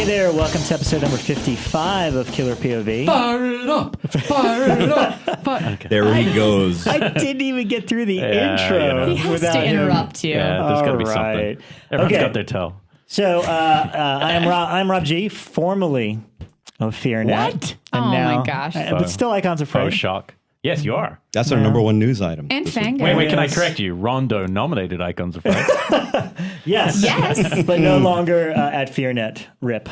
Hey there, welcome to episode number 55 of Killer POV. Fire it up! Fire it up! Okay. There he goes. I didn't even get through the intro. You know. He has to interrupt you. Yeah, there's got to be something. Everyone's got their toe. So I'm Rob G, formerly of FearNet. What? And Oh now, my gosh. But still Icons of Faux Freddy. shock. Yes, you are. That's our number one news item. And this week. Fango. Wait, can I Yes. correct you? Rondo nominated Icons of Freddy. Yes. Yes. But no longer at FearNet. RIP.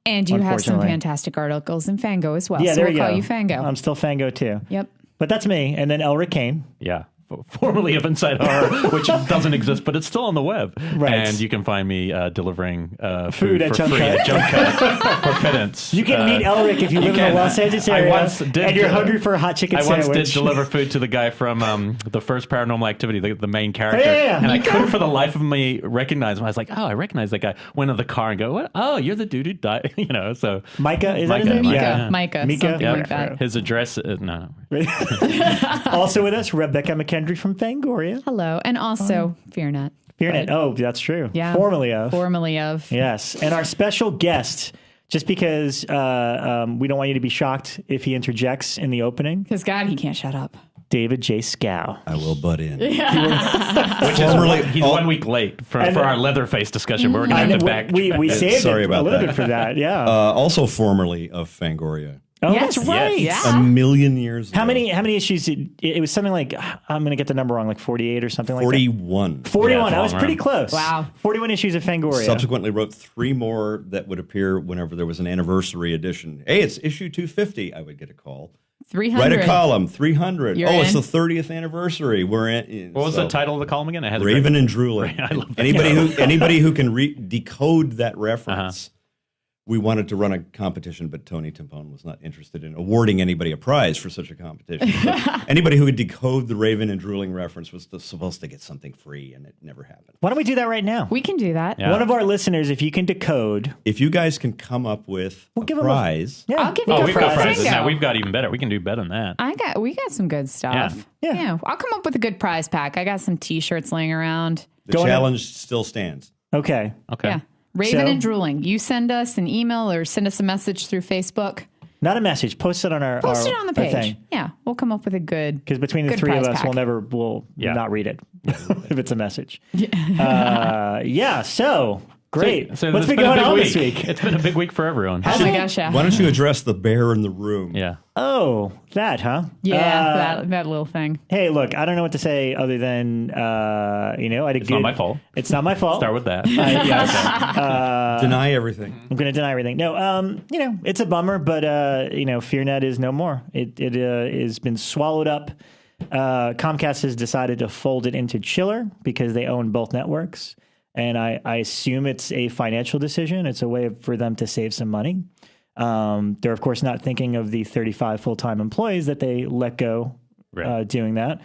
And you have some Unfortunately. fantastic articles in Fango as well. Yeah, so there we'll you call go. you Fango. I'm still Fango too. Yep. But that's me. And then Elric Kane. Yeah. Formerly of Inside Horror, which doesn't exist, but it's still on the web. Right. And you can find me delivering Food at for free Junk at Junk Cut for pittance. You can meet Elric if you live in the Los Angeles area and you're hungry for a hot chicken I sandwich. once did deliver food to the guy from the first Paranormal Activity, the main character. Yeah. And I couldn't for the life of me recognize him. I was like, oh, I recognize that guy. Went to the car and go, what? Oh, you're the dude who died. So Micah, is that his Micah, name? Micah. Micah. Micah. Something Yeah. like that. his address, no. Also with us, Rebecca McKendry from Fangoria. Hello. And also FearNet. FearNet. But Oh, that's true. Yeah. Formerly of. Formerly of. Yes. And our special guest, just because we don't want you to be shocked if he interjects in the opening, Because God, he can't shut up. David J. Schow. I will butt in. Which is he's 1 week late for our Leatherface discussion, but we're going to have to back. We saved Sorry it about a little that. bit for that. Yeah. Also formerly of Fangoria. Oh, Yes. that's right. Yes. A million years ago. How many issues? It was something like, I'm going to get the number wrong, like 48 or something like 41. that. 41. Yeah, it's a I was long pretty run. close. Wow. 41 issues of Fangoria. Subsequently wrote 3 more that would appear whenever there was an anniversary edition. Hey, it's issue 250. I would get a call. 300. Write a column. 300. You're It's in. the 30th anniversary. We're in. What was the title of the column again? I had Raven and Drooling. I love that. Anybody who can decode that reference. We wanted to run a competition, but Tony Timpone was not interested in awarding anybody a prize for such a competition. But anybody who could decode the Raven and Drooling reference was supposed to get something free, and it never happened. Why don't we do that right now? We can do that. Yeah. One of our listeners, if you can decode, If you guys can come up with give a him prize, I'll give you Oh, a we've got prize. prizes Fango. now. We've got even better. We can do better than that. We got some good stuff. Yeah. I'll come up with a good prize pack. I got some T-shirts laying around. the challenge still stands. okay. Okay. Yeah. Raven So- and Drooling. You send us an email or send us a message through Facebook. Not a message. Post it on our Post it on the page. thing. Yeah. We'll come up with a good. Because between the Good three of prize us, pack. we'll Yeah. not read it if it's a message. So great. So What's it's been going a big on week. this week? It's been a big week for everyone. Oh my gosh, yeah. Why don't you address the bear in the room? Yeah. Oh, that, huh? Yeah, that little thing. Hey, look, I don't know what to say other than, I did good. not my fault. It's not my fault. Start with that. Yes. Deny everything. I'm going to deny everything. No, it's a bummer, but, FearNet is no more. It has been swallowed up. Comcast has decided to fold it into Chiller because they own both networks. And I assume it's a financial decision. It's a way for them to save some money. They're, of course, not thinking of the 35 full-time employees that they let go doing that,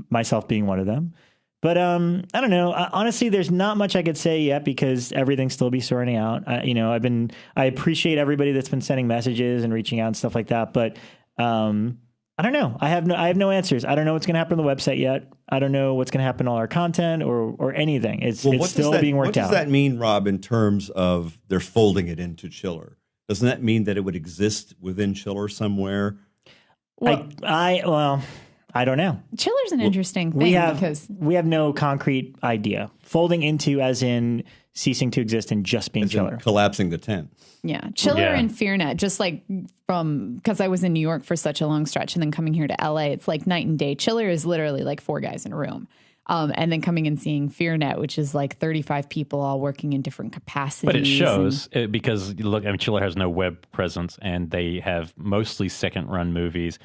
myself being one of them. But I don't know. Honestly, there's not much I could say yet because everything's still be sorting out. I appreciate everybody that's been sending messages and reaching out and stuff like that. But I don't know. I have no answers. I don't know what's going to happen on the website yet. I don't know what's going to happen to all our content or anything. It's still being worked out. What does that mean, Rob, in terms of they're folding it into Chiller? Doesn't that mean that it would exist within Chiller somewhere? Well, I don't know. Chiller's an interesting thing because We have no concrete idea. Folding into as in ceasing to exist and just being As in Chiller. collapsing the tent. Chiller Yeah. and FearNet, just like because I was in New York for such a long stretch and then coming here to LA, it's like night and day. Chiller is literally like 4 guys in a room. And then coming and seeing FearNet, which is like 35 people all working in different capacities. But it shows because look, Chiller has no web presence and they have mostly second-run movies.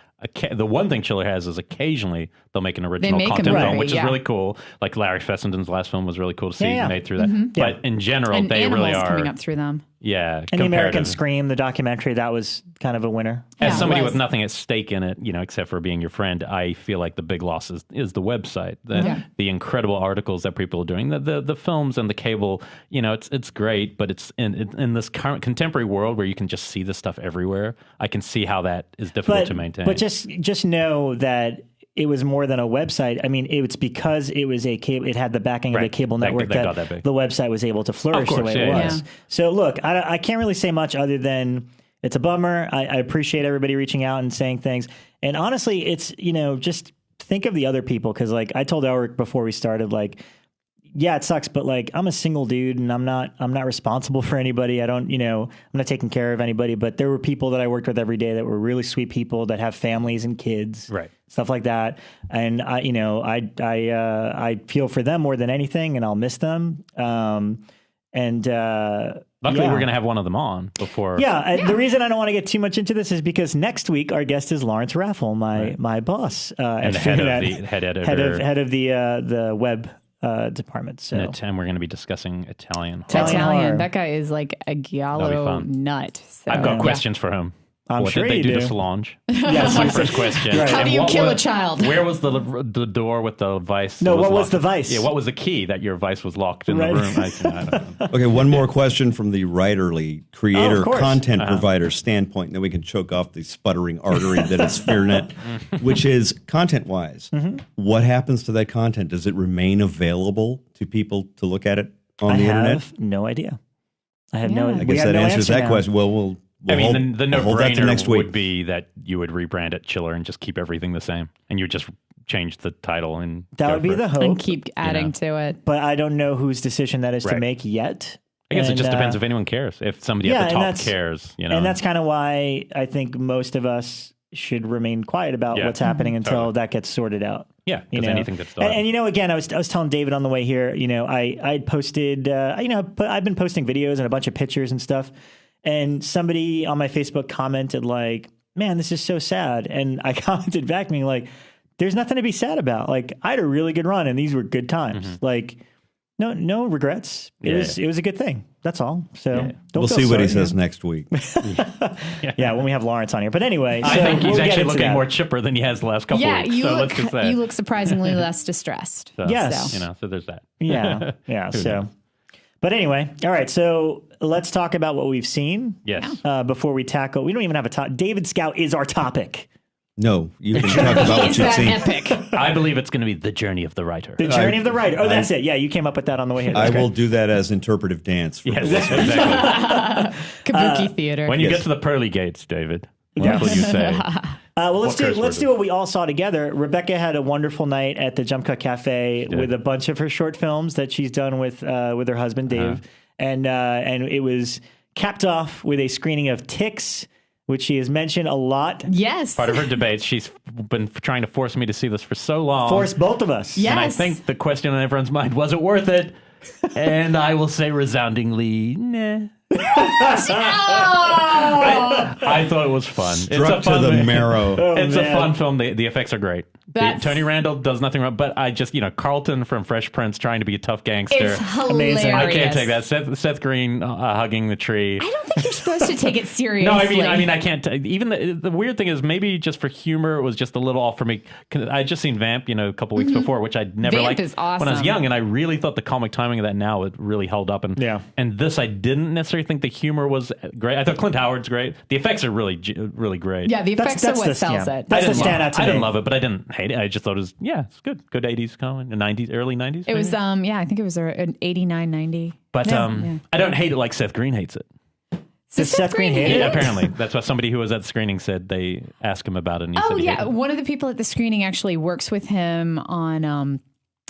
The one thing Chiller has is occasionally they'll make an original make a content movie, film, which is yeah. really cool. Like Larry Fessenden's last film was really cool to see Yeah. made through that. But in general, and they animals really are coming up through them. Yeah, And the American comparative. Scream, the documentary, that was kind of a winner. As Yeah, it somebody was. with nothing at stake in it, except for being your friend, I feel like the big loss is the website, the incredible articles that people are doing, the films and the cable. It's great, but it's in this current contemporary world where you can just see this stuff everywhere. I can see how that is difficult to maintain. But just know that it was more than a website. I mean, it's because it was a cable. It had the backing of a cable network that the website was able to flourish the way it was. Yeah. So look, I can't really say much other than it's a bummer. I appreciate everybody reaching out and saying things. And honestly, it's, just think of the other people. Cause like I told Elric before we started, like, yeah, it sucks, but like I'm a single dude and I'm not responsible for anybody. I'm not taking care of anybody, but there were people that I worked with every day that were really sweet people that have families and kids, right? Stuff like that. And I feel for them more than anything, and I'll miss them. Luckily, we're going to have one of them on before. Yeah. The reason I don't want to get too much into this is because next week our guest is Lawrence Raffel, my boss, and the head editor, head of the web department. So. And we're going to be discussing Italian. That guy is like a giallo nut. So. I've got questions for him. I'm what sure did they do to Solange? That's my first question. Right. How do you kill a child? Where was the door with the vice? No, what was the vice? Yeah, what was the key that your vice was locked in the room? I don't know. Okay, one more question from the writerly creator content provider standpoint, and then we can choke off the sputtering artery that is FearNet, which is content-wise. What happens to that content? Does it remain available to people to look at it on the internet? I have no idea. I guess that answers that question. Well, the no-brainer would be that you would rebrand it Chiller and just keep everything the same, and you would just change the title and that would be the hope and keep adding to it. But I don't know whose decision that is to make yet. I guess it just depends if anyone cares. If somebody at the top cares, And that's kind of why I think most of us should remain quiet about what's happening until that gets sorted out. Yeah, because anything that's done. And again, I was telling David on the way here. I posted. I've been posting videos and a bunch of pictures and stuff. And somebody on my Facebook commented like, man, this is so sad. And I commented back being like, there's nothing to be sad about. Like, I had a really good run and these were good times. Like, no regrets. It was a good thing. That's all. So we'll see what he says next week. When we have Lawrence on here. But anyway, I think he's actually looking more chipper than he has the last couple of weeks. You look surprisingly less distressed. Yes. So there's that. Yeah. So, but anyway, all right. So let's talk about what we've seen. Yes. Before we tackle, we don't even have a topic. David Schow is our topic. No, you can talk about what you've seen. Epic. I believe it's going to be the journey of the writer. The journey of the writer. Oh, that's it. Yeah, you came up with that on the way here. I will do that as interpretive dance. For exactly. Kabuki theater. When you get to the pearly gates, David, what will you say? Well, let's do what we all saw together. Rebecca had a wonderful night at the Jump Cut Cafe with a bunch of her short films that she's done with her husband Dave, and it was capped off with a screening of Ticks, which she has mentioned a lot. Yes. Part of her debates. She's been trying to force me to see this for so long. Force both of us. Yes. And I think the question on everyone's mind, was it worth it? And I will say resoundingly, nah. I thought it was fun. Struck to the marrow. It's a fun film. The effects are great. Tony Randall does nothing wrong, but I just, Carlton from Fresh Prince trying to be a tough gangster. It's hilarious. Amazing. I can't take that. Seth Green hugging the tree. I don't think you're supposed to take it seriously. No, I mean, I can't. Even the weird thing is, maybe just for humor, it was just a little off for me. I had just seen Vamp, a couple weeks before, which I'd never liked is awesome. when I was young, and I really thought the comic timing of that now it really held up. And this, I didn't necessarily think the humor was great. I thought Clint Howard's great. The effects are really, really great. Yeah, the effects are what sells it. That's the standout to me. I didn't love it, but I didn't hate it. I just thought it was, it's good. Good 80s comedy, 90s, early 90s. It was, I think it was an 89, 90. But I don't hate it like Seth Green hates it. Does Seth Green hate it? Yeah, apparently. That's what somebody who was at the screening said. They asked him about it. And he said he hated it. One of the people at the screening actually works with him on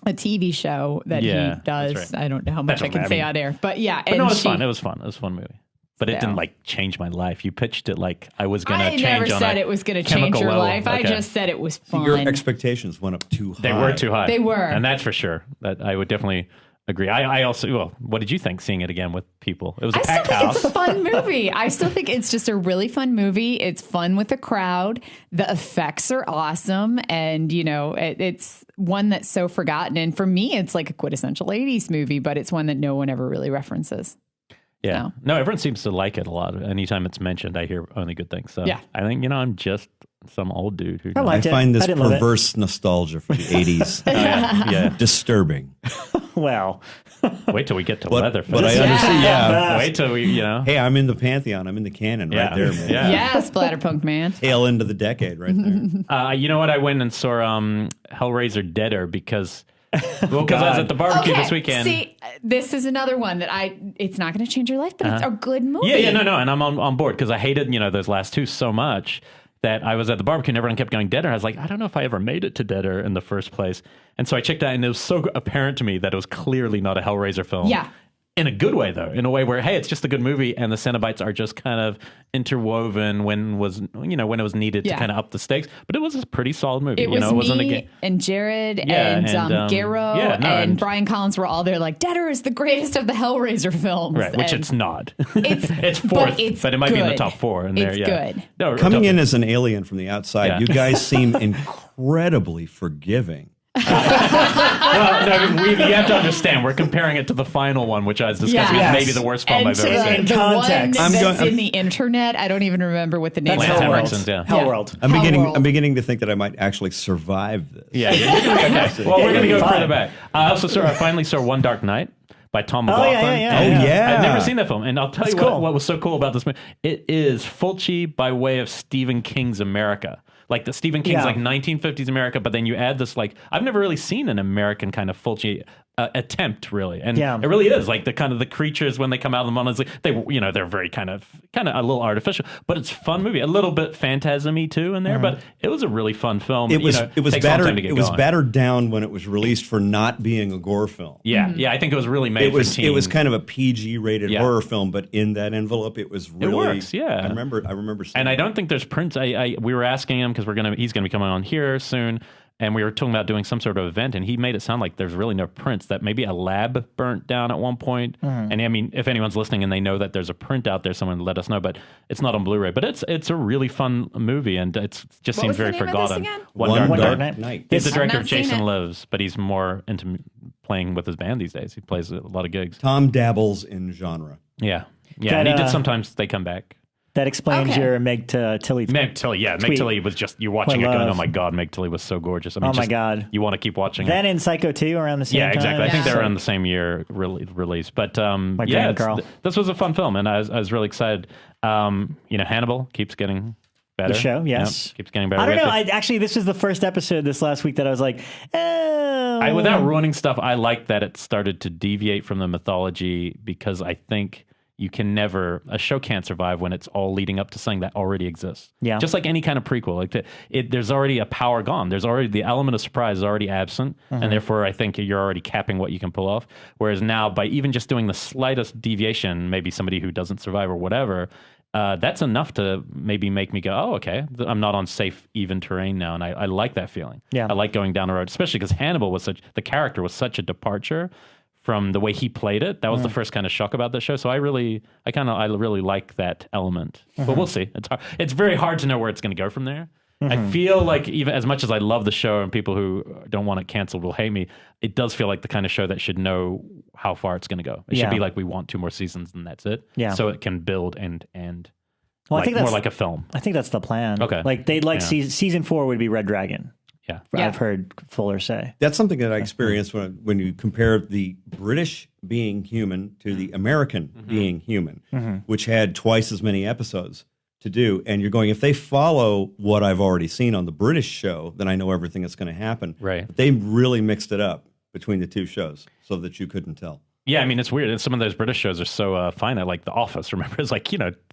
a TV show that he does. Right. I don't know how much I can say on air. But yeah. But no, it was fun. It was fun. It was a fun movie. But it didn't change my life. You pitched it like I was going to change on I never said it was going to change your life. Okay. I just said it was fun. Your expectations went up too high. They were too high. They were. And that's for sure. That I would definitely agree. I also, what did you think seeing it again with people? It was a packed house. It's a fun movie. I still think it's just a really fun movie. It's fun with the crowd. The effects are awesome. And, it's one that's so forgotten. And for me, it's like a quintessential 80s movie, but it's one that no one ever really references. Yeah. No, everyone seems to like it a lot. Anytime it's mentioned, I hear only good things. So I think, I'm just some old dude who I find this perverse nostalgia for the 80s disturbing. Well, Wait till we get to Leatherface. But I understand. Yeah. Wait till we, Hey, I'm in the pantheon. I'm in the canon right there, man. Yeah, Splatterpunk man. Tail end of the decade right there. You know what? I went and saw Hellraiser Deader because I was at the barbecue this weekend. See, this is another one that it's not going to change your life, but it's a good movie. No, and I'm on board because I hated, those last two so much that I was at the barbecue and everyone kept going Deader. I was like, I don't know if I ever made it to Deader in the first place. And so I checked out and it was so apparent to me that it was clearly not a Hellraiser film. Yeah. In a good way, though, in a way where, hey, it's just a good movie, and the Cenobites are just kind of interwoven when it was needed to kind of up the stakes. But it was a pretty solid movie. It was it wasn't me and Jared and Garrow and Brian Collins were all there like, Deader is the greatest of the Hellraiser films. Right, which it's not. It's fourth, but it might be in the top four. And it's good. No, Coming in as an alien from the outside, you guys seem incredibly forgiving. Well, you have to understand, we're comparing it to the final one, which I was discussing is maybe the worst film I've ever seen. The context. One that's in the internet, I don't even remember what the name is. Hellworld. I'm beginning to think that I might actually survive this. Yeah. Okay. Well, we're going to go further back. I finally saw One Dark Night by Tom McLaughlin. Yeah. I've never seen that film. And I'll tell you what was so cool about this movie. It is Fulci by way of Stephen King's America. Like the Stephen King's like 1950s America, but then you add this I've never really seen an American kind of Fulci attempt really, and it really is like the kind of the creatures when they come out of the mountains, they're very kind of a little artificial, but it's a fun movie, a little bit phantasm-y too in there, but it was a really fun film. It was battered down when it was released for not being a gore film. I think it was really made for teens. It was kind of a PG rated horror film, but in that envelope it was really, it works. I remember seeing and I don't think there's prints. We were asking him because he's gonna be coming on here soon. And we were talking about doing some sort of event, and he made it sound like there's really no prints, that maybe a lab burnt down at one point. And I mean, if anyone's listening and they know that there's a print out there, someone let us know, but it's not on Blu-ray. But it's a really fun movie, and it just seems very forgotten. One Dark Night. He's the director of Jason Lives, but he's more into playing with his band these days. He plays a lot of gigs. Tom dabbles in genre. Yeah. And he did Sometimes They Come Back. That explains your Meg Tilly. Meg Tilly was just, you're watching it going, oh my God, Meg Tilly was so gorgeous. I mean, my God. You want to keep watching Then it. in Psycho 2 around the same time. Yeah, exactly. I think they were around the same year release. But this was a fun film, and I was really excited. Hannibal keeps getting better. The show, yes. Keeps getting better. I don't know. Actually, this is the first episode this last week that I was like, oh. Without ruining stuff, I like that it started to deviate from the mythology, because I think a show can't survive when it's all leading up to something that already exists. Yeah. Just like any kind of prequel. There's already a power gone. There's already, the element of surprise is already absent. And therefore, I think you're already capping what you can pull off. Whereas now, by even just doing the slightest deviation, maybe somebody who doesn't survive or whatever, that's enough to maybe make me go, oh, okay, I'm not on safe, even terrain now. And I like that feeling. Yeah. I like going down the road, especially because Hannibal the character was such a departure from the way he played it. That was the first kind of shock about the show. So I really like that element. But we'll see. It's hard. It's very hard to know where it's going to go from there. I feel like, even as much as I love the show and people who don't want it canceled will hate me, it does feel like the kind of show that should know how far it's going to go. It should be like, we want 2 more seasons and that's it. Yeah. So it can build and well, I think more like a film. I think that's the plan. Okay. Like they'd like season 4 would be Red Dragon. Yeah. I've heard Fuller say. That's something that I experienced when you compare the British being human to the American being human, which had twice as many episodes to do. And you're going, if they follow what I've already seen on the British show, then I know everything that's going to happen. Right. But they really mixed it up between the 2 shows so that you couldn't tell. Yeah, I mean, it's weird. Some of those British shows are so finite. Like The Office, remember? It's like,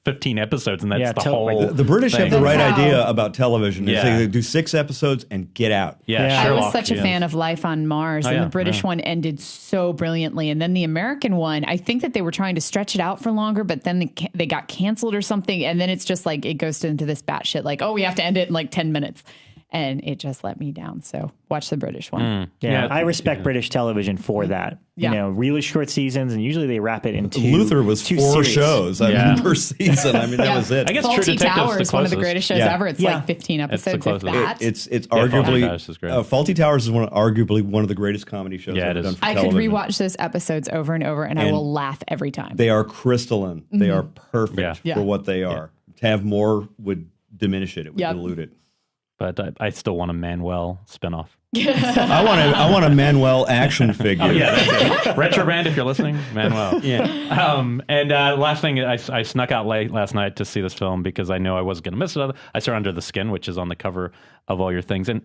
15 episodes, and that's the whole The British thing. have the right idea about television. They do 6 episodes and get out. Yeah. Sherlock, I was such a fan of Life on Mars, and the British one ended so brilliantly. And then the American one, I think that they were trying to stretch it out for longer, but then they got canceled or something. And then it's just like, it goes into this batshit, like, oh, we have to end it in like 10 minutes. And it just let me down. So watch the British one. Yeah, I respect British television for that. Really short seasons, and usually they wrap it into Luther was 4 shows per season. I mean, that was it. I guess Faulty True Detective's Towers is one of the greatest shows ever. It's like 15 episodes. If that. It's arguably Faulty Towers is arguably one of the greatest comedy shows ever done for television. I could rewatch those episodes over and over, and I will laugh every time. They are crystalline. They are perfect for what they are. To have more would diminish it. It would dilute it. But I still want a Manuel spinoff. I want a Manuel action figure. Oh, yeah, that's it. Retro Band, if you're listening, Manuel. Yeah. And last thing, I snuck out late last night to see this film because I know I wasn't going to miss it. I saw Under the Skin, which is on the cover of All Your Things. And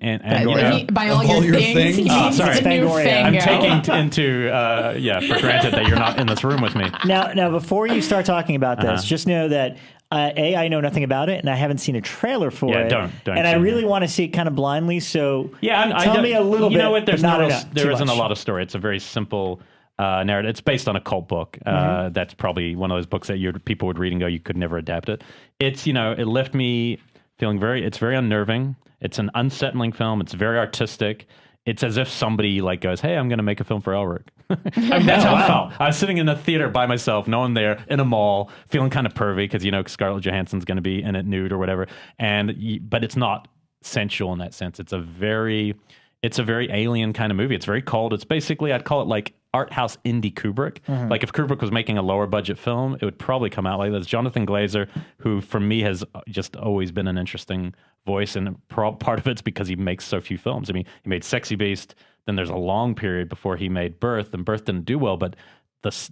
by all your things, he means sorry. the new I'm Fango. taking into for granted that you're not in this room with me. Now, before you start talking about this, just know that I know nothing about it, and I haven't seen a trailer for it. Don't. And I really want to see it kind of blindly. So tell me a little bit. You know what? There isn't a much. lot of story. It's a very simple narrative. It's based on a cult book. That's probably one of those books that people would read and go, you could never adapt it. It's it left me feeling it's very unnerving. It's an unsettling film. It's very artistic. It's as if somebody goes, hey, I'm going to make a film for Elric. I mean, that's how I felt. I was sitting in a theater by myself, no one there, in a mall, feeling kind of pervy because, Scarlett Johansson's going to be in it nude or whatever. But it's not sensual in that sense. It's a very alien kind of movie. It's very cold. It's basically, I'd call it like art house indie Kubrick. Like if Kubrick was making a lower budget film, it would probably come out like this. Jonathan Glazer, who for me has just always been an interesting voice, and part of it's because he makes so few films. I mean, he made Sexy Beast, then there's a long period before he made Birth, and Birth didn't do well, but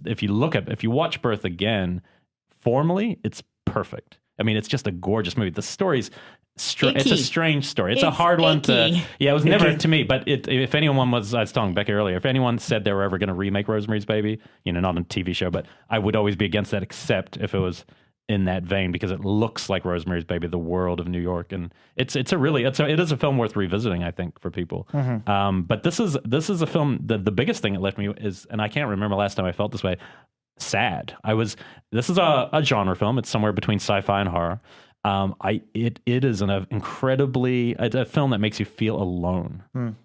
if you watch Birth again, formally, it's perfect. I mean, it's just a gorgeous movie. The story's it's a strange story. It's a hard one to... Yeah, it was never to me, but if anyone was... I was telling Becky earlier, if anyone said they were ever going to remake Rosemary's Baby, not a TV show, but I would always be against that, except if it was in that vein, because it looks like Rosemary's Baby, the world of New York, and it is a film worth revisiting, I think, for people. But this is a film. The biggest thing it left me is, and I can't remember last time I felt this way, sad. This is a genre film. It's somewhere between sci-fi and horror. It is it's a film that makes you feel alone,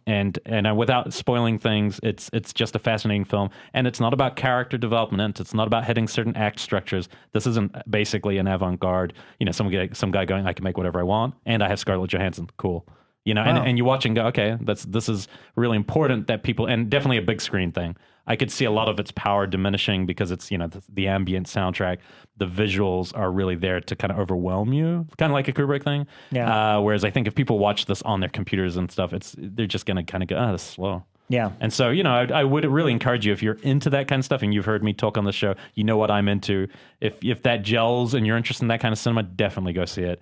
and without spoiling things, it's just a fascinating film, and it's not about character development. It's not about hitting certain act structures. This isn't basically an avant-garde. Some guy going, I can make whatever I want, and I have Scarlett Johansson. Cool. And you watch and go, okay, this is really important that people, and definitely a big screen thing. I could see a lot of its power diminishing because it's, the ambient soundtrack, the visuals are really there to kind of overwhelm you, kind of like a Kubrick thing. Yeah. Whereas I think if people watch this on their computers and stuff, they're just going to kind of go, this is slow. Yeah. And so, I would really encourage you, if you're into that kind of stuff, and you've heard me talk on the show, you know what I'm into. If that gels and you're interested in that kind of cinema, definitely go see it.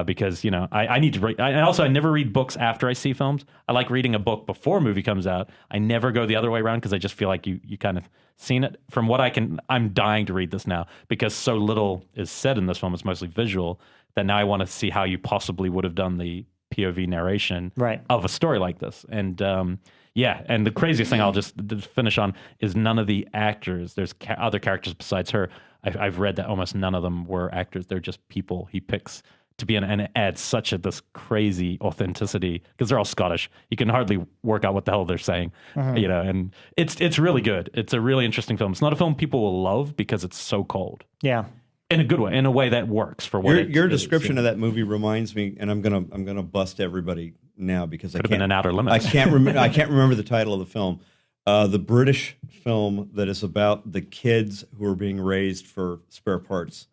Because I need to read. I never read books after I see films. I like reading a book before a movie comes out. I never go the other way around because I just feel like you kind of seen it. From what I'm dying to read this now because so little is said in this film. It's mostly visual. That now I want to see how you possibly would have done the POV narration of a story like this. And and the craziest thing I'll just finish on is none of the actors. There's other characters besides her. I've read that almost none of them were actors. They're just people he picks to be and it adds this crazy authenticity because they're all Scottish. You can hardly work out what the hell they're saying, and it's really good. It's a really interesting film. It's not a film people will love because it's so cold. Yeah. In a good way, in a way that works for what your description of that movie reminds me, and I'm gonna bust everybody now because could have been an Outer Limits. I can't remember the title of the film. The British film that is about the kids who are being raised for spare parts.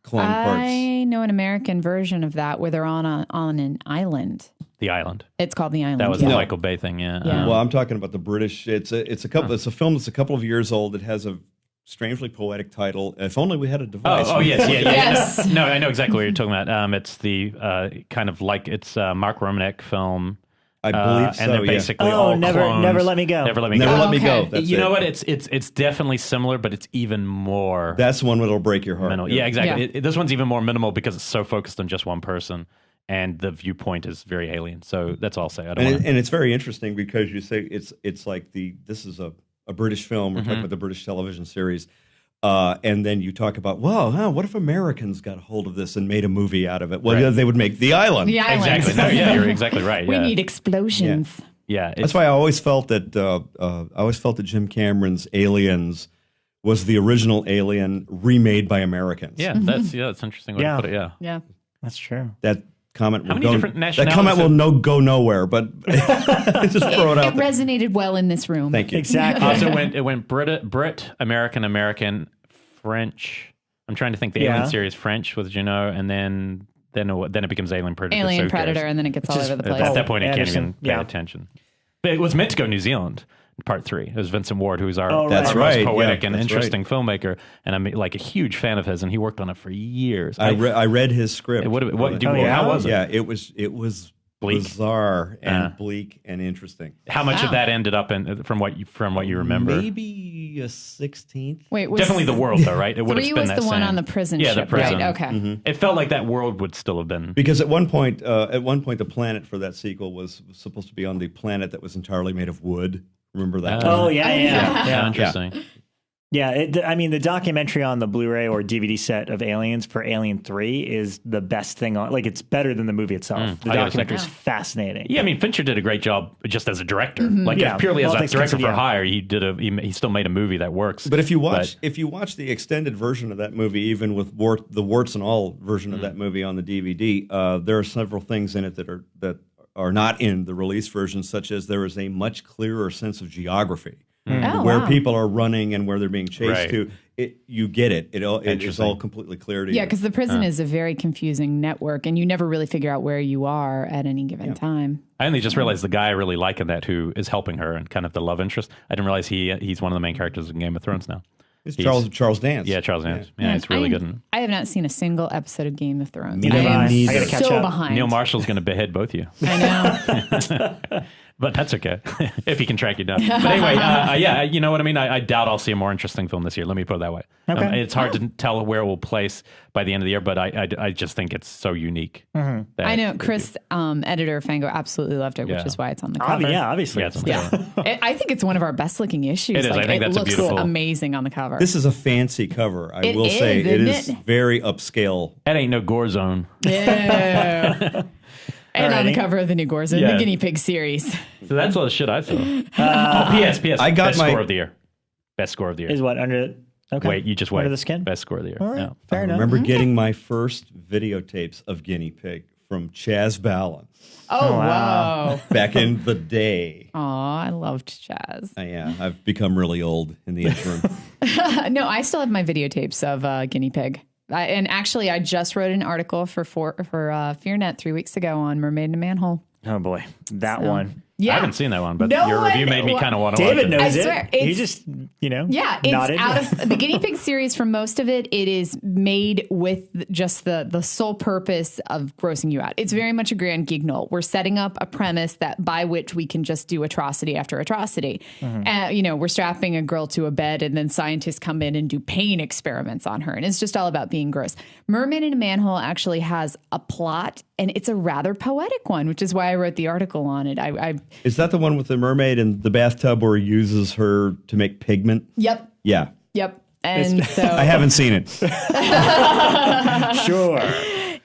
Clone parts. I know an American version of that where they're on an island. The Island. It's called The Island. That was the Michael Bay thing. Yeah. Well, I'm talking about the British. It's a film that's a couple of years old. It has a strangely poetic title. If only we had a device. Oh yes, yeah. Yes. No, I know exactly what you're talking about. It's the kind of like it's a Mark Romanek film. I believe so. And they're basically all never let me go. Never let me go. That's you know what? It's definitely similar, but it's even more. That's one that'll break your heart. Minimal. Yeah, exactly. Yeah. This one's even more minimal because it's so focused on just one person, and the viewpoint is very alien. So that's all I'll say. And it's very interesting because you say it's like this is a British film. We're talking about the British television series. And then you talk about, what if Americans got a hold of this and made a movie out of it? Well, they would make The Island. The Island. Exactly. No, yeah, you're exactly right. We need explosions. Yeah. That's why I always felt that Jim Cameron's Aliens was the original Alien remade by Americans. Yeah, that's interesting way to put it. Yeah, that's true. That comment will go nowhere, but just throw it out. It resonated well in this room. Thank you. Exactly. So it went Brit, American, French. I'm trying to think the Alien series French with Junot, and then then it becomes Alien Predator. Alien so Predator, and then it gets all over the place. At that point, it can't Anderson, even pay attention. But it was meant to go New Zealand. Part 3. It was Vincent Ward, who's our That's most right. poetic Yeah, and that's interesting filmmaker, and I'm like a huge fan of his, and he worked on it for years. I read his script. How was it? Yeah, it was Bleak. bizarre and bleak and interesting. How much of that ended up in from what you remember? Maybe a 16th. Wait, Definitely the world, though, right? It would have 3 been was that the one same. on the prison Yeah, ship, the prison. right? Okay. It felt like that world would still have been. Because at one point, the planet for that sequel was supposed to be on the planet that was entirely made of wood. Remember that? Oh, yeah. Interesting. Yeah, I mean, the documentary on the Blu-ray or DVD set of Aliens for Alien 3 is the best thing on. Like, it's better than the movie itself. The documentary is fascinating. Yeah, I mean, Fincher did a great job just as a director. Like, purely as a director for hire, he still made a movie that works. But if you watch the extended version of that movie, even with the warts and all version of that movie on the DVD, there are several things in it that are not in the release version, such as there is a much clearer sense of geography. Where people are running and where they're being chased to, you get it. It's all completely clear to you. Yeah, because the prison is a very confusing network, and you never really figure out where you are at any given time. I only just realized the guy I really like in that, who is helping her and kind of the love interest. I didn't realize he's one of the main characters in Game of Thrones now. It's Charles Dance. Yeah, Charles Dance. Yeah, it's really good. I have not seen a single episode of Game of Thrones. Neither have I. I gotta catch so up. behind. Neil Marshall's going to behead both of you. I know. But that's okay, if he can track you down. But anyway, you know what I mean? I doubt I'll see a more interesting film this year. Let me put it that way. Okay. It's hard to tell where it will place by the end of the year, but I just think it's so unique. I know Chris, editor of Fango, absolutely loved it, which is why it's on the cover. Yeah, obviously. Yeah, it's on the cover. I think it's one of our best looking issues. It is. I think that's looks beautiful. amazing on the cover. This is a fancy cover. I It will is, say it isn't is it? very upscale. That ain't no gore zone. Yeah. And on the Alrighty. cover of the new Gorza, the Guinea Pig series. So that's all the shit I saw. P.S. I got Best my- score of the year. Best score of the year. Is what under? Okay. Wait, you just wait. Under the skin. Best score of the year. All right. Yeah. Fair I enough. remember getting my first videotapes of Guinea Pig from Chaz Ballin Oh, wow. back in the day. Aw, I loved Chaz. I've become really old in the interim. No, I still have my videotapes of Guinea Pig. And actually, I just wrote an article for FearNet 3 weeks ago on Mermaid in a Manhole. Oh boy, that one. Yeah. I haven't seen that one, but No your review one- made me kind of want to watch David it. knows I it. swear, He it's- just, Yeah, it's nodded. out of the Guinea Pig series. For most of it, it is made with just the sole purpose of grossing you out. It's very much a grand guignol. We're setting up a premise that by which we can just do atrocity after atrocity. We're strapping a girl to a bed, and then scientists come in and do pain experiments on her, and it's just all about being gross. Mermaid in a Manhole actually has a plot, and it's a rather poetic one, which is why I wrote the article on it. Is that the one with the mermaid in the bathtub where he uses her to make pigment? Yep. Yeah. And so I haven't seen it. Sure.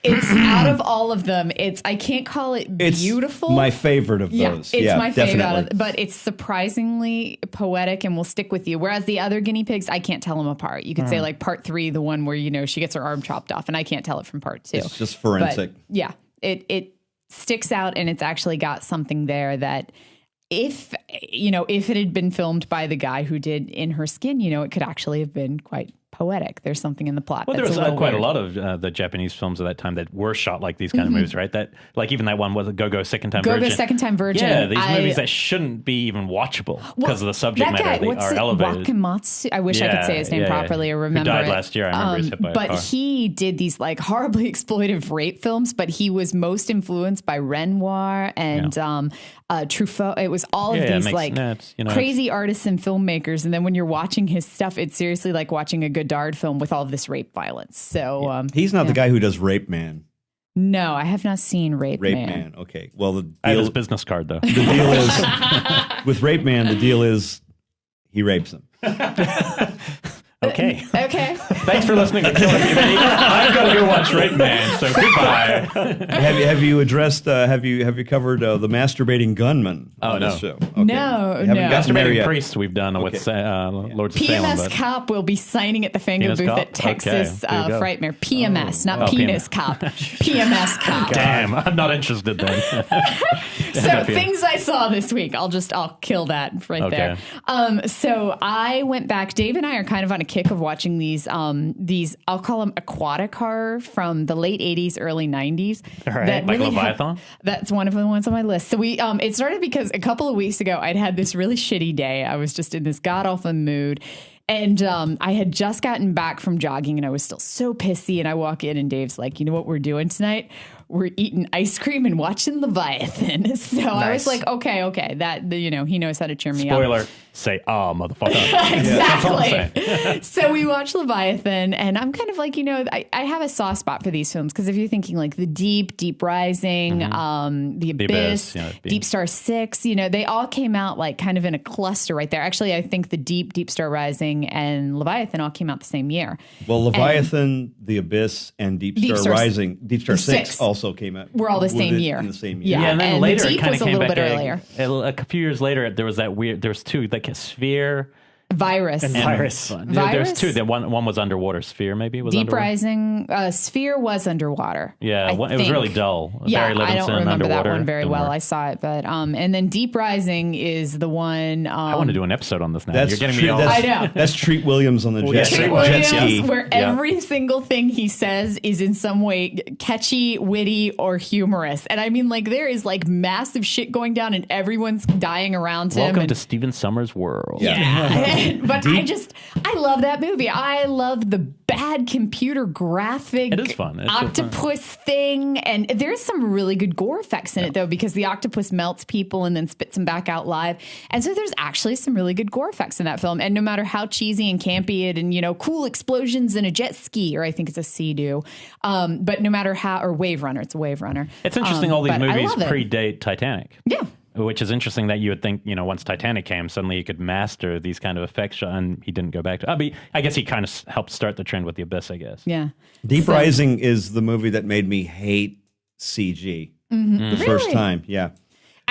it's out of all of them. I can't call it It's beautiful. my favorite of Yeah, those. it's my favorite, definitely. but it's surprisingly poetic and will stick with you. Whereas the other guinea pigs, I can't tell them apart. You could say like part 3, the one where she gets her arm chopped off, and I can't tell it from part 2. It's just forensic. But, yeah, it sticks out, and it's actually got something there that if it had been filmed by the guy who did In Her Skin, it could actually have been quite poetic. There's something in the plot. Well, there that's was quite weird. a lot of the Japanese films at that time that were shot like these kind of movies, right? That, like, even that one was a Go-Go Second Time Virgin. Go-Go Second Time Virgin. Yeah, these movies that shouldn't be even watchable because of the subject that matter. guy, They are elevated. Wakamatsu. I wish I could say his name properly or remember Who died it. last year. I remember he was hit by a But car. he did these like horribly exploitive rape films, but he was most influenced by Renoir and Truffaut. It was all of these crazy artists and filmmakers. And then when you're watching his stuff, it's seriously like watching a Godard film with all of this rape violence. So He's not the guy who does Rape Man. No, I have not seen Rape Man. Okay. Well, the I have deal, his business card, though. the deal is with Rape Man. The deal is he rapes him. Okay. Okay. Thanks for listening to Killing Me. I'm going to go watch Rape Man, so goodbye. Have you addressed? Have you covered the masturbating gunman on this show? Okay. No, You haven't no. gotten there Masturbating yet. Priest we've done with Lords of Salem. PMS But Cop will be signing at the Fango Penis booth Cop? at Texas Okay, there you go. Frightmare. PMS, not Oh, Penis PMS. Cop. PMS Cop. damn, I'm not interested then. So things I saw this week, I'll kill that right there. So I went back. Dave and I are kind of on a kick of watching these I'll call them aquatic horror from the late 80s, early 90s. All right. Like Leviathan? That's one of the ones on my list. So we it started because a couple of weeks ago I'd had this really shitty day. I was just in this god-awful mood. And I had just gotten back from jogging and I was still so pissy. And I walk in and Dave's like, you know what we're doing tonight? We're eating ice cream and watching Leviathan. So I was like, okay, that, he knows how to cheer me up. Spoiler, say, motherfucker. Exactly. So we watched Leviathan and I'm kind of like, I have a soft spot for these films because if you're thinking like The Deep Rising, The Abyss, Deep Star 6, they all came out like kind of in a cluster right there. Actually, I think The Deep Star Rising and Leviathan all came out the same year. Well, Leviathan, The Abyss, and Deep Star Rising, Deep Star 6 also came out. We're all the same year. In the same year. Yeah, and then later The Deep it kind was of came a little back bit earlier. A few years later, there was that weird. There was two, like a sphere. Virus. And Virus. There's two. One was underwater. Sphere maybe was Deep underwater. Rising. Sphere was underwater. Yeah, it was really dull. Yeah, Barry I Levinson, don't remember that underwater, one very well. work. I saw it, but and then Deep Rising is the one. I want to do an episode on this now. That's You're getting me all. I know. That's Treat Williams on the jet ski. Where every single thing he says is in some way catchy, witty, or humorous. And I mean, like, there is like massive shit going down and everyone's dying around him. Welcome to Stephen Summers' world. Yeah. But I love that movie. I love the bad computer graphic It is fun. It's octopus thing. And there's some really good gore effects in it, though, because the octopus melts people and then spits them back out live. And so there's actually some really good gore effects in that film. And no matter how cheesy and campy it and, cool explosions in a jet ski, or I think it's a Sea-Doo. But no matter how, or Wave Runner, it's a Wave Runner. It's interesting all these but movies I love it. predate Titanic. Yeah. Which is interesting that you would think, once Titanic came, suddenly he could master these kind of effects, and he didn't go back to. I guess he kind of helped start the trend with The Abyss, I guess. Yeah. Deep Rising is the movie that made me hate CG the first time. Yeah.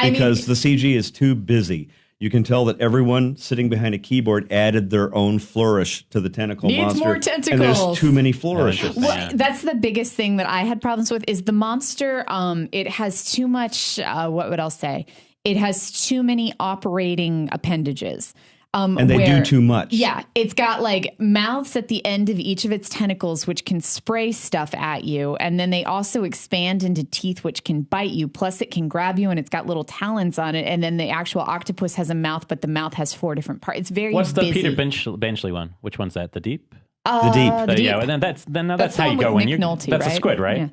Because the CG is too busy. You can tell that everyone sitting behind a keyboard added their own flourish to the tentacle Needs monster. more tentacles. And there's too many flourishes. Well, that's the biggest thing that I had problems with is the monster. It has too much, what would I say? It has too many operating appendages. And they do too much. Yeah. It's got like mouths at the end of each of its tentacles, which can spray stuff at you. And then they also expand into teeth, which can bite you. Plus it can grab you and it's got little talons on it. And then the actual octopus has a mouth, but the mouth has 4 different parts. It's very What's the busy. Peter Benchley one? Which one's that? The Deep? The Deep. The Deep. Yeah, and that's how the you one go with when Nick you. Nolte, That's right? a squid, right? Yeah.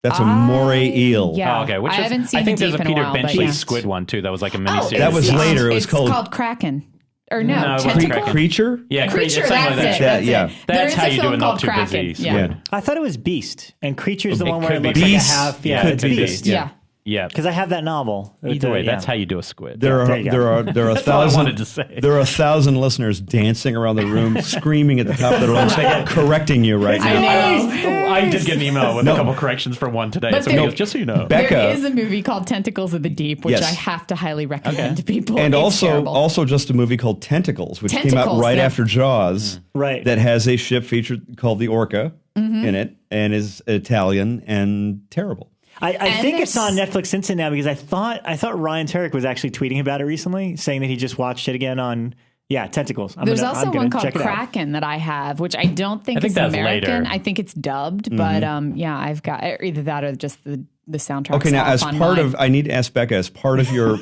That's a moray eel. Yeah. Oh, okay. I haven't seen I think The there's a Deep in Peter a while, but Benchley yeah. squid one too. That was like a miniseries. That was later. It was It's called Kraken. Or no, No, it wasn't Tentacle? Kraken. Creature? Yeah, Creature, something like that's that. it. Yeah. There That's is how a you do film it not called too Kraken. busy. Yeah. I thought it was Beast, and Creature's the It one could where it be looks like a Beast. half. It Yeah, could it's be Beast. Beast, Yeah. Yeah. Because I have that novel. Either way, Yeah. that's how you do a squid. There are you go. there are a That's all I thousand. wanted to say. There are 1,000 listeners dancing around the room, screaming at the top of their lungs, correcting you right I now. know. I did get an email with a couple corrections from one today. But So there- he goes, just so you know. Becca. There is a movie called Tentacles of the Deep, which Yes. I have to highly recommend to people. And It's terrible. also just a movie called Tentacles, which came out Tentacles, right yeah. after Jaws. Right. That has a ship featured called the Orca in it and is Italian and terrible. I And think it's there's- on Netflix Instant now because I thought Ryan Turek was actually tweeting about it recently, saying that he just watched it again on Tentacles. There's I'm also gonna one called check it out. Kraken that I have, which I don't think I think is that's American. later. I think it's dubbed, but I've got either that or just the soundtrack. Okay, now as part of, I need to ask Becca, as part of your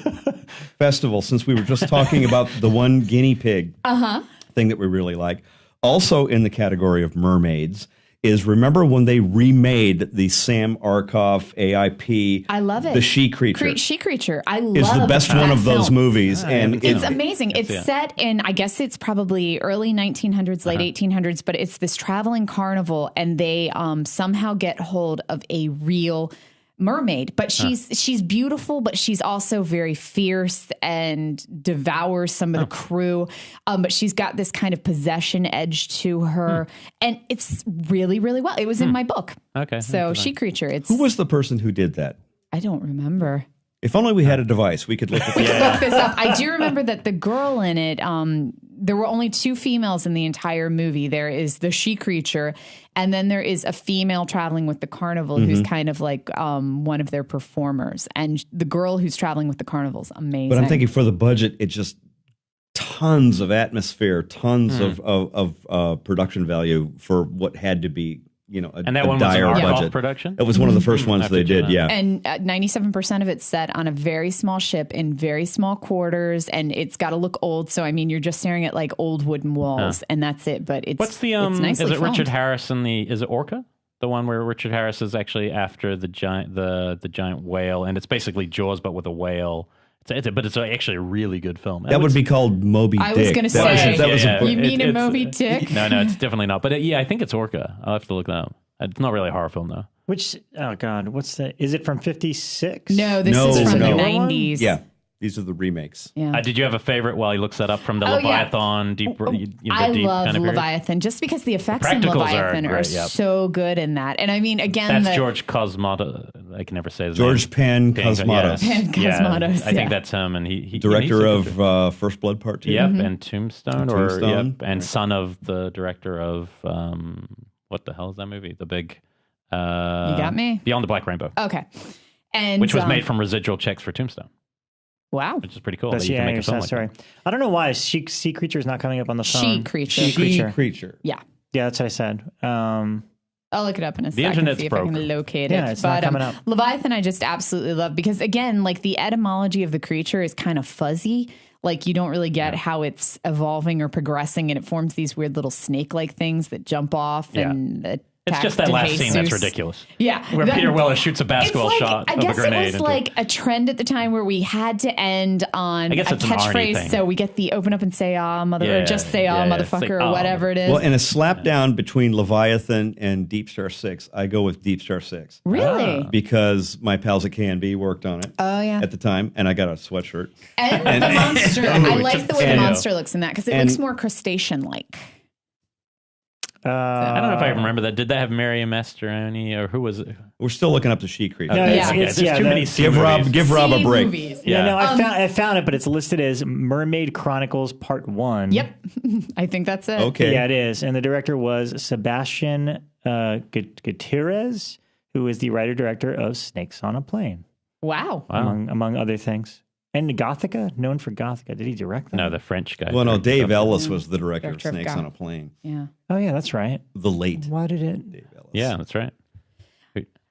festival, since we were just talking about the one guinea pig thing that we really like, also in the category of mermaids is, remember when they remade the Sam Arkoff AIP? I love it. The She Creature. She Creature. I love is the best that one of those film. movies. And It's amazing. It's Yeah. set in, I guess it's probably early 1900s, late 1800s, but it's this traveling carnival, and they somehow get hold of a real mermaid, but she's beautiful, but she's also very fierce and devours some of the crew. But she's got this kind of possession edge to her, and it's really, really well. It was in my book. Okay. So She Creature. who was the person who did that? I don't remember. If only we had a device, we could look at We could look this up. I do remember that the girl in it, there were only 2 females in the entire movie. There is the she creature, and then there is a female traveling with the carnival who's kind of like one of their performers. And the girl who's traveling with the carnival's amazing. But I'm thinking for the budget, it just tons of atmosphere, tons of production value for what had to be, and that a one dire was an budget. production? It was one of the first ones they did, yeah. And 97% of it's set on a very small ship in very small quarters, and it's got to look old. So, I mean, you're just staring at like old wooden walls, and that's it. But it's what's the it's nicely is it filmed. Richard Harris and is it Orca? The one where Richard Harris is actually after the giant whale, and it's basically Jaws but with a whale. But it's actually a really good film. That would be called Moby Dick. I was going to say, that was you mean a Moby Dick? No, it's definitely not. But I think it's Orca. I'll have to look that up. It's not really a horror film, though. Oh God, is it from 56? No, this is from the 90s. Yeah, these are the remakes. Yeah. Did you have a favorite while he looks that up from the Leviathan deep? I love kind of Leviathan just because the effects in Practicals Leviathan are great, yep. so good in that. And I mean, again, that's George Cosmatos. I can never say his George name. Cosmatos. Pan Cosmatos. I think that's him, and he director of First Blood Part 2. Yep, and Tombstone, Tombstone. And son of the director of what the hell is that movie? The big. You got me? Beyond the Black Rainbow. Okay. And which was made from residual checks for Tombstone. Wow. Which is pretty cool. That's, that you can make a film like sorry. that. I don't know why Sea Creature is not coming up on the phone. She Creature. She Creature. Yeah. Yeah, that's what I said. I'll look it up in a second. Internet's see if broke. I can locate it. Yeah, it's not coming up. Leviathan, I just absolutely love because again, like the etymology of the creature is kind of fuzzy. Like you don't really get how it's evolving or progressing, and it forms these weird little snake-like things that jump off and. It's just that last scene that's ridiculous. Yeah. Where Peter Weller shoots a basketball shot of a grenade. I guess it was like a trend at the time where we had to end on a it's an Arnie catchphrase. thing. So we get the open up and say, mother, or just say, motherfucker, like, or whatever it is. Well, in a slap down between Leviathan and Deep Star 6, I go with Deep Star 6. Really? Because my pals at K&B worked on it at the time, and I got a sweatshirt. And the monster. I like the way the monster looks in that because it looks more crustacean-like. I don't know if I remember that. Did that have Miriam Mastroianni or who was it? We're still looking up the She Creature. No, There's too many C movies. Give Rob a break. Movies. Yeah, no, I found it, but it's listed as Mermaid Chronicles Part 1. Yep. I think that's it. Okay. Yeah, it is. And the director was Sebastian Gutierrez, who is the writer-director of Snakes on a Plane, Wow. among other things. And Gothica, known for Gothica. Did he direct that? No, the French guy. Well, no, Dave Ellis was the director of Director of Snakes God. on a Plane. Yeah. Oh, yeah, that's right. The late Why did it? Dave Ellis. Yeah, that's right.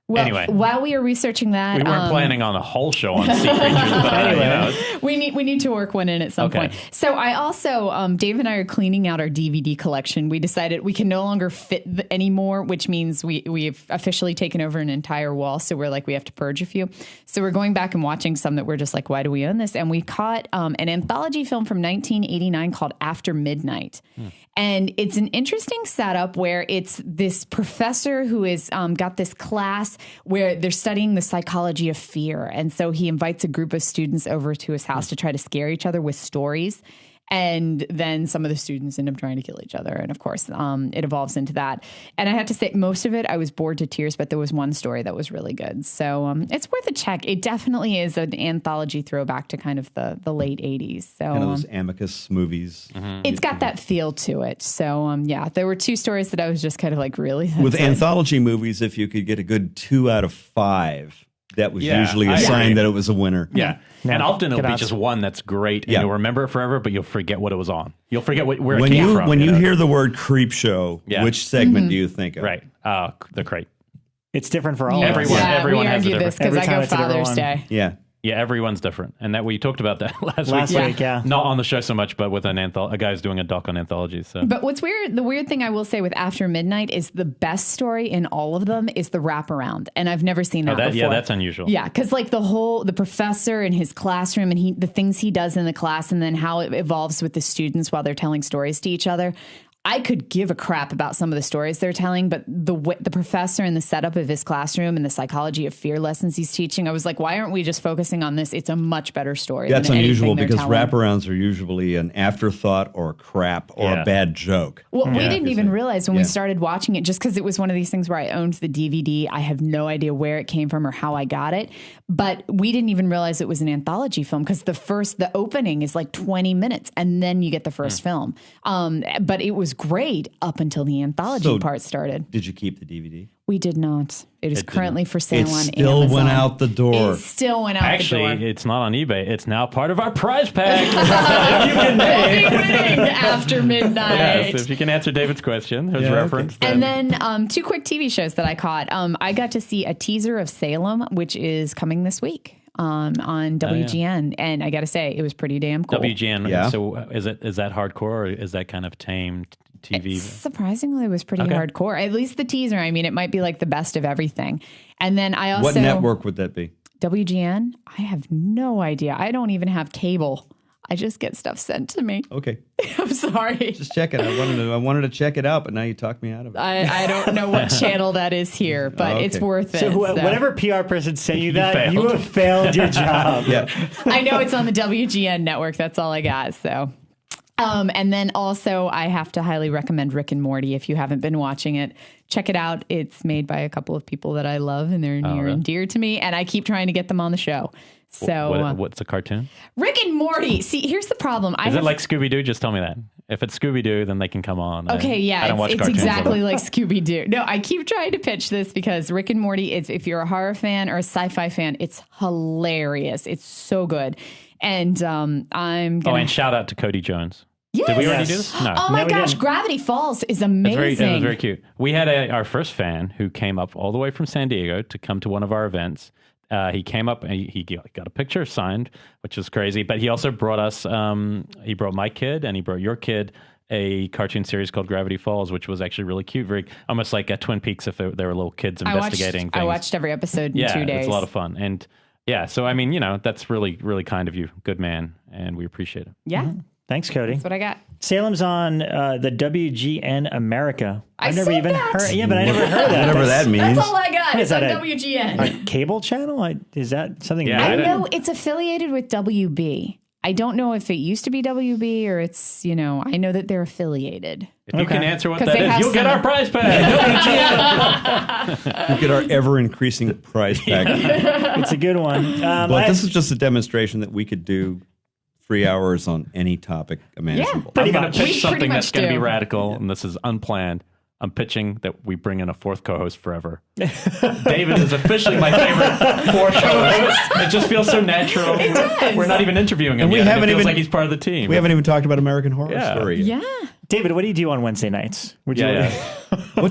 Well, Anyway. while we are researching that, We weren't planning on a whole show on sea creatures, but anyway. we need to work one in at some point. So I also, Dave and I are cleaning out our DVD collection. We decided we can no longer fit anymore, which means we've officially taken over an entire wall. So we're like, we have to purge a few. So we're going back and watching some that we're just like, why do we own this? And we caught an anthology film from 1989 called After Midnight. And it's an interesting setup where it's this professor who is got this class where they're studying the psychology of fear. And so he invites a group of students over to his house to try to scare each other with stories. And then some of the students end up trying to kill each other. And of course, it evolves into that. And I have to say, most of it, I was bored to tears, but there was one story that was really good. So it's worth a check. It definitely is an anthology throwback to kind of the late 80s. So Kind of those Amicus movies. it's got that feel to it. So yeah, there were 2 stories that I was just kind of like, really? With That's it? anthology movies, if you could get a good 2 out of 5, that was usually a I sign agree. that it was a winner. Yeah. Yeah. And often it'll Good be odds. just one that's great, and Yeah. you'll remember it forever, but you'll forget what it was on. You'll forget where When it came you from. when you know? hear the word creep show, Yeah. which segment do you think of? Right. The crate. It's different for all Yeah. of us. Everyone we has a argue this different- because Every I time go it's a different Father's one. Day. Yeah. Yeah, everyone's different. And that we talked about that last week, yeah. Not on the show so much, but with a guy's doing a doc on anthologies. So. But what's weird, the weird thing I will say with After Midnight is the best story in all of them is the wraparound. And I've never seen that before. Yeah, that's unusual. Yeah, because like the professor in his classroom and the things he does in the class and then how it evolves with the students while they're telling stories to each other. I could give a crap about some of the stories they're telling, but the professor and the setup of his classroom and the psychology of fear lessons he's teaching, I was like, why aren't we just focusing on this? It's a much better story. That's than unusual because telling. wraparounds are usually an afterthought or crap or a bad joke. Well, we didn't even realize when we started watching it, just because it was one of these things where I owned the DVD. I have no idea where it came from or how I got it, but we didn't even realize it was an anthology film because the opening is like 20 minutes and then you get the first film. But it was great up until the anthology part started. Did you keep the DVD? We did not. It is currently for sale on Amazon. It still went out the door. It still went out the door. Actually, it's not on eBay. It's now part of our prize pack. If you can We'll be winning after midnight. Yes, if you can answer David's question, there's reference. Okay. And then 2 quick TV shows that I caught. I got to see a teaser of Salem, which is coming this week. On WGN, and I got to say, it was pretty damn cool. WGN. Yeah. So is that hardcore or is that kind of tame TV? Surprisingly, it was pretty hardcore. At least the teaser. I mean, it might be like the best of everything. And then I also... What network would that be? WGN? I have no idea. I don't even have cable. I just get stuff sent to me. Okay. I'm sorry. Just check it. I wanted to check it out, but now you talked me out of it. I don't know what channel that is here, but it's worth it. So whatever PR person sent you that, you have failed your job. Yeah. I know it's on the WGN network. That's all I got. So, and then also I have to highly recommend Rick and Morty. If you haven't been watching it, check it out. It's made by a couple of people that I love and they're near and dear to me. And I keep trying to get them on the show. So what's a cartoon? Rick and Morty. See, here's the problem. Is it like Scooby-Doo? Just tell me that. If it's Scooby-Doo, then they can come on. Okay, yeah, I don't watch it's cartoons exactly like Scooby-Doo. No, I keep trying to pitch this because Rick and Morty is, if you're a horror fan or a sci-fi fan, it's hilarious. It's so good. And I'm going to... Oh, and shout out to Cody Jones. Yes. Did we already do this? No. Oh my gosh, Gravity Falls is amazing. It was very cute. We had our first fan who came up all the way from San Diego to come to one of our events. He came up and he got a picture signed, which was crazy. But he also brought us, he brought my kid and he brought your kid a cartoon series called Gravity Falls, which was actually really cute. Very almost like a Twin Peaks if there were little kids investigating things. I watched every episode in 2 days. It's a lot of fun. And yeah, so I mean, that's really, really kind of you. Good man. And we appreciate it. Yeah. Mm-hmm. Thanks, Cody. That's what I got. Salem's on the WGN America. I've never even heard. Yeah, but I never heard that. Whatever that means. That's all I got. It's on a WGN. Cable channel? Is that something? Yeah, I know it's affiliated with WB. I don't know if it used to be WB or it's, I know that they're affiliated. If you can answer what 'Cause that they is, have you'll get some- our prize pack. We'll get our ever-increasing prize pack. It's a good one. But this is just a demonstration that we could do 3 hours on any topic imaginable. I'm going to We pitch something pretty that's much going to be do. radical, and this is unplanned. I'm pitching that we bring in a fourth co-host forever. David is officially my favorite fourth co-host. It just feels so natural. It does. We're not even interviewing him And we yet. haven't It feels even- like he's part of the team. We haven't even talked about American Horror Yeah. Story yet. Yeah. David, what do you do on Wednesday nights? What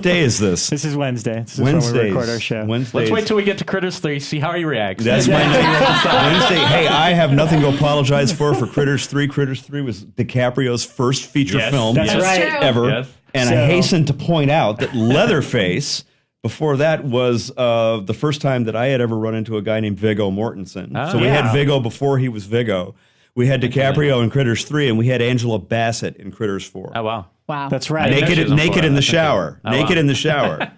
day is this? This is Wednesday. This is when we record our show. Wednesdays. Let's wait till we get to Critters 3, see how he reacts. That's my Wednesday. Hey, I have nothing to apologize for Critters 3. Critters 3 was DiCaprio's first feature Yes. film That's right. True. ever. Yes. And So- I hasten to point out that Leatherface, before that, was the first time that I had ever run into a guy named Viggo Mortensen. Oh, so we yeah. had Viggo before he was Viggo. We had DiCaprio in Critters 3, and we had Angela Bassett in Critters 4. Oh, wow. Wow. That's right. I know she was in Naked Florida. in the That's shower. okay. Oh, Naked wow. in the shower.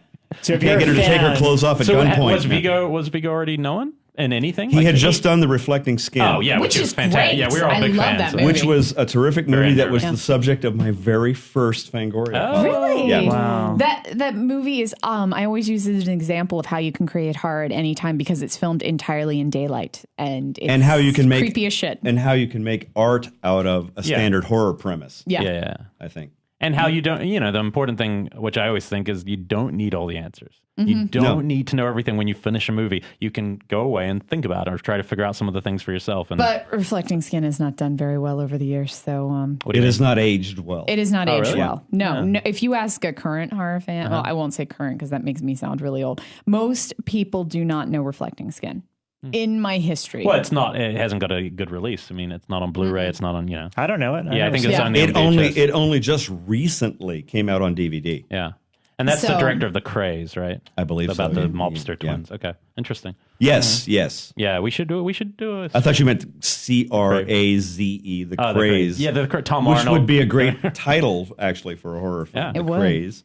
So if Can't get her to take her fan- clothes off at So gunpoint. was Viggo already known in anything? He Like, had just done The Reflecting Skin. Oh, yeah, Which which is is fantastic. great. Yeah, we were all I big love fans. that of movie. Which was a terrific movie that was endearing. the subject of my very first Fangoria. Oh. Really? Yeah. Wow. That movie is I always use it as an example of how you can create horror at any time because it's filmed entirely in daylight and it's How you can make creepy as shit. and how you can make art out of a standard horror premise. Yeah. Yeah. I think. And how you don't, the important thing, which I always think, is you don't need all the answers. You don't need to know everything when you finish a movie. You can go away and think about it or try to figure out some of the things for yourself. And But Reflecting Skin has not done very well over the years, so what do you It mean? is not aged well. it is not aged really? well. No, if you ask a current horror fan, well, I won't say current because that makes me sound really old. Most people do not know Reflecting Skin in my history. Well, it's not. It hasn't got a good release. I mean, it's not on Blu-ray. It's not on. I don't know it. Yeah, I think it's Yeah. on the It VHS. only just recently came out on DVD. Yeah. And that's the So- director of The Craze, right? I believe so. About the Yeah. mobster Yeah. twins. Okay, interesting. Yes, yes. Yeah, we should do a I thought you meant CRAZE, the Oh, Craze. Yeah, the Tom which Arnold would be a great title, actually, for a horror film. Yeah. The It would. Craze.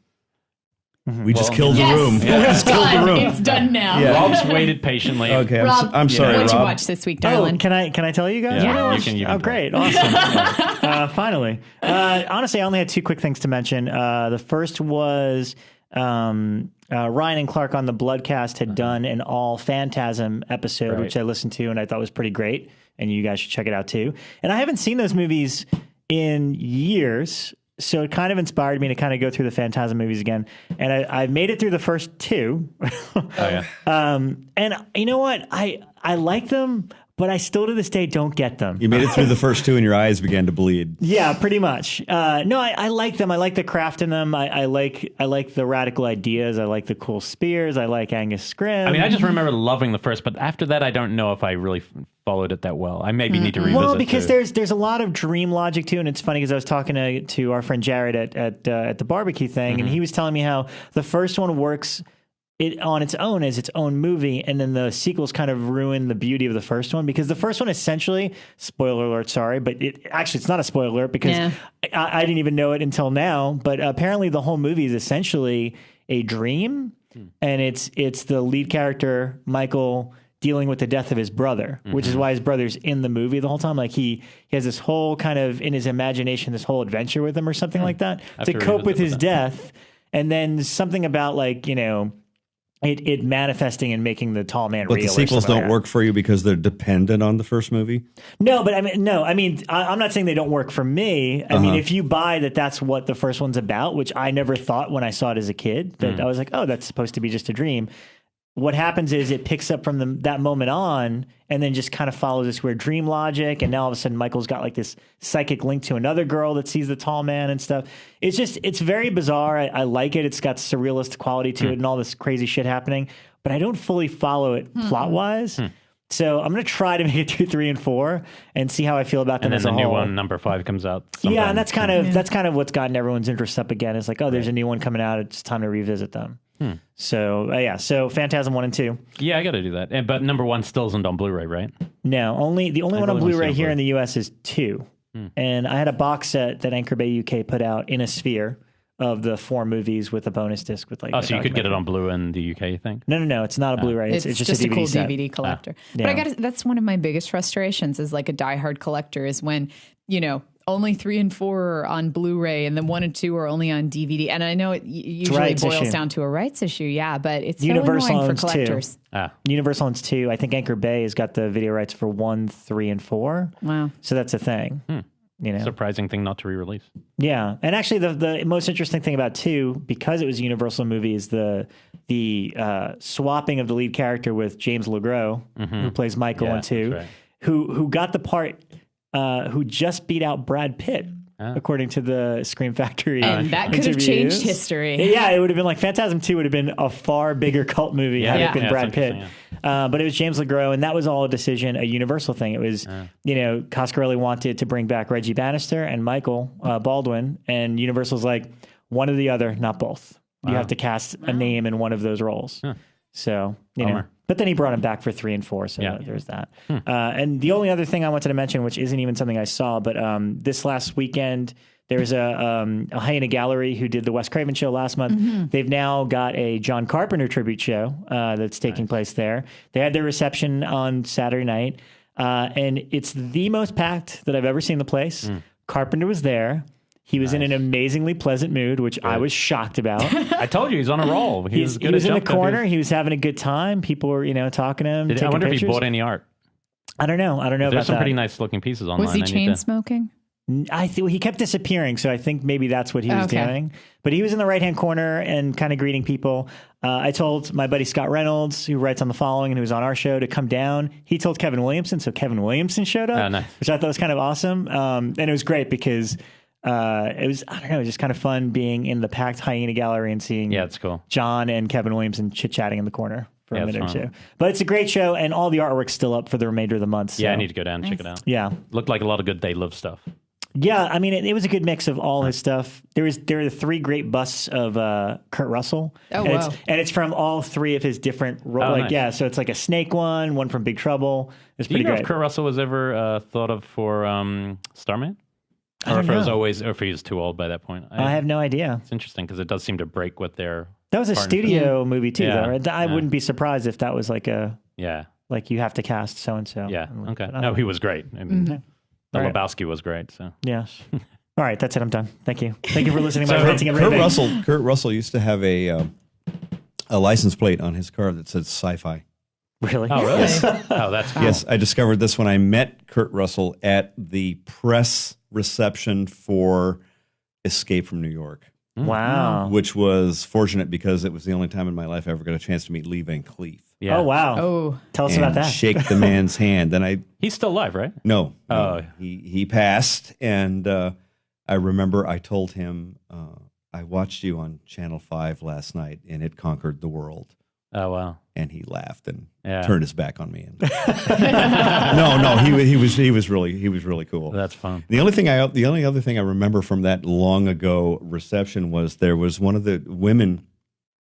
We just killed the Yes, room. We it's just killed the done. room. It's done now. Yeah. Rob's waited patiently. Okay, Rob, I'm sorry, what'd you Rob. watch this week, Oh, darling? can I tell you guys? Yeah, what I you watched? can Oh, great, awesome! Finally, honestly, I only had two quick things to mention. The first was Ryan and Clark on the Bloodcast had done an all Phantasm episode, Right. which I listened to and I thought was pretty great, and you guys should check it out too. And I haven't seen those movies in years. So it kind of inspired me to kind of go through the Phantasm movies again. And I made it through the first two. Oh, yeah. And you know what? I like them, but I still to this day don't get them. You made it through the first two and your eyes began to bleed. Yeah, pretty much. No, I like them. I like the craft in them. I like the radical ideas. I like the cool spears. I like Angus Scrimm. I mean, I just remember loving the first, but after that, I don't know if I really followed it that well. I maybe need to revisit. Well, because too. there's a lot of dream logic too, and it's funny because I was talking to our friend Jared at the barbecue thing, and he was telling me how the first one works it on its own as its own movie, and then the sequels kind of ruin the beauty of the first one, because the first one essentially, spoiler alert, sorry, but it's not a spoiler alert because Yeah. I didn't even know it until now, but apparently the whole movie is essentially a dream, and it's the lead character Michael dealing with the death of his brother, which is why his brother's in the movie the whole time. Like he has this whole kind of in his imagination, this whole adventure with him or something like that to to cope with revisit his that. death. And then something about like, it manifesting and making the tall man But real. the or sequels something don't like work for you because they're dependent on the first movie? No, but I'm not saying they don't work for me. I mean, if you buy that that's what the first one's about, which I never thought when I saw it as a kid, that I was like, oh, that's supposed to be just a dream. What happens is it picks up from that moment on and then just kind of follows this weird dream logic. And now all of a sudden Michael's got like this psychic link to another girl that sees the tall man and stuff. It's very bizarre. I like it. It's got surrealist quality to it and all this crazy shit happening, but I don't fully follow it plot wise. So I'm going to try to make it through 3 and 4 and see how I feel about them and then as a the whole. new one, number 5, comes out. Yeah, sometime. and that's kind of what's gotten everyone's interest up again. It's like, oh, there's a new one coming out. It's time to revisit them. So so Phantasm 1 and 2. Yeah, I got to do that. But number 1 still isn't on Blu-ray, right? No, the only one on really wanna see Blu-ray on here Blu-ray. in the US is 2. And I had a box set that Anchor Bay UK put out in a sphere of the 4 movies with a bonus disc with like. Oh, a so you could get it documentary. on Blu in the UK, you think? No, it's not a Blu-ray. It's just a DVD cool set. DVD collector. Yeah. But that's one of my biggest frustrations as like a diehard collector is when, only 3 and 4 are on Blu-ray and then 1 and 2 are only on DVD. And I know it usually rights boils issue. down to a rights issue. Yeah, but it's Universal so annoying owns for 2. collectors. Universal owns 2. I think Anchor Bay has got the video rights for 1, 3, and 4. Wow. So that's a thing. Surprising thing not to re-release. Yeah, and actually, the most interesting thing about 2, because it was a Universal movie, is the swapping of the lead character with James LeGros, who plays Michael Yeah, in 2, that's right. who got the part, who just beat out Brad Pitt, according to the Scream Factory. And that could have interviews. changed history. Yeah, it would have been like Phantasm 2 would have been a far bigger cult movie had it been Yeah, Brad it's Pitt. interesting, But it was James LeGros, and that was all a decision, a Universal thing. It was, Coscarelli wanted to bring back Reggie Bannister and Michael Baldwin, and Universal's like, one or the other, not both. You have to cast a name in one of those roles. So, Bummer. but then he brought him back for 3 and 4, so there's that. And the only other thing I wanted to mention, which isn't even something I saw, but this last weekend, there's a Hyena Gallery who did the Wes Craven show last month. They've now got a John Carpenter tribute show that's taking place there. They had their reception on Saturday night, and it's the most packed that I've ever seen the place. Carpenter was there. He was in an amazingly pleasant mood, which I was shocked about. I told you, he's on a roll. He was in the corner. He was having a good time. People were, talking to him. I taking wonder if he pictures. bought any art. I don't know. About There's some that. pretty nice looking pieces online. Was he I need chain to- smoking? He kept disappearing, so I think maybe that's what he was Okay. doing. But he was in the right-hand corner and kind of greeting people. I told my buddy Scott Reynolds, who writes on The Following and who was on our show, to come down. He told Kevin Williamson, so Kevin Williamson showed up, Oh, nice. which I thought was kind of awesome. And it was great because it was, I don't know, just kind of fun being in the packed Hyena Gallery and seeing it's cool. John and Kevin Williamson chit-chatting in the corner for a Yeah, minute or it's two. fun. But it's a great show, and all the artwork's still up for the remainder of the month. So. Yeah, I need to go down and check it out. Yeah. Looked like a lot of good They Live stuff. Yeah, I mean, it was a good mix of all his stuff. There are 3 great busts of Kurt Russell. Oh, and wow. It's from all 3 of his different roles. Oh, nice. Yeah, so it's like a snake one from Big Trouble. It's Do you pretty know great. if Kurt Russell was ever thought of for Starman? I Or don't if it was know. always, or if he was too old by that point. I have no idea. It's interesting because it does seem to break with their. That was a partnership. studio movie too, Yeah, though. Right? I wouldn't be surprised if that was like you have to cast so and so. Yeah. Okay. No, he was great. I mean, the All right. Lebowski was great. So Yes. All right, that's it. I'm done. Thank you. Thank you for listening to my So, ranting and Kurt raving. Russell used to have a license plate on his car that said sci-fi. Really? oh really? Oh, that's cool. Yes, I discovered this when I met Kurt Russell at the press reception for Escape from New York, Wow. which was fortunate because it was the only time in my life I ever got a chance to meet Lee Van Cleef. Yeah. Oh, wow. Oh, Tell us and about that. shake the man's hand. And He's still alive, right? no, Oh. he passed. And I remember I told him, I watched you on Channel 5 last night and it conquered the world. Oh wow. And he laughed and Yeah. turned his back on me. And no, he was really cool. That's fun. The only other thing I remember from that long ago reception was there was one of the women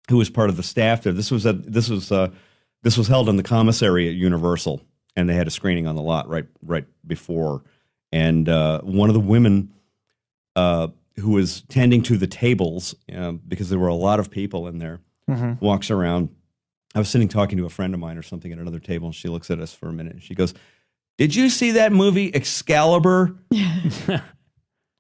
who was part of the staff there. This was held in the commissary at Universal, and they had a screening on the lot right before. And one of the women who was tending to the tables because there were a lot of people in there walks around. I was sitting talking to a friend of mine or something at another table, and she looks at us for a minute, and she goes, "Did you see that movie Excalibur?" I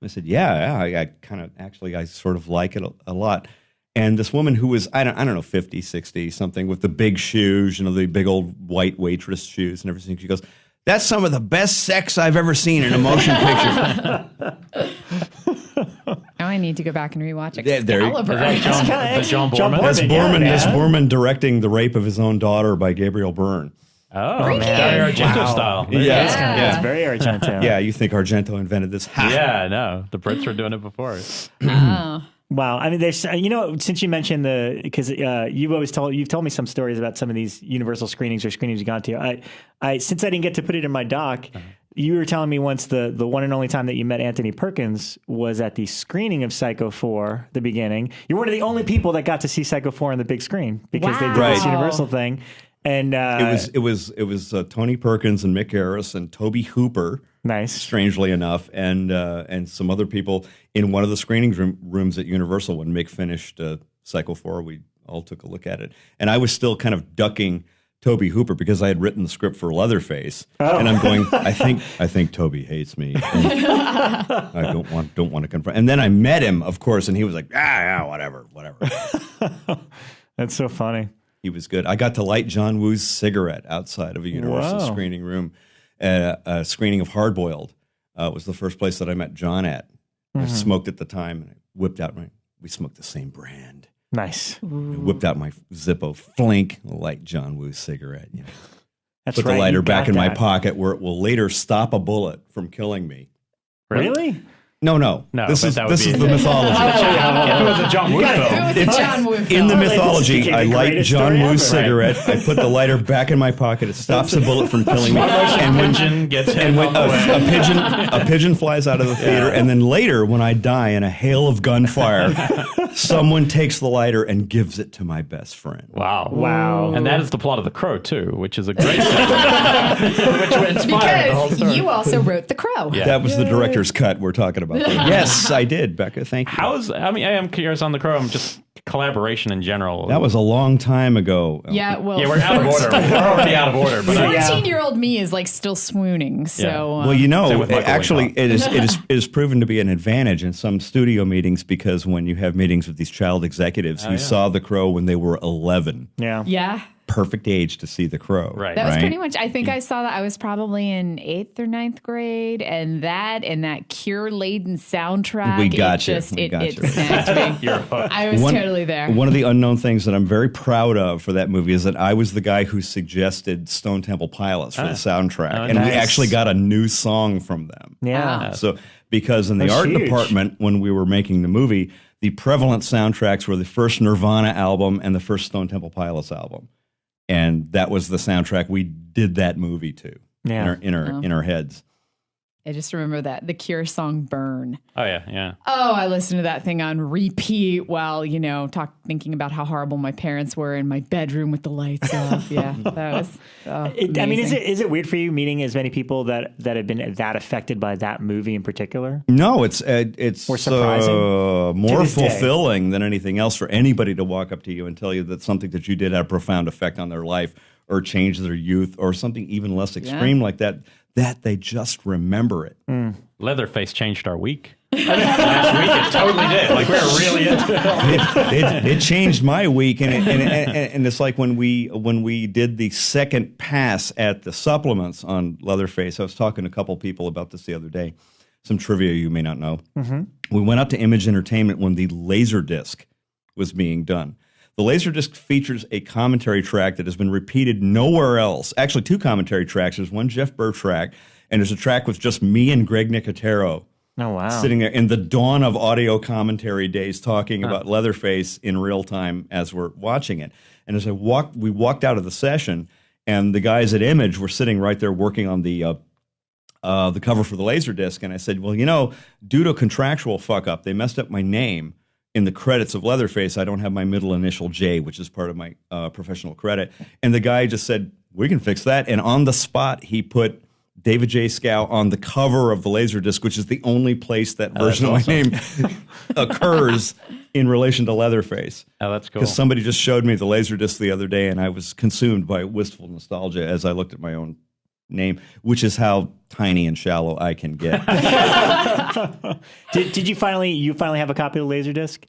said, "Yeah, I kind of I sort of like it a lot." And this woman who was, I don't know, 50, 60, something, with the big shoes, the big old white waitress shoes and everything, she goes, "That's some of the best sex I've ever seen in a motion picture." now I need to go back and rewatch There you- Excalibur. Is that John Boorman? That's Boorman, Boorman. yeah, That's man. Boorman directing the rape of his own daughter by Gabriel Byrne. Oh, man. Dario Argento Wow. style. Yeah. It's kind of, it's very Argento. Yeah, you think Argento invented this? Ha! Yeah, no, the Brits were doing it before. Oh. Wow. I mean, there's, since you mentioned because you've told me some stories about some of these Universal screenings or screenings you've gone to. Since I didn't get to put it in my doc, you were telling me once the one and only time that you met Anthony Perkins was at the screening of Psycho 4, the beginning. You're one of the only people that got to see Psycho 4 on the big screen because they did Wow. this Universal thing. And It was Tony Perkins and Mick Harris and Toby Hooper, nice. strangely enough, and some other people in one of the screening rooms at Universal when Mick finished Psycho 4. We all took a look at it, and I was still kind of ducking Toby Hooper because I had written the script for Leatherface, and I'm going, I think Toby hates me. And I don't want to confront. And then I met him, of course, and he was like, whatever. That's so funny. He was good. I got to light John Woo's cigarette outside of a Universal Wow. screening room. A screening of Hard Boiled was the first place that I met John at. I smoked at the time, and I whipped out we smoked the same brand. Nice. I whipped out my Zippo Flink, light John Woo's cigarette. That's Put right. the lighter you back got in my that. pocket where it will later stop a bullet from killing me. Really? No. No, This but is that would this be- is the mythology. If it was a John Woo film. It was a John Woo In film. the Like, mythology, this is I the light greatest John story Woo's ever. cigarette. I put the lighter back in my pocket. It stops the bullet from killing me. And pigeon gets hit And when on the way. a pigeon flies out of the theater, and then later, when I die in a hail of gunfire, someone takes the lighter and gives it to my best friend. Wow. Wow. And that is the plot of The Crow, too, which is a great sequel. Which inspired the whole Because story. you also wrote The Crow. Yeah. That was the director's cut we're talking about. Yes, I did, Becca. Thank you. I am curious on The Crow. I'm just collaboration in general. That was a long time ago. Yeah, well, Yeah, we're out of order. We're already out of order. But I, 14-year-old me is like still swooning. So, Well, Same with Michael actually, Wayne it is proven to be an advantage in some studio meetings because when you have meetings with these child executives who saw The Crow when they were 11, Yeah. yeah. perfect age to see The Crow. Right. That was pretty much, I think I saw that. I was probably in 8th or 9th grade, and that Cure laden soundtrack. We got you. It We got you. snapped me. You're hooked. I was totally there. One of the unknown things that I'm very proud of for that movie is that I was the guy who suggested Stone Temple Pilots for the soundtrack, and we nice. actually got a new song from them. Yeah. So, because in the That's art huge. department, when we were making the movie, the prevalent soundtracks were the first Nirvana album and the first Stone Temple Pilots album, and that was the soundtrack we did that movie to Yeah. in our heads. I just remember that. The Cure song Burn. Oh, yeah. Oh, I listened to that thing on repeat while, thinking about how horrible my parents were in my bedroom with the lights off. Yeah, that was amazing. Is it weird for you meeting as many people that have been that affected by that movie in particular? No, it's more surprising, more fulfilling than anything else for anybody to walk up to you and tell you that something that you did had a profound effect on their life or changed their youth or something even less extreme like that they just remember it. Leatherface changed our week. Last week it totally did. Like, we were really into it. It changed my week, and it's like when we did the second pass at the supplements on Leatherface. I was talking to a couple people about this the other day. Some trivia you may not know. Mm-hmm. We went out to Image Entertainment when the Laserdisc was being done. The Laserdisc features a commentary track that has been repeated nowhere else. Actually, 2 commentary tracks. There's one Jeff Burr track, and there's a track with just me and Greg Nicotero. Oh, wow. Sitting there in the dawn of audio commentary days talking about Leatherface in real time as we're watching it. And as we walked out of the session, and the guys at Image were sitting right there working on the cover for the Laserdisc. And I said, well, due to a contractual fuck-up, they messed up my name. In the credits of Leatherface, I don't have my middle initial J, which is part of my professional credit. And the guy just said, we can fix that. And on the spot, he put David J. Schow on the cover of the Laserdisc, which is the only place that version of my name occurs in relation to Leatherface. Oh, that's cool. Because somebody just showed me the Laserdisc the other day, and I was consumed by wistful nostalgia as I looked at my own name, which is how tiny and shallow I can get. Did you finally have a copy of the Laserdisc?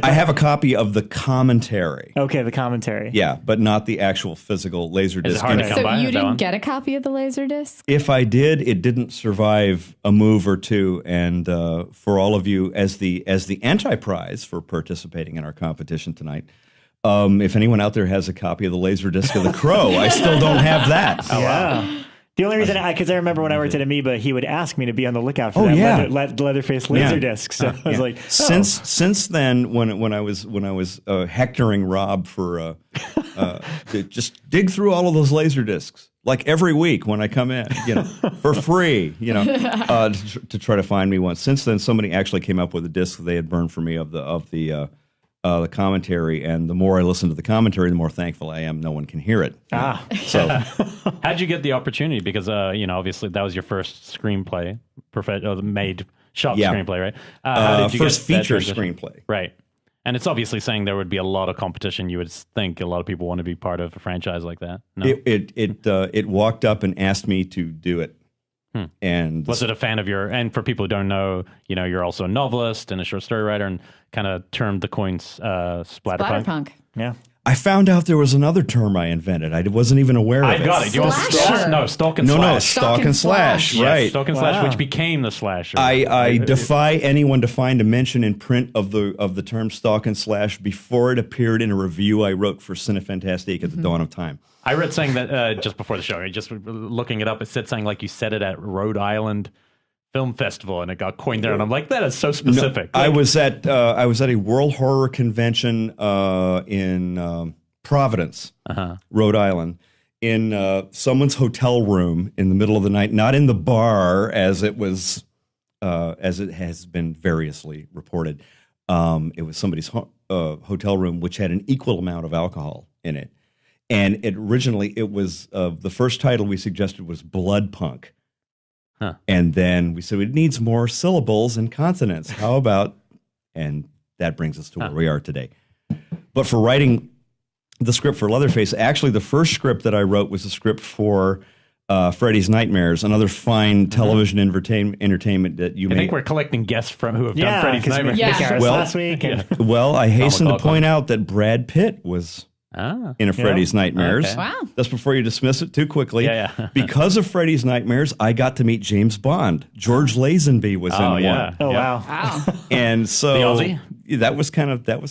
I have a copy of the commentary. Okay, the commentary. Yeah, but not the actual physical Laserdisc. Is it hard to come So by? you didn't get a copy of the Laserdisc? If I did, it didn't survive a move or two. And for all of you, as the anti-prize for participating in our competition tonight, if anyone out there has a copy of the Laserdisc of The Crow, I still don't have that. Oh, wow. The only reason, because I remember when I worked at Amoeba, he would ask me to be on the lookout for that Leatherface Laserdisc. So I was like, since then, when I was hectoring Rob for to just dig through all of those Laserdiscs, like every week when I come in, for free, to try to find me one. Since then, somebody actually came up with a disc that they had burned for me of the commentary, and the more I listen to the commentary, the more thankful I am no one can hear it. So how'd you get the opportunity? Because obviously that was your first screenplay, screenplay, right? How did you first get feature screenplay, right? And it's obviously saying there would be a lot of competition. You would think a lot of people want to be part of a franchise like that. No? It walked up and asked me to do it. And was it a fan of and for people who don't know, you're also a novelist and a short story writer, and kind of termed the coins splatterpunk. Yeah. I found out there was another term I invented. I wasn't even aware of it. I got it. Do you want Stalk and Slash? No, Stalk and Slash. Right. Yes, Stalk and Slash, which became the Slasher. I defy anyone to find a mention in print of the term Stalk and Slash before it appeared in a review I wrote for Cinefantastique at the dawn of time. I read saying that just before the show, just looking it up, it said something like you said it at Rhode Island Film Festival, and it got coined there, and I'm like, that is so specific. No, I was at a World Horror Convention in Providence, Rhode Island, in someone's hotel room in the middle of the night, not in the bar as it was, as it has been variously reported. It was somebody's hotel room, which had an equal amount of alcohol in it. And originally, it was the first title we suggested was Blood Punk. And then we said it needs more syllables and consonants. How about, and that brings us to where we are today. But for writing the script for Leatherface, actually the first script that I wrote was a script for Freddy's Nightmares, another fine television entertainment that you may... I think we're collecting guests from who have done Freddy's Nightmares. Last week. Well, I hasten to point out that Brad Pitt was... in a Freddy's Nightmares. Okay. Wow. That's before you dismiss it too quickly. Because of Freddy's Nightmares, I got to meet James Bond. George Lazenby was in one. Oh, wow. And so the Aussie? that was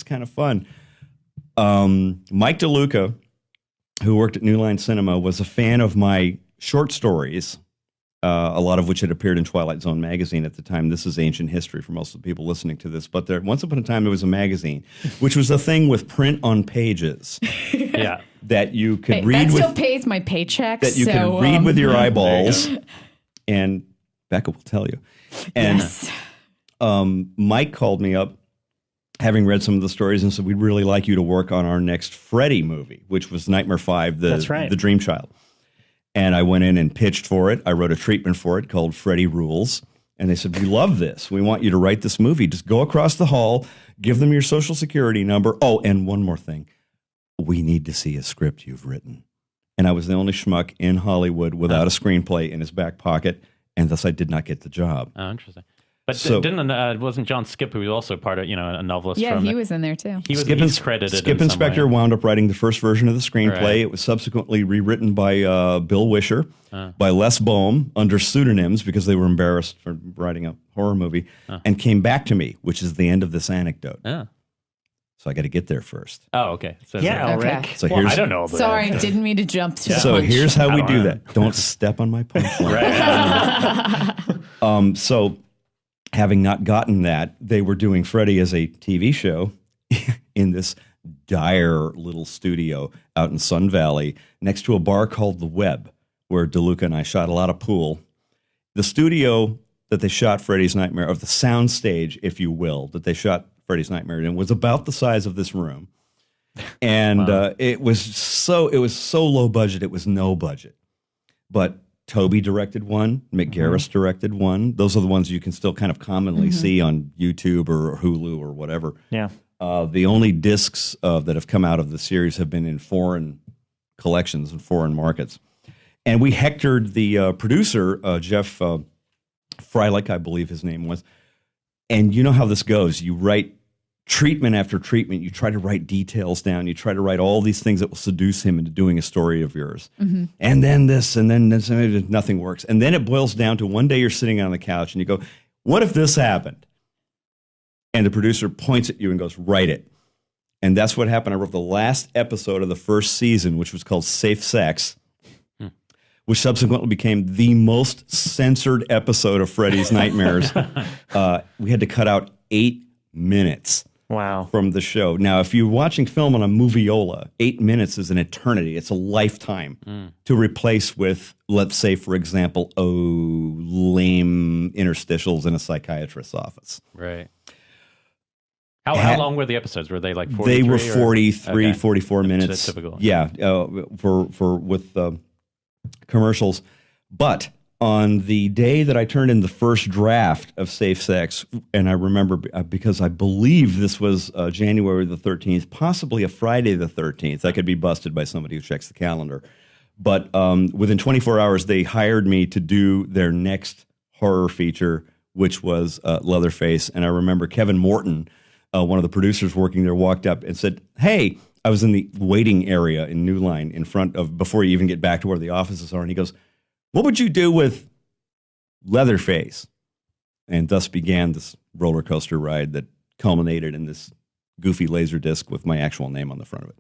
kind of fun. Mike DeLuca, who worked at New Line Cinema, was a fan of my short stories, a lot of which had appeared in Twilight Zone magazine at the time. This is ancient history for most of the people listening to this. But once upon a time, there was a magazine, which was a thing with print on pages. That you could read that with... still pays my paycheck. That you could read with your eyeballs. And Becca will tell you. And Yes. Mike called me up, having read some of the stories, and said, we'd really like you to work on our next Freddy movie, which was Nightmare 5, That's right. the Dream Child. And I went in and pitched for it. I wrote a treatment for it called Freddy Rules. And they said, we love this. We want you to write this movie. Just go across the hall, give them your social security number. Oh, and one more thing. We need to see a script you've written. And I was the only schmuck in Hollywood without a screenplay in his back pocket, and thus I did not get the job. Oh, interesting. But So- wasn't John Skip, who was also part of, a novelist? Yeah, from he was in there too. He's credited. Skip in some Inspector way. wound up writing the first version of the screenplay. Right. It was subsequently rewritten by Bill Wisher, by Les Bohm under pseudonyms because they were embarrassed for writing a horror movie, and came back to me, which is the end of this anecdote. Oh. So I got to get there first. Oh, okay. So, Yeah, Okay. Elric. So Well, here's I don't know. About Sorry, that. didn't mean to jump to the So punch. here's how we I do don't that. Don't step on my punchline. So having not gotten that, they were doing Freddy as a TV show in this dire little studio out in Sun Valley next to a bar called The Web, where DeLuca and I shot a lot of pool. The studio that they shot Freddy's Nightmare, of the sound stage, if you will, that they shot Freddy's Nightmare in, was about the size of this room. And it was so low budget, it was no budget. But Toby directed one, Mick Garris directed one. Those are the ones you can still kind of commonly see on YouTube or Hulu or whatever. Yeah. The only discs that have come out of the series have been in foreign collections and foreign markets. And we hectored the producer, Jeff Freilich, I believe his name was. And you know how this goes. You write treatment after treatment. You try to write details down. You try to write all these things that will seduce him into doing a story of yours. And then this, and then this, and nothing works. And then it boils down to one day you're sitting on the couch and you go, what if this happened? And the producer points at you and goes, write it. And that's what happened. I wrote the last episode of the first season, which was called Safe Sex, which subsequently became the most censored episode of Freddy's Nightmares. We had to cut out 8 minutes Wow. from the show. Now, if you're watching film on a moviola, 8 minutes is an eternity. It's a lifetime to replace with, let's say, for example, lame interstitials in a psychiatrist's office. Right. How long were the episodes? Were they like 43? They were or- 43, Okay. 44 minutes. That's typical. Yeah, with commercials. But on the day that I turned in the first draft of Safe Sex, and I remember because I believe this was January the 13th, possibly a Friday the 13th. I could be busted by somebody who checks the calendar. But within 24 hours, they hired me to do their next horror feature, which was Leatherface. And I remember Kevin Morton, one of the producers working there, walked up and said, hey, I was in the waiting area in New Line in front of, before you even get back to where the offices are. And he goes, what would you do with Leatherface? And thus began this roller coaster ride that culminated in this goofy laser disc with my actual name on the front of it.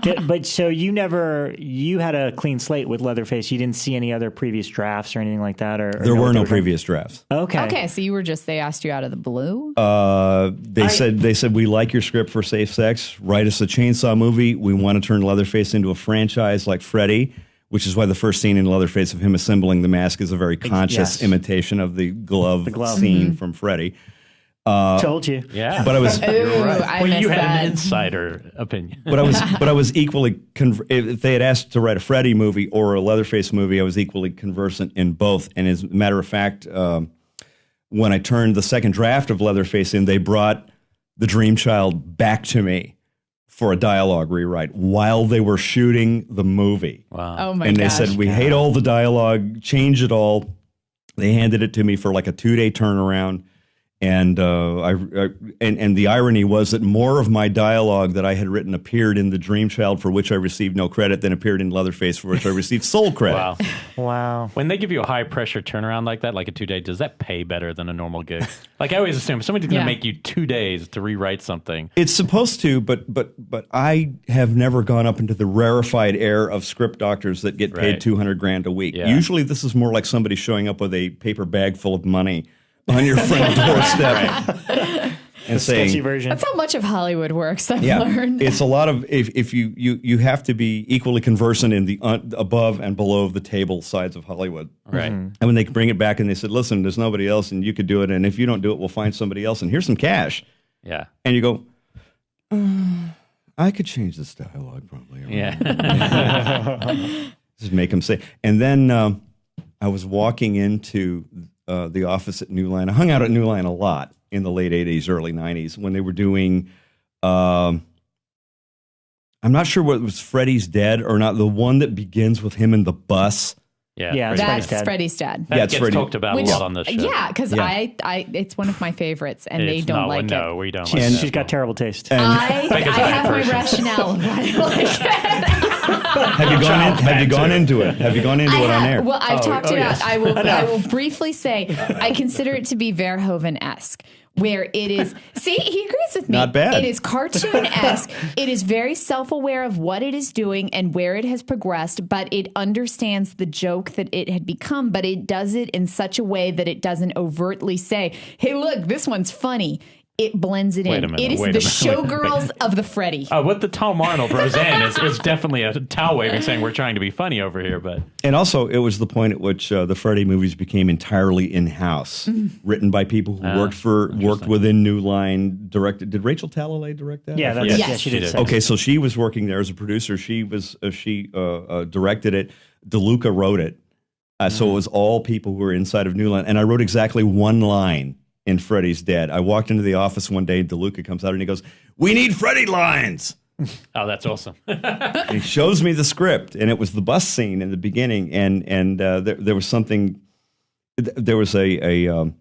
Right. But so you had a clean slate with Leatherface. You didn't see any other previous drafts or anything like that? Or There were no previous drafts. Okay. Okay, so you were just, they asked you out of the blue? They said, we like your script for Safe Sex. Write us a chainsaw movie. We want to turn Leatherface into a franchise like Freddy, which is why the first scene in Leatherface of him assembling the mask is a very conscious imitation of the glove scene from Freddy. Told you. Yeah. But I was... Ooh, I Well, you missed had that. an insider opinion. But I was equally if they had asked to write a Freddy movie or a Leatherface movie, I was equally conversant in both. And as a matter of fact, when I turned the second draft of Leatherface in, they brought the Dream Child back to me for a dialogue rewrite while they were shooting the movie. Wow. Oh my And they gosh. said, we hate all the dialogue, change it all. They handed it to me for like a 2-day turnaround. And and the irony was that more of my dialogue that I had written appeared in The Dream Child, for which I received no credit, than appeared in Leatherface, for which I received sole credit. Wow. Wow. When they give you a high pressure turnaround like that, like a 2-day, does that pay better than a normal gig? Like I always assume if somebody's going to make you 2 days to rewrite something. It's supposed to, but I have never gone up into the rarefied air of script doctors that get paid Right. $200,000 a week. Yeah. Usually, this is more like somebody showing up with a paper bag full of money on your front doorstep. and sketchy saying, version. That's how much of Hollywood works, I've learned. it's a lot of, if you have to be equally conversant in the above and below the table sides of Hollywood. Right. And when they bring it back and they said, listen, there's nobody else and you could do it. And if you don't do it, we'll find somebody else. And here's some cash. Yeah. And you go, I could change this dialogue probably. Yeah. Just make them say. And then I was walking into the office at New Line. I hung out at New Line a lot in the late 80s, early 90s when they were doing, I'm not sure what was Freddy's Dead or not, the one that begins with him in the bus. Yeah, That's Freddy's Dad. That it's gets Freddy. talked about a lot on this show. Yeah, because Yeah. I it's one of my favorites, and they It's don't not like one, it. No, we don't like She's that. got terrible taste. And I have my person. rationale of why I like it. have you gone into it? Have you gone into it on air? Well, I've talked about. yes. I will briefly say I consider it to be Verhoeven-esque, where it is. See, he agrees with me. Not bad. It is cartoon-esque. It is very self-aware of what it is doing and where it has progressed, but it understands the joke that it had become. But it does it in such a way that it doesn't overtly say, "Hey, look, this one's funny." It blends it in. It is the showgirls of the Freddy. What the Tom Arnold Roseanne is definitely a towel waving saying we're trying to be funny over here, but And also, it was the point at which the Freddy movies became entirely in-house, written by people who worked within New Line. Directed. Did Rachel Talalay direct that? Yeah, Yes. yeah, she did. Yes. Okay, so she was working there as a producer. She directed it. DeLuca wrote it. So it was all people who were inside of New Line. And I wrote exactly one line in Freddy's Dead. I walked into the office one day, DeLuca comes out and he goes, "We need Freddy lines." oh, that's awesome. And he shows me the script, and it was the bus scene in the beginning, and there was something. There was a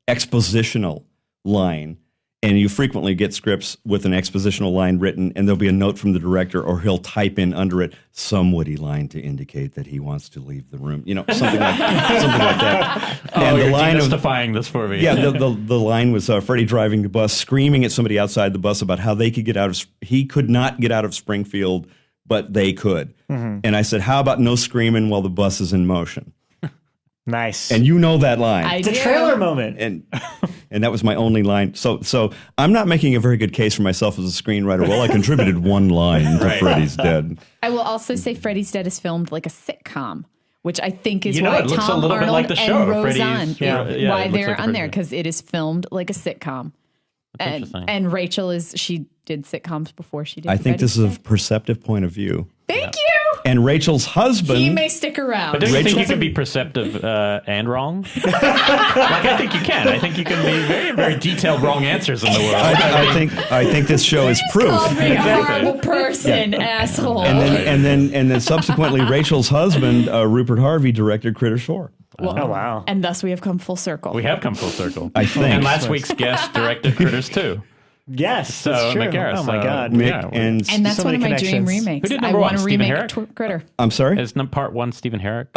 expositional line, and you frequently get scripts with an expositional line written, and there'll be a note from the director, or he'll type in under it some witty line to indicate that he wants to leave the room. You know, something like that. And the line demystifying this for me. Yeah, the line was Freddy driving the bus, screaming at somebody outside the bus about how they could get out of. He could not get out of Springfield, but they could. And I said, "How about no screaming while the bus is in motion?" Nice. And you know that line. It's a trailer moment. And that was my only line. So I'm not making a very good case for myself as a screenwriter. Well, I contributed one line to Freddy's Dead. I will also say Freddy's Dead is filmed like a sitcom, which I think is You know, why it looks a Tom little bit Arnold like the show, and Roseanne, Freddy's- yeah, it why looks they're like on there, Freddy. because it is filmed like a sitcom. interesting. And Rachel she did sitcoms before she did. I think this is Freddy's a perceptive point of view. Dead. Thank you. And Rachel's husband. He may stick around. But don't you think Rachel- you can be perceptive and wrong? Like, I think you can. I think you can be very, very detailed wrong answers in the world. I think this show is proof. Called me a horrible person, asshole. And then subsequently, Rachel's husband, Rupert Harvey, directed Critters 4. Well, Oh, wow. And thus we have come full circle. We have come full circle. I think. And last week's guest directed Critters 2. Yes, So, that's true. McGarris, Oh, my God. Mick Yeah, and that's so one of many my dream connections. remakes. Who did I number want one? to Stephen remake Herrick? Critter. I'm sorry? Is part one Stephen Herrick?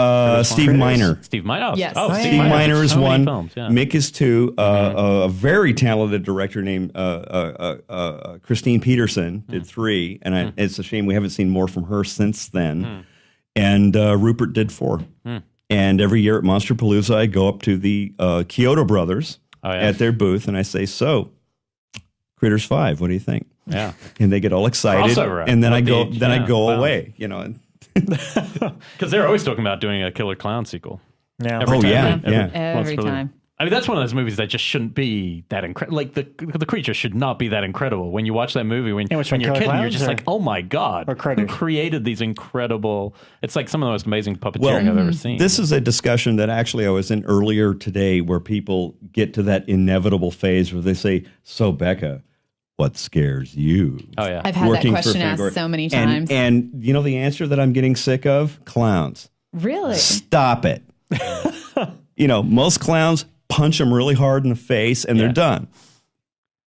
Steve Miner. Steve Miner. Yes. Oh, Steve Steve Miner is So many one. films, yeah. Mick is two. A very talented director named Christine Peterson did 3, and it's a shame we haven't seen more from her since then. And Rupert did 4. And every year at Monsterpalooza, I go up to the Kyoto Brothers at their booth, and I say, "So, Critters 5, what do you think?" Yeah. And they get all excited, Crossover. and then I With go, the- then I yeah, go wow. away. You know. Because they're always talking about doing a Killer Clown sequel. Yeah. Every Oh, time, yeah, right? yeah. Every Monsterpalooza. time. I mean, that's one of those movies that just shouldn't be that incredible. Like, the creature should not be that incredible. When you watch that movie, when which you're one, a kid, Killer you're just Clowns like, oh my God. or Critters? Who created these incredible... It's like some of the most amazing puppeteering Well, I've ever seen. This is a discussion that actually I was in earlier today, where people get to that inevitable phase where they say, "So, Becca, what scares you?" Oh, yeah. I've had that Working for question asked Fangoria. so many times. And you know the answer that I'm getting sick of? Clowns. Really? Stop it. You know, most clowns punch them really hard in the face and they're done.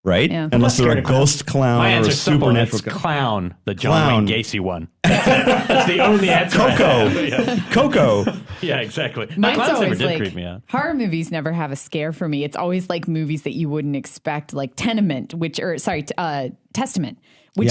Right? Yeah. Unless they're a scared of clowns. ghost clown My or a answer's simple. supernatural It's clown, the John Clown. Wayne Gacy one. That's the only answer. I have. Yeah. Coco. Yeah, exactly. Mine's Clowns never always did like creep me out. horror movies never have a scare for me. It's always like movies that you wouldn't expect, like Testament, which Yeah.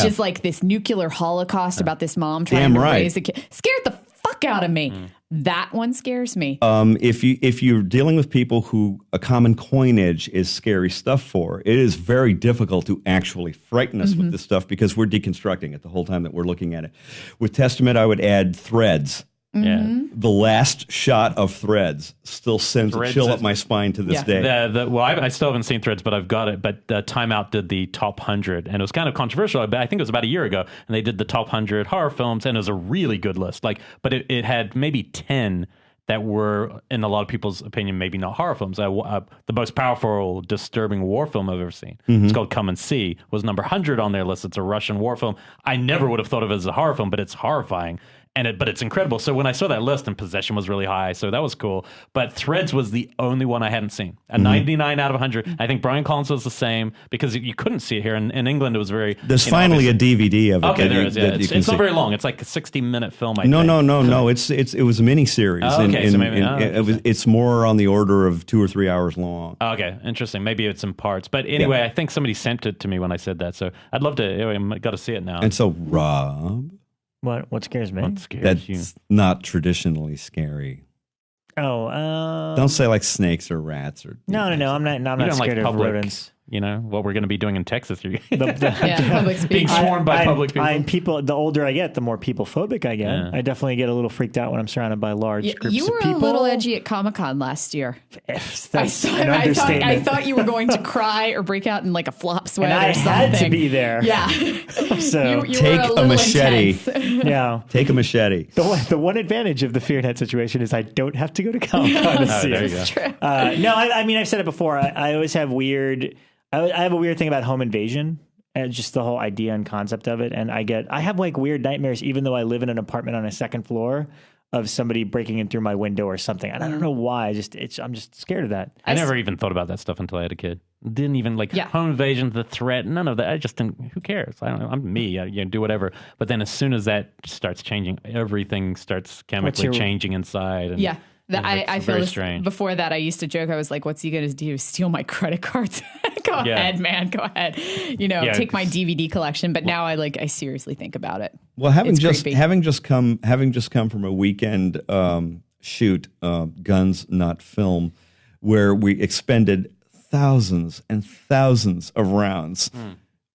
is like this nuclear holocaust about this mom trying Damn to right. raise a kid. Scared the fuck out of me. That one scares me. If you're dealing with people who a common coinage is scary stuff for, it is very difficult to actually frighten us with this stuff because we're deconstructing it the whole time that we're looking at it. With Testament, I would add Threads. Yeah. The last shot of Threads still sends a chill up my spine to this day. Well, I still haven't seen Threads, but I've got it. But Time Out did the top 100, and it was kind of controversial. I think it was about a year ago, and they did the top 100 horror films, and it was a really good list. But it had maybe 10 that were, in a lot of people's opinion, maybe not horror films. The most powerful, disturbing war film I've ever seen. It's called Come and See. Was number 100 on their list. It's a Russian war film. I never would have thought of it as a horror film, but it's horrifying. But it's incredible. So when I saw that list, and Possession was really high, so that was cool. But Threads was the only one I hadn't seen. A 99 out of 100. I think Brian Collins was the same because you couldn't see it here. In England, it was very... There's finally a DVD of it. Okay, there is. Yeah. It's not very long. It's like a 60-minute film, I think. No. It was a miniseries. Oh, okay, so maybe... It's more on the order of 2 or 3 hours long. Okay, interesting. Maybe it's in parts. But anyway, I think somebody sent it to me when I said that. So I'd love to... Anyway, I got to see it now. And so, Rob... What scares me? What scares That's you? not traditionally scary. Don't say like snakes or rats or... No. I'm not scared of rodents. You know, what we're going to be doing in Texas. Public Being swarmed by public people. The older I get, the more people-phobic I get. Yeah. I definitely get a little freaked out when I'm surrounded by large groups of people. You were a little edgy at Comic-Con last year. I thought you were going to cry or break out in like a flop sweat and or something. I had to be there. Yeah. So you take were a machete. Yeah. Take a machete. The one advantage of the FearNet situation is I don't have to go to Comic-Con to see it. That's true. No, I mean, I've said it before. I always have I have a weird thing about home invasion and just the whole idea and concept of it. And I have like weird nightmares, even though I live in an apartment on a second floor, of somebody breaking in through my window or something. And I don't know why. I'm just scared of that. I never even thought about that stuff until I had a kid. Didn't even home invasion, the threat, none of that. I just didn't, who cares? I don't know. I'm me. I do whatever. But then as soon as that starts changing, everything starts chemically changing inside. And I feel this, strange. Before that, I used to joke. I was like, "What's he going to do? Steal my credit cards? Go ahead, man. Go ahead. Take my DVD collection." But now I seriously think about it. Well, having just come from a weekend shoot, Guns Not Film, where we expended thousands and thousands of rounds.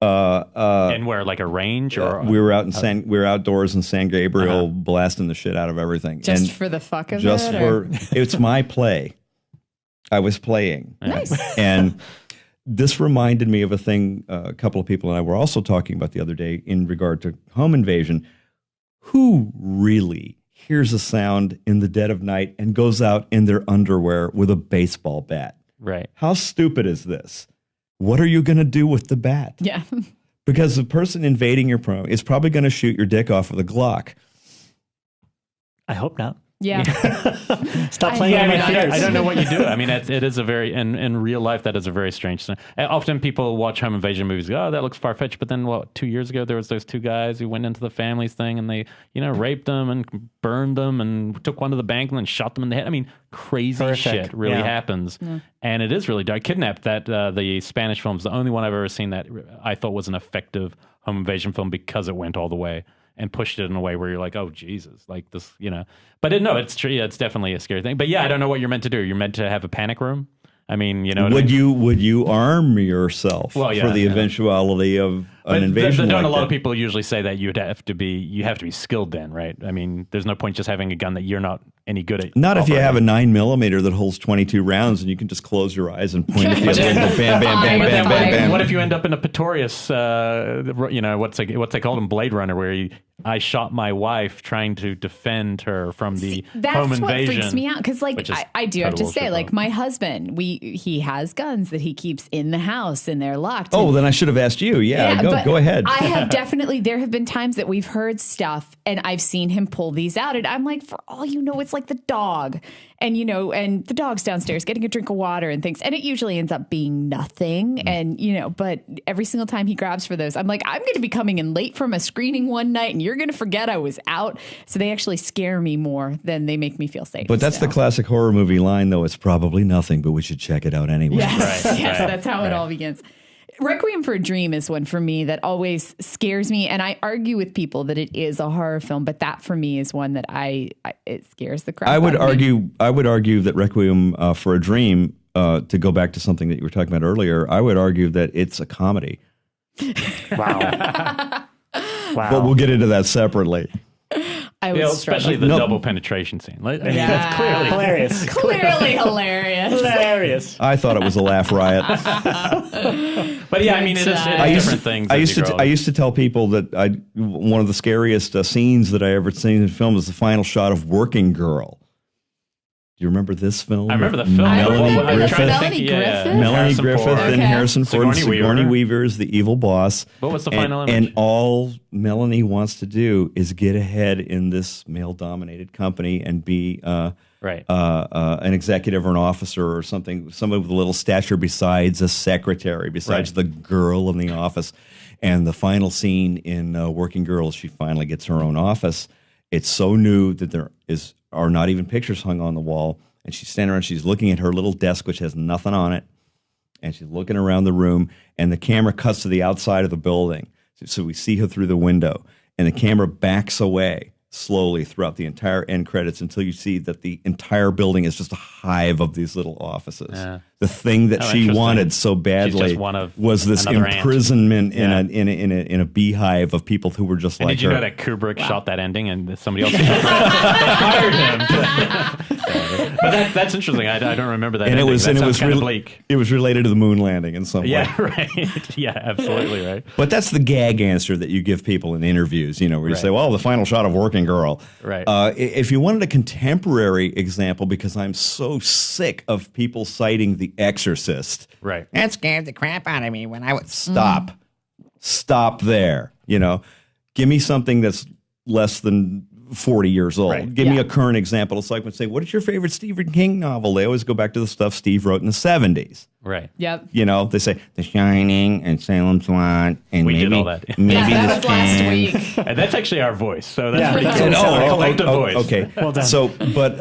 And where, like a range, or we were outdoors in San Gabriel, blasting the shit out of everything, just for the fuck of it's my play. I was playing, nice, and this reminded me of a thing a couple of people and I were also talking about the other day in regard to home invasion. Who really hears a sound in the dead of night and goes out in their underwear with a baseball bat? Right? How stupid is this? What are you going to do with the bat? Yeah. Because the person invading your pro is probably going to shoot your dick off with a Glock. I hope not. Yeah. Stop playing with my fears. I don't know what you do. I mean, it is a very, in real life, that is a very strange thing. Often people watch home invasion movies, go, oh, that looks far-fetched. But then, 2 years ago, there was those two guys who went into the family's thing and they, raped them and burned them and took one to the bank and then shot them in the head. I mean, crazy Horrific. shit really happens. Yeah. And it is really dark. Kidnapped, the Spanish film, is the only one I've ever seen that I thought was an effective home invasion film because it went all the way and pushed it in a way where you're like, oh, Jesus, like this, But it's true. Yeah, it's definitely a scary thing. But yeah, I don't know what you're meant to do. You're meant to have a panic room. I mean, would you arm yourself for the eventuality of an invasion? A lot of people usually say that you have to be skilled then, right? I mean, there's no point just having a gun that you're not any good at. Not if you have a 9mm that holds 22 rounds and you can just close your eyes and point at the other end and bam, bam, bam, bam, bam, bam. What if you end up in a Pretorius, what's they called in Blade Runner, where I shot my wife trying to defend her from the home invasion. That's what freaks me out, because I do have to say, my husband, he has guns that he keeps in the house and they're locked. Oh, then I should have asked you. Go ahead. I have there have been times that we've heard stuff and I've seen him pull these out, and I'm like, for all you know, it's like the dog, and and the dog's downstairs getting a drink of water and things, and it usually ends up being nothing, and but every single time he grabs for those, I'm like, I'm going to be coming in late from a screening one night and you're going to forget I was out. So they actually scare me more than they make me feel safe. But that's the classic horror movie line, though. It's probably nothing, but we should check it out anyway. Yes, that's how it all begins. Requiem for a Dream is one for me that always scares me, and I argue with people that it is a horror film, but that for me is one that it scares the crap out of me. I would argue that Requiem for a Dream, to go back to something that you were talking about earlier, I would argue that it's a comedy. Wow. Wow. But we'll get into that separately. Especially the double penetration scene. That's clearly hilarious. Clearly hilarious. Hilarious. I thought it was a laugh riot. But yeah, I mean, it is different things. I used to tell people that one of the scariest scenes that I ever seen in film is the final shot of Working Girl. Do you remember this film? I remember the film. Melanie Griffith and Harrison Ford. Sigourney Weaver is the evil boss. What was the final image? And all Melanie wants to do is get ahead in this male-dominated company and be an executive or an officer or something, somebody with a little stature besides a secretary, besides the girl in the office. And the final scene in Working Girl, she finally gets her own office. It's so new that there are not even pictures hung on the wall. And she's standing around, she's looking at her little desk, which has nothing on it. And she's looking around the room, and the camera cuts to the outside of the building. So we see her through the window, and the camera backs away slowly throughout the entire end credits until you see that the entire building is just a hive of these little offices. Yeah. The thing that she wanted so badly was this imprisonment in a beehive of people who were just like her. Did you know that Kubrick shot that ending and somebody else hired him? But that's interesting. I don't remember that. And ending. It was kind of bleak. It was related to the moon landing in some way. Yeah, right. Yeah, absolutely right. But that's the gag answer that you give people in interviews. Where you say, "Well, the final shot of Working Girl." Right. If you wanted a contemporary example, because I'm so sick of people citing The Exorcist. Right. That scared the crap out of me when I would stop there. Give me something that's less than 40 years old. Right. Give me a current example. It's like when say, what is your favorite Stephen King novel? They always go back to the stuff Steve wrote in the 70s. Right. Yep. They say The Shining and Salem's Lot and we did all that. Maybe that was last week. And that's actually our voice. So that's pretty cool. Collective voice. Okay. Well done. So, but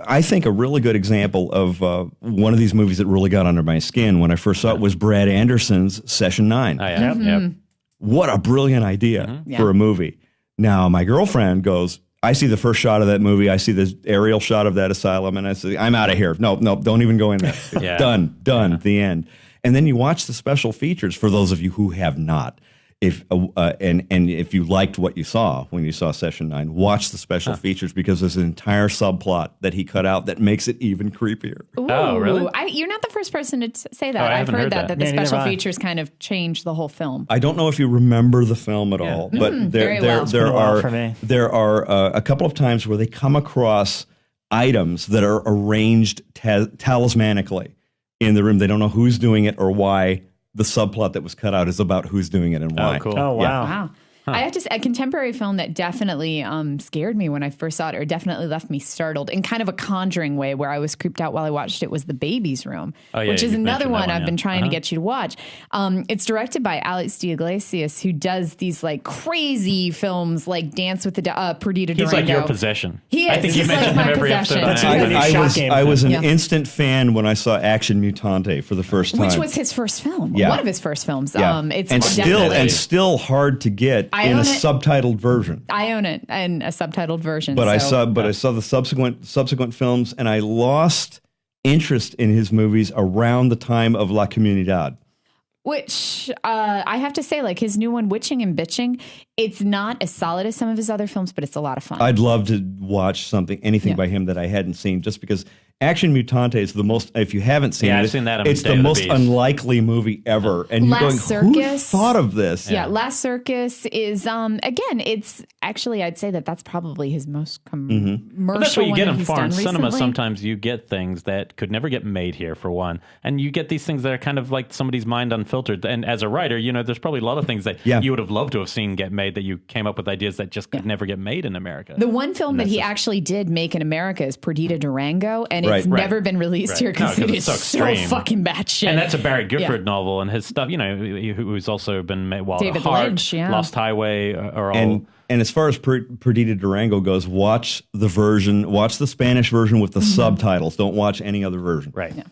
I think a really good example of one of these movies that really got under my skin when I first saw it was Brad Anderson's Session 9. Oh, yeah. Yep. What a brilliant idea for a movie. Now, my girlfriend goes, I see the first shot of that movie. I see the aerial shot of that asylum, and I say, I'm out of here. No, don't even go in there. Done, the end. And then you watch the special features for those of you who have not. If if you liked what you saw when you saw Session 9, watch the special features because there's an entire subplot that he cut out that makes it even creepier. Ooh, oh, really? You're not the first person to say that. I've heard that the special features features kind of changed the whole film. I don't know if you remember the film at all, but there are a couple of times where they come across items that are arranged talismanically in the room. They don't know who's doing it or why. The subplot that was cut out is about who's doing it and why. Oh, cool. Oh, wow. Yeah. Wow. I have to say, a contemporary film that definitely scared me when I first saw it, or definitely left me startled in kind of a Conjuring way, where I was creeped out while I watched it, was The Baby's Room, which is another one I've been trying to get you to watch. It's directed by Alex de Iglesias, who does these like crazy films like Dance with the Perdita Durango. He's like your possession. He is. I think you mentioned him every episode. I was an instant fan when I saw Action Mutante for the first time, which was his first film. Yeah. One of his first films. Yeah. It's still hard to get. In a subtitled version. I own it in a subtitled version. But I saw the subsequent films, and I lost interest in his movies around the time of La Comunidad. Which I have to say, like his new one, Witching and Bitching, it's not as solid as some of his other films, but it's a lot of fun. I'd love to watch anything by him that I hadn't seen, just because Action Mutante is the most, if you haven't seen it, I've seen that. It's the most unlikely movie ever. And you're going, who thought of this? Yeah, Last Circus is, again, it's actually, I'd say that's probably his most commercial But that's what you get in foreign cinema. Recently. Sometimes you get things that could never get made here, for one. And you get these things that are kind of like somebody's mind unfiltered. And as a writer, there's probably a lot of things that you would have loved to have seen get made that you came up with ideas that just could never get made in America. The one film that he actually did make in America is Perdita Durango, and it's never been released here because it is so fucking batshit. And that's a Barry Gifford novel, and his stuff, who's also been made, David Heart, Lynch, Lost Highway are all... And as far as Perdita Durango goes, watch the Spanish version with the subtitles. Don't watch any other version. Right. Yeah.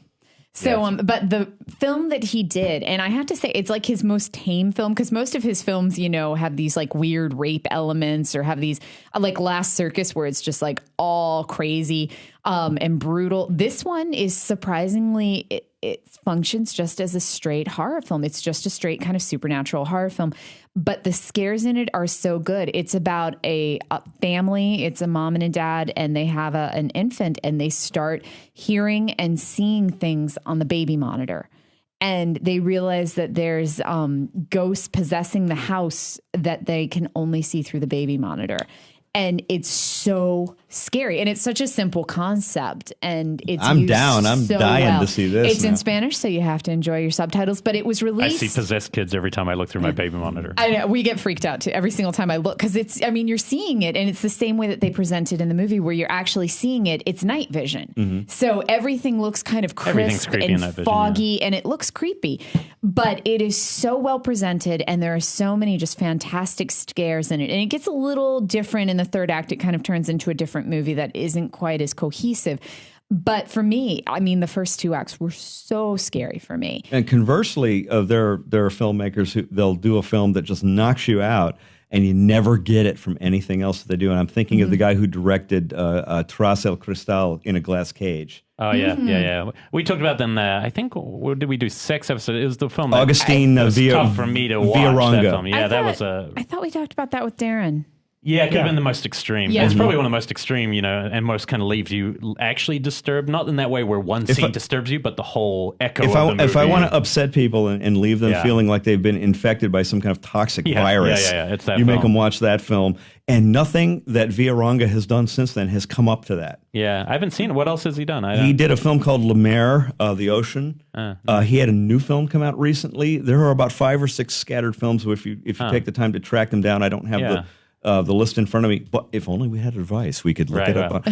So, but the film that he did, and I have to say, it's like his most tame film, because most of his films, you know, have these like weird rape elements or have these like Last Circus where it's just like all crazy and brutal. This one is surprisingly, it functions just as a straight horror film. It's just a straight kind of supernatural horror film, but the scares in it are so good. It's about a family. It's a mom and a dad, and they have an infant, and they start hearing and seeing things on the baby monitor. And they realize that there's ghosts possessing the house that they can only see through the baby monitor. And it's so scary, and it's such a simple concept, and it's I'm down. I'm dying to see this. It's in Spanish, so you have to enjoy your subtitles. But it was released. I see possessed kids every time I look through my baby monitor. I know, we get freaked out too every single time I look, because it's. I mean, you're seeing it, and it's the same way that they present it in the movie, where you're actually seeing it. It's night vision, so everything looks kind of crisp and foggy, and it looks creepy. But it is so well presented, and there are so many just fantastic scares in it, and it gets a little different in the third act. It kind of turns into a different movie that isn't quite as cohesive. But for me, I mean, the first two acts were so scary for me. And conversely, there are filmmakers who they'll do a film that just knocks you out, and you never get it from anything else that they do. And I'm thinking of the guy who directed Tras el Cristal, In a Glass Cage. Oh, yeah. We talked about them. I think, what did we do? 6 episodes. It was the film. Augustine it was tough for me to watch that film. Yeah, I thought we talked about that with Darren. Yeah, it could have been the most extreme. Yeah. It's probably one of the most extreme, you know, and most kind of leaves you actually disturbed. Not in that way where one scene disturbs you, but the whole echo of the movie. If I want to upset people and leave them feeling like they've been infected by some kind of toxic virus, it's that you film. make them watch that film. And nothing that Villaranga has done since then has come up to that. Yeah, I haven't seen it. What else has he done? He did a film called La Mer, The Ocean. He had a new film come out recently. There are about 5 or 6 scattered films. So if you take the time to track them down, I don't have the list in front of me, but if only we had advice, we could look it up.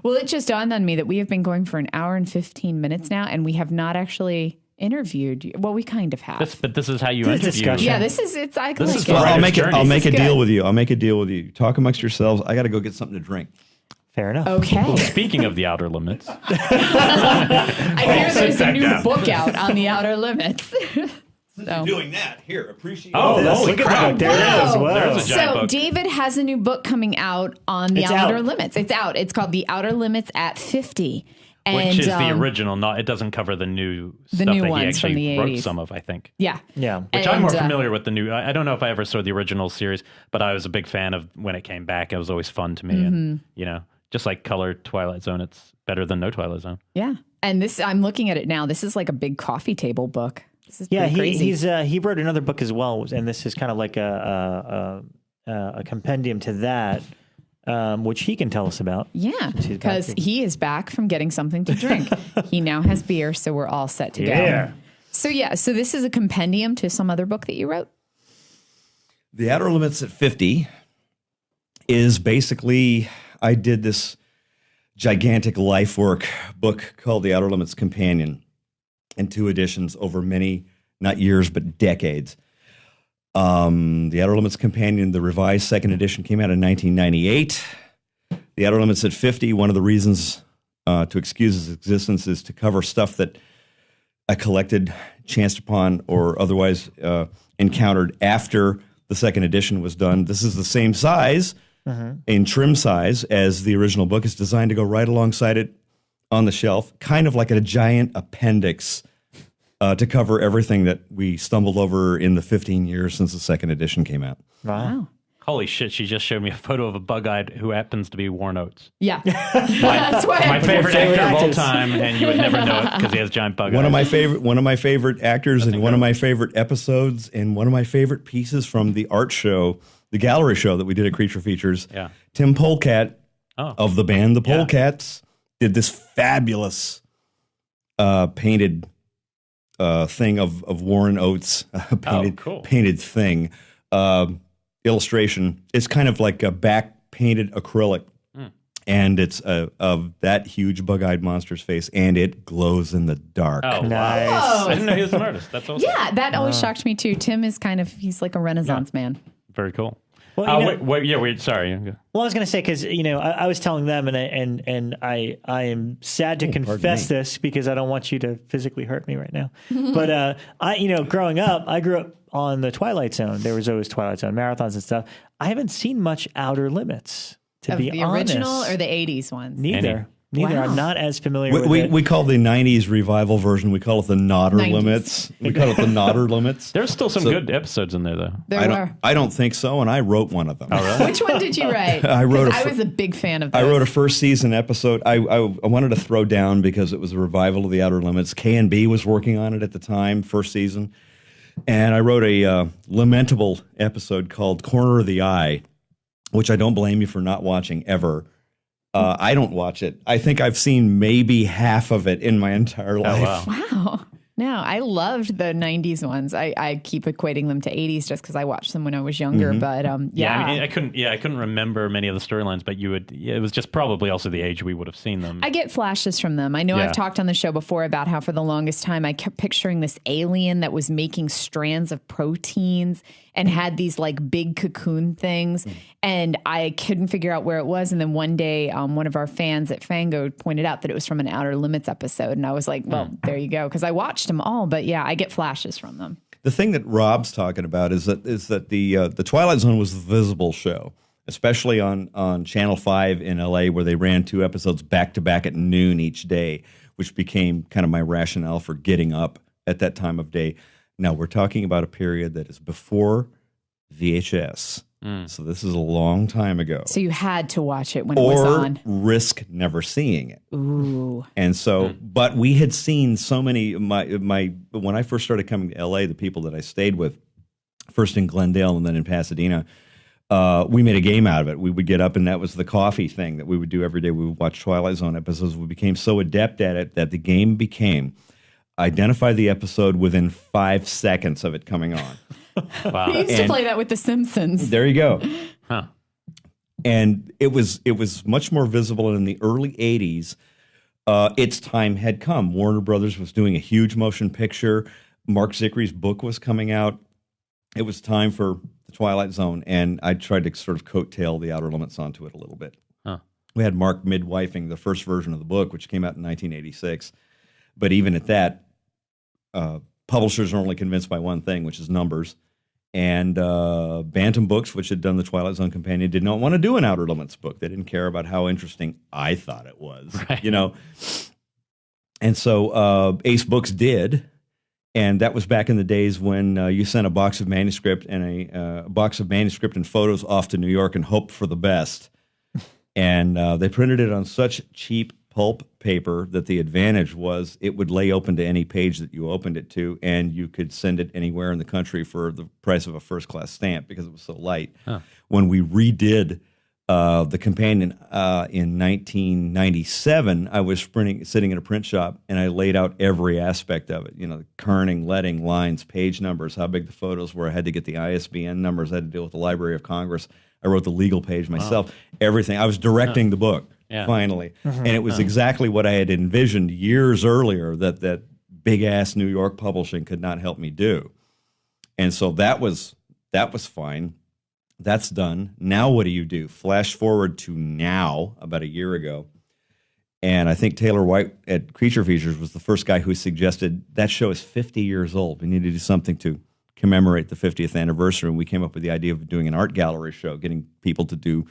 Well, it just dawned on me that we have been going for an hour and 15 minutes now, and we have not actually interviewed you. Well, we kind of have. But this is how you interview. Yeah, this is it's. I this like is it. I'll make a deal with you. I'll make a deal with you. Talk amongst yourselves. I got to go get something to drink. Fair enough. Okay. Well, speaking of the Outer Limits, I hear there's a new book out on the Outer Limits. Doing that here, appreciate. Oh, look at that! There it is. Wow. There's a giant So book. David has a new book coming out on the Outer Limits. It's out. It's called The Outer Limits at 50. Which is the original, not it doesn't cover the new stuff new that ones he actually from the wrote 80s. some of, I think. Yeah. Which I'm more familiar with the new. I don't know if I ever saw the original series, but I was a big fan of when it came back. It was always fun to me. And, you know, just like color Twilight Zone, it's better than no Twilight Zone. Yeah. And this, I'm looking at it now. This is like a big coffee table book. This is crazy. He wrote another book as well, and this is kind of like a compendium to that, which he can tell us about. Yeah, because he is back from getting something to drink. He now has beer, so we're all set to go. So this is a compendium to some other book that you wrote? The Outer Limits at 50 is basically, I did this gigantic life work book called The Outer Limits Companion in 2 editions over many, not years, but decades. The Outer Limits Companion, the revised 2nd edition, came out in 1998. The Outer Limits at 50, one of the reasons to excuse its existence is to cover stuff that I collected, chanced upon, or otherwise encountered after the 2nd edition was done. This is the same size, in trim size, as the original book. It's designed to go right alongside it on the shelf, kind of like a giant appendix to cover everything that we stumbled over in the 15 years since the 2nd edition came out. Wow. Holy shit, she just showed me a photo of a bug-eyed who happens to be Warren Oates. Yeah. That's why my favorite actor of all time, and you would never know it because he has giant bug eyes. One of my favorite actors, and one of my favorite episodes, and one of my favorite pieces from the art show, the gallery show that we did at Creature Features. Yeah. Tim Polecat of the band The Polecats did this fabulous painted thing of Warren Oates, painted thing. Illustration. It's kind of like a back painted acrylic, and it's of that huge bug-eyed monster's face, and it glows in the dark. Oh, nice! Wow. I didn't know he was an artist. That's awesome. Yeah, that always shocked me too. Tim is he's like a Renaissance man. Very cool. Well, you know, wait, sorry. well, I was going to say because I was telling them, and I am sad to confess this because I don't want you to physically hurt me right now. But growing up, I grew up on the Twilight Zone. There was always Twilight Zone marathons and stuff. I haven't seen much Outer Limits. To be the honest, original or the 80s ones? Neither. Wow. I'm not as familiar with it. We call the 90s revival version, we call it the Nodder 90s. Limits. We call it the Nodder Limits. There's still some good episodes in there, though. I don't think so, and I wrote one of them. Oh, really? Which one did you write? I was a big fan of those. I wrote a first season episode. I wanted to throw down because it was a revival of the Outer Limits. K&B was working on it at the time, first season. And I wrote a lamentable episode called Corner of the Eye, which I don't blame you for not watching ever. I don't watch it. I think I've seen maybe half of it in my entire life. Oh, wow. Wow. No, I loved the 90s ones. I keep equating them to 80s just because I watched them when I was younger. But I couldn't remember many of the storylines, but it was just probably also the age we would have seen them. I get flashes from them. I know I've talked on the show before about how for the longest time I kept picturing this alien that was making strands of proteins and had these like big cocoon things. And I couldn't figure out where it was. And then one day, one of our fans at Fango pointed out that it was from an Outer Limits episode. And I was like, well, there you go. Because I watched them all. But yeah, I get flashes from them. The thing that Rob's talking about is that the Twilight Zone was the visible show, especially on Channel 5 in LA, where they ran 2 episodes back to back at noon each day, which became kind of my rationale for getting up at that time of day. Now, we're talking about a period that is before VHS. So this is a long time ago. So you had to watch it when it was on. Or risk never seeing it. Ooh. And so, but we had seen so many, when I first started coming to LA, the people that I stayed with, first in Glendale and then in Pasadena, we made a game out of it. We would get up, and that was the coffee thing that we would do every day. We would watch Twilight Zone episodes. We became so adept at it that the game became identify the episode within 5 seconds of it coming on. Wow. We used to play that with The Simpsons. There you go. Huh. And it was much more visible. And in the early 80s, its time had come. Warner Brothers was doing a huge motion picture. Mark Zickery's book was coming out. It was time for the Twilight Zone, and I tried to sort of coattail the Outer Limits onto it a little bit. Huh. We had Mark midwifing the first version of the book, which came out in 1986. But even at that, publishers are only convinced by one thing, which is numbers. And Bantam Books, which had done the Twilight Zone companion, did not want to do an Outer Limits book. They didn't care about how interesting I thought it was, right. And so Ace Books did, and that was back in the days when you sent a box of manuscript and a box of manuscript and photos off to New York and hoped for the best. And they printed it on such cheap pulp paper that the advantage was it would lay open to any page that you opened it to, and you could send it anywhere in the country for the price of a first-class stamp because it was so light. Huh. When we redid the companion in 1997, I was sitting in a print shop, and I laid out every aspect of it. The kerning, leading, lines, page numbers, how big the photos were. I had to get the ISBN numbers. I had to deal with the Library of Congress. I wrote the legal page myself. Everything. I was directing the book. Yeah. Finally. And it was exactly what I had envisioned years earlier that big-ass New York publishing could not help me do. And so that was fine. That's done. Now what do? Flash forward to now, about a year ago. And I think Taylor White at Creature Features was the first guy who suggested that show is 50 years old. We need to do something to commemorate the 50th anniversary. And we came up with the idea of doing an art gallery show, getting people to do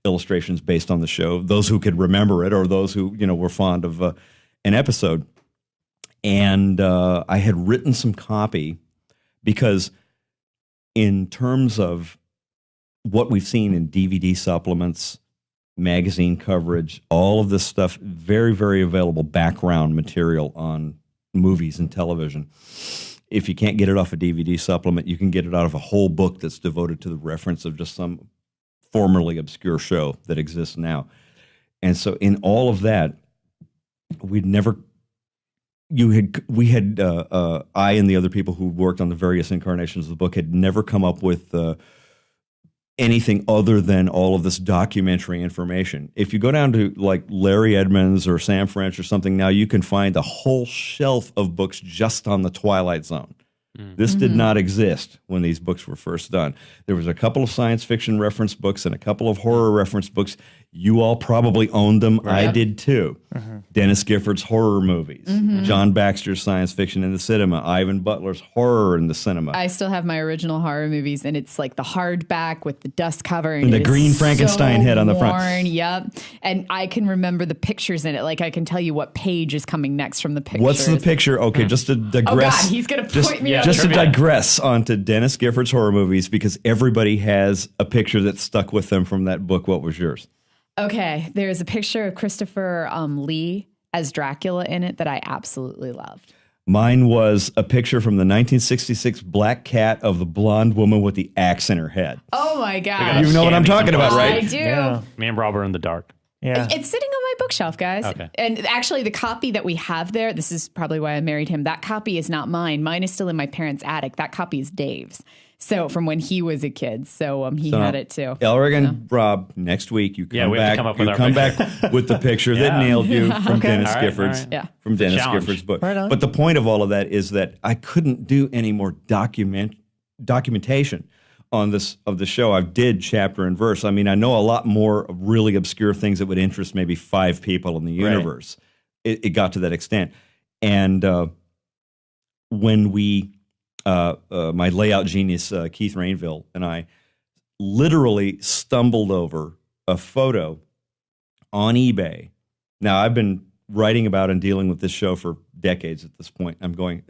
illustrations based on the show, those who could remember it or those who were fond of an episode. And I had written some copy because in terms of what we've seen in DVD supplements, magazine coverage, all of this stuff, very, very available background material on movies and television. If you can't get it off a DVD supplement, you can get it out of a whole book that's devoted to the reference of just some formerly obscure show that exists now. And so in all of that, I and the other people who worked on the various incarnations of the book had never come up with anything other than all of this documentary information. If you go down to like Larry Edmonds or Sam French or something now, you can find a whole shelf of books just on the Twilight Zone. This did not exist when these books were first done. There was a couple of science fiction reference books and a couple of horror reference books. You all probably owned them. Right. I did too. Dennis Gifford's horror movies, John Baxter's science fiction in the cinema, Ivan Butler's horror in the cinema. I still have my original horror movies, and it's like the hardback with the dust cover. And the green Frankenstein head on the front. Yep. And I can remember the pictures in it. Like I can tell you what page is coming next from the pictures. What's the picture? Okay, just to digress. Oh God, he's going to point me out. Just to digress onto Dennis Gifford's horror movies, because everybody has a picture that stuck with them from that book. What was yours? Okay, there's a picture of Christopher Lee as Dracula in it that I absolutely loved. Mine was a picture from the 1966 Black Cat of the blonde woman with the axe in her head. Oh my God. You know what I'm talking about, right? I do. Yeah. Me and Rob are in the dark. Yeah. It's sitting on my bookshelf, guys. Okay. And actually, the copy that we have there, this is probably why I married him. That copy is not mine. Mine is still in my parents' attic. That copy is Dave's. So from when he was a kid. So he had it too. Elric and Rob, next week you come back. With the picture that nailed you from Dennis Gifford's from Dennis Gifford's book. Right. But the point of all of that is that I couldn't do any more documentation on this of the show. I did chapter and verse. I mean, I know a lot more of really obscure things that would interest maybe 5 people in the universe. Right. It got to that extent. And when we my layout genius, Keith Rainville, and I literally stumbled over a photo on eBay. Now, I've been writing about and dealing with this show for decades at this point.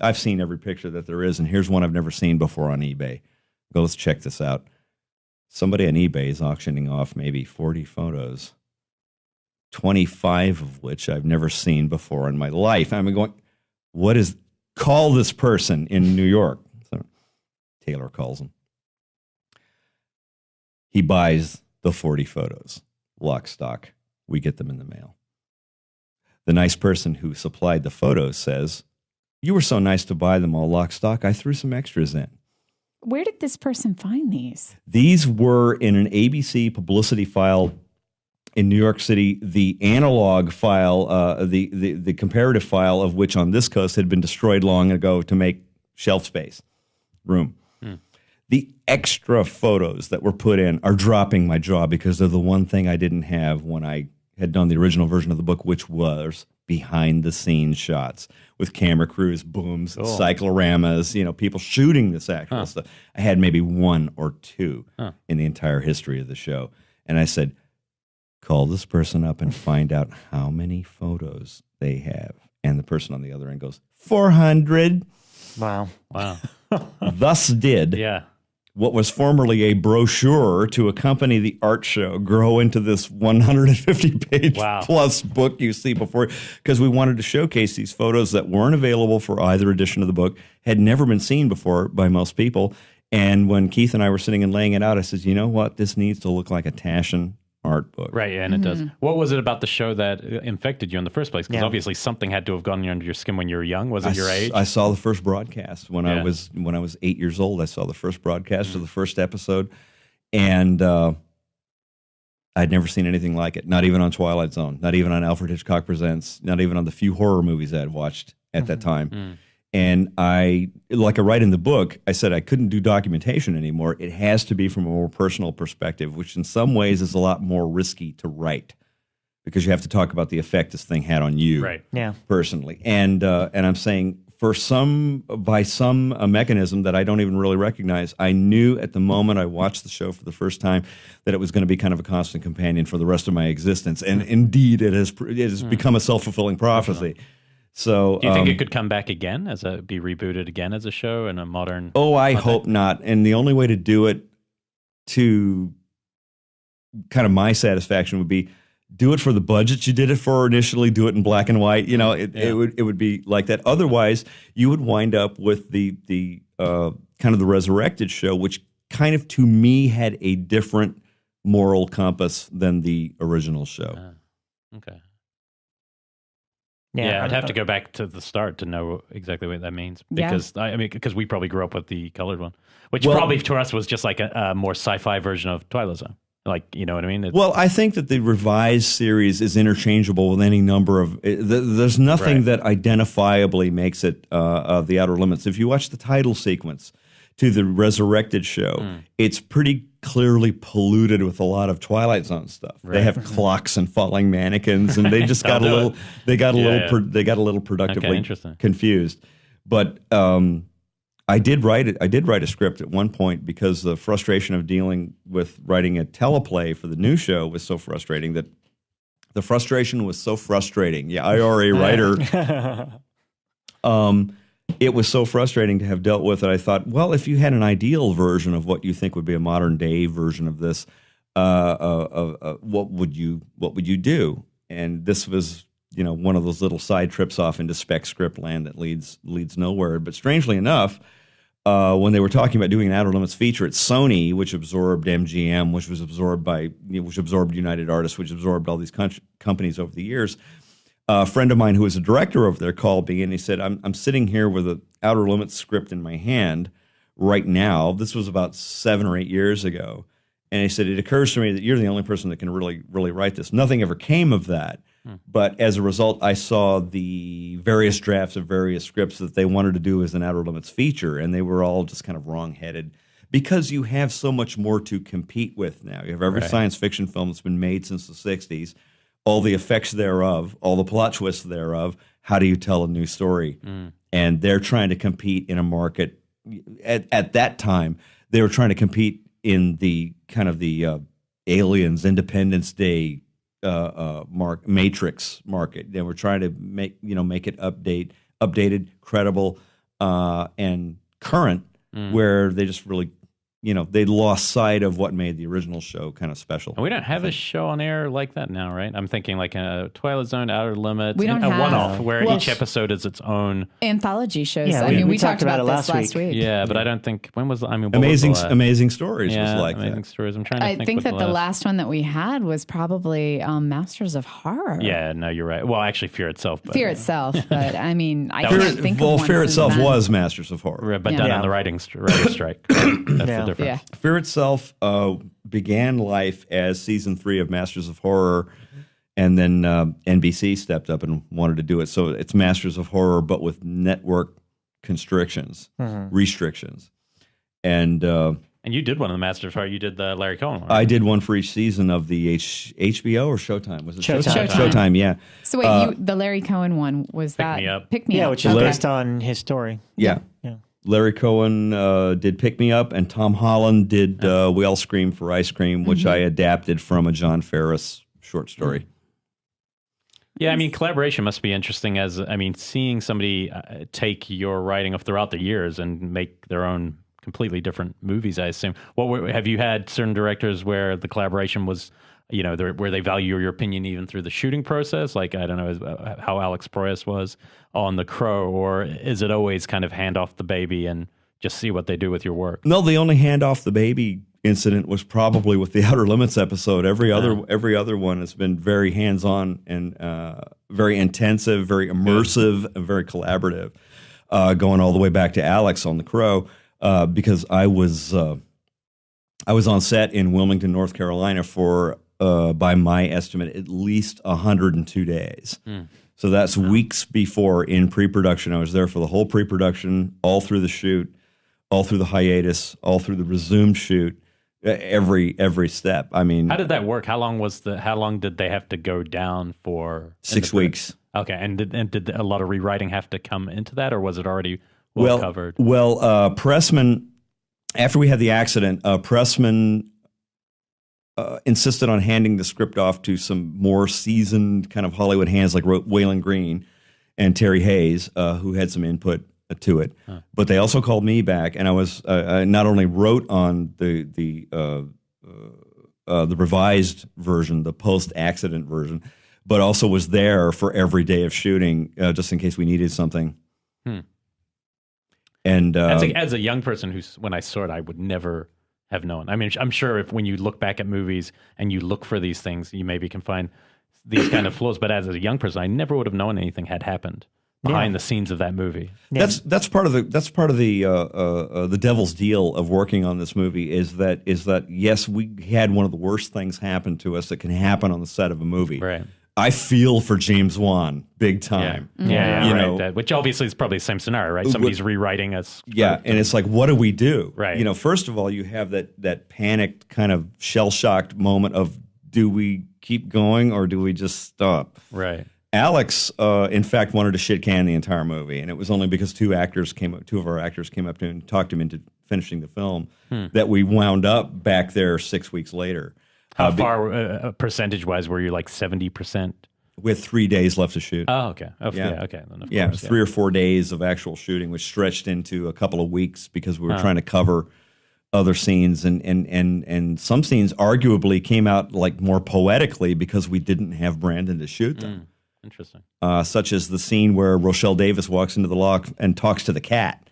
I've seen every picture that there is, and here's one I've never seen before on eBay. Go, let's check this out. Somebody on eBay is auctioning off maybe 40 photos, 25 of which I've never seen before in my life. I'm going, call this person in New York. So Taylor calls him. He buys the 40 photos, lock, stock. We get them in the mail. The nice person who supplied the photos says, "You were so nice to buy them all lock, stock. I threw some extras in." Where did this person find these? These were in an ABC publicity file in New York City, the analog file, the comparative file of which on this coast had been destroyed long ago to make shelf space, room. The extra photos that were put in are dropping my jaw because they're the one thing I didn't have when I had done the original version of the book, which was behind-the-scenes shots with camera crews, booms, cycloramas, people shooting this actual stuff. I had maybe 1 or 2 in the entire history of the show. And I said, call this person up and find out how many photos they have. And the person on the other end goes, 400. Wow. Thus did what was formerly a brochure to accompany the art show grow into this 150-page plus book you see before, because we wanted to showcase these photos that weren't available for either edition of the book, had never been seen before by most people. And when Keith and I were sitting and laying it out, I said, you know what? This needs to look like a Taschen art book. Right, and it does. What was it about the show that infected you in the first place? Because obviously something had to have gone under your skin when you were young. Was it your age? I saw the first broadcast when I was 8 years old. I saw the first broadcast of the first episode, and I'd never seen anything like it. Not even on Twilight Zone. Not even on Alfred Hitchcock Presents. Not even on the few horror movies I had watched at that time. And like I write in the book, I said I couldn't do documentation anymore. It has to be from a more personal perspective, which in some ways is a lot more risky to write because you have to talk about the effect this thing had on you personally. And I'm saying by some mechanism that I don't even really recognize, I knew at the moment I watched the show for the first time that it was going to be kind of a constant companion for the rest of my existence. And indeed, it has become a self-fulfilling prophecy. So, do you think it could come back again, be rebooted again as a show in a modern? Oh, I hope not. And the only way to do it, to kind of my satisfaction, would be do it for the budget you did it for initially. Do it in black and white. It would be like that. Otherwise, you would wind up with the kind of the resurrected show, which kind of to me had a different moral compass than the original show. Okay. Yeah, I'd have to go back to the start to know exactly what that means because because we probably grew up with the colored one, which probably to us was just like a more sci-fi version of Twilight Zone. Like, you know what I mean? Well, I think that the revised series is interchangeable with any number of. There's nothing that identifiably makes it the Outer Limits. If you watch the title sequence to the Resurrected show, it's pretty clearly polluted with a lot of Twilight Zone stuff. Right. They have clocks and falling mannequins, and they just got a little. They got a little. They got a little productively confused. But I did write it. I did write a script at one point because the frustration of dealing with writing a teleplay for the new show was so frustrating that the frustration was so frustrating. Yeah, IRA writer. It was so frustrating to have dealt with it. I thought, well, if you had an ideal version of what you think would be a modern day version of this, what would you do? And this was, one of those little side trips off into spec script land that leads nowhere. But strangely enough, when they were talking about doing an Outer Limits feature at Sony, which absorbed MGM, which absorbed United Artists, which absorbed all these companies over the years, a friend of mine who was a director over there called me and he said, I'm sitting here with an Outer Limits script in my hand right now. This was about 7 or 8 years ago. And he said, it occurs to me that you're the only person that can really, really write this. Nothing ever came of that. But as a result, I saw the various drafts of various scripts that they wanted to do as an Outer Limits feature, and they were all just kind of wrong-headed because you have so much more to compete with now. You have every science fiction film that's been made since the 60s, all the effects thereof, all the plot twists thereof. How do you tell a new story? And they're trying to compete in a market. At that time, they were trying to compete in the kind of the Aliens, Independence Day, Matrix market. They were trying to make it updated, credible, and current, where they just really, they lost sight of what made the original show kind of special. And we don't have a show on air like that now, right? I'm thinking like a Twilight Zone, Outer Limits, we don't a have one-off where each episode is its own anthology shows. Yeah, we talked about it last week. Yeah, but I don't think when was Amazing Stories was like Amazing that. Stories. I'm trying to think. I think that the last one that we had was probably Masters of Horror. Yeah, no, you're right. Well, actually, Fear Itself. But I mean, I Fear, can't think of one Fear since Itself then. was Masters of Horror, but done on the writer strike. That's the difference. Yeah. Fear Itself began life as season 3 of Masters of Horror, and then NBC stepped up and wanted to do it. So it's Masters of Horror, but with network restrictions. And you did one of the Masters of Horror. You did the Larry Cohen one. Right? I did one for each season of the HBO or Showtime. Was it Showtime? Showtime, yeah. So wait, the Larry Cohen one was Pick that Me Up. Pick Me Yeah, Up, which is based on his story. Yeah. Larry Cohen did Pick Me Up, and Tom Holland did We All Scream for Ice Cream, which I adapted from a John Ferris short story. Yeah, I mean, collaboration must be interesting seeing somebody take your writing of throughout the years and make their own completely different movies, I assume. Have you had certain directors where the collaboration was, where they value your opinion even through the shooting process? Like, I don't know how Alex Proyas was on The Crow, or is it always kind of hand off the baby and just see what they do with your work? No, the only hand off the baby incident was probably with the Outer Limits episode. Every other one has been very hands-on and very intensive, very immersive, and very collaborative, going all the way back to Alex on The Crow, because I was on set in Wilmington, North Carolina for, by my estimate, at least 102 days. So that's weeks before in pre-production. I was there for the whole pre-production, all through the shoot, all through the hiatus, all through the resumed shoot, every step. I mean, how did that work? How long did they have to go down for? 6 weeks. Okay, and did a lot of rewriting have to come into that, or was it already well covered? Well, Pressman, after we had the accident, Pressman insisted on handing the script off to some more seasoned kind of Hollywood hands like Waylon Green and Terry Hayes, who had some input to it. But they also called me back, and I not only wrote on the revised version, the post-accident version, but also was there for every day of shooting, just in case we needed something. And as a young person when I saw it, I would never have known. I mean, I'm sure when you look back at movies and you look for these things, you maybe can find these kind of flaws. But as a young person, I never would have known anything had happened behind the scenes of that movie. Yeah. That's part of the devil's deal of working on this movie is that yes, we had one of the worst things happen to us that can happen on the set of a movie. Right. I feel for James Wan big time. Yeah, You right. know, Which obviously is probably the same scenario, right? Somebody's rewriting us. yeah, and it's like, what do we do? Right. You know, first of all, you have that panicked kind of shell-shocked moment of, do we keep going or do we just stop? Right. Alex, in fact, wanted to shit can the entire movie, and it was only because two of our actors came up to him and talked him into finishing the film that we wound up back there 6 weeks later. How far, percentage-wise, were you like 70%? With 3 days left to shoot. Oh, okay. Yeah. Okay. Then of Yeah, course, 3 or 4 days of actual shooting, which stretched into a couple of weeks because we were trying to cover other scenes, and some scenes arguably came out like more poetically because we didn't have Brandon to shoot them. Interesting. Such as the scene where Rochelle Davis walks into the lock and talks to the cat.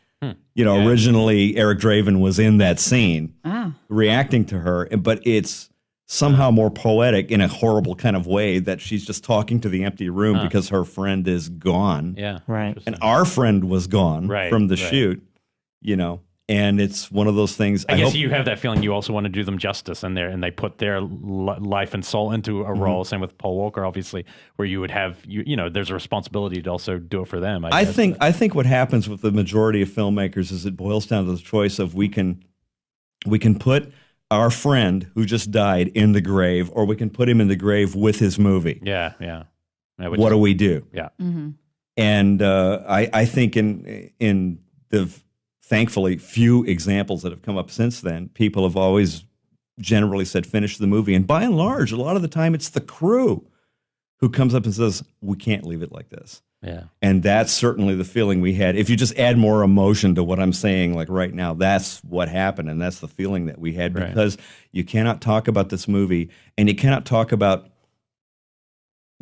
You know, originally Eric Draven was in that scene reacting to her, but it's somehow more poetic in a horrible kind of way that she's just talking to the empty room because her friend is gone. Yeah. Right. And our friend was gone from the shoot, you know. And it's one of those things. I guess you have that feeling you also want to do them justice in there, and they put their life and soul into a role. Same with Paul Walker, obviously, where you would have you know there's a responsibility to also do it for them. I think what happens with the majority of filmmakers is it boils down to the choice of we can put our friend who just died in the grave, or we can put him in the grave with his movie. Yeah. What do we do? Yeah. And I think in the thankfully few examples that have come up since then, people have always generally said finish the movie, and by and large, a lot of the time it's the crew who comes up and says we can't leave it like this. Yeah. And that's certainly the feeling we had. If you just add more emotion to what I'm saying, like right now, that's what happened, and that's the feeling that we had, because you cannot talk about this movie, and you cannot talk about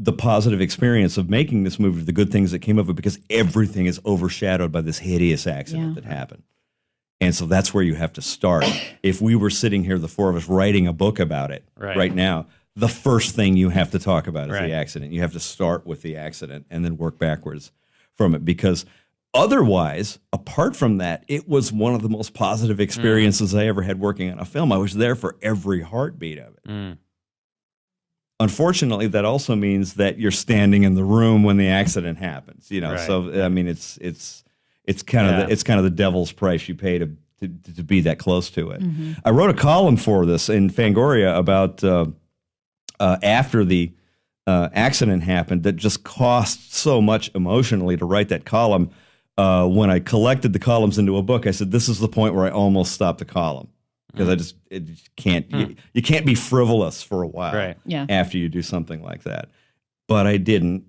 the positive experience of making this movie, the good things that came of it, because everything is overshadowed by this hideous accident that happened. And so that's where you have to start. If we were sitting here, the four of us, writing a book about it right now, the first thing you have to talk about is the accident. You have to start with the accident and then work backwards from it, because otherwise, apart from that, it was one of the most positive experiences I ever had working on a film. I was there for every heartbeat of it. Unfortunately, that also means that you're standing in the room when the accident happens. You know, so I mean, it's kind of the devil's price you pay to be that close to it. I wrote a column for this in Fangoria about after the accident happened that just cost so much emotionally to write that column. When I collected the columns into a book, I said, this is the point where I almost stopped the column. Because it just can't, you can't be frivolous for a while after you do something like that. But I didn't.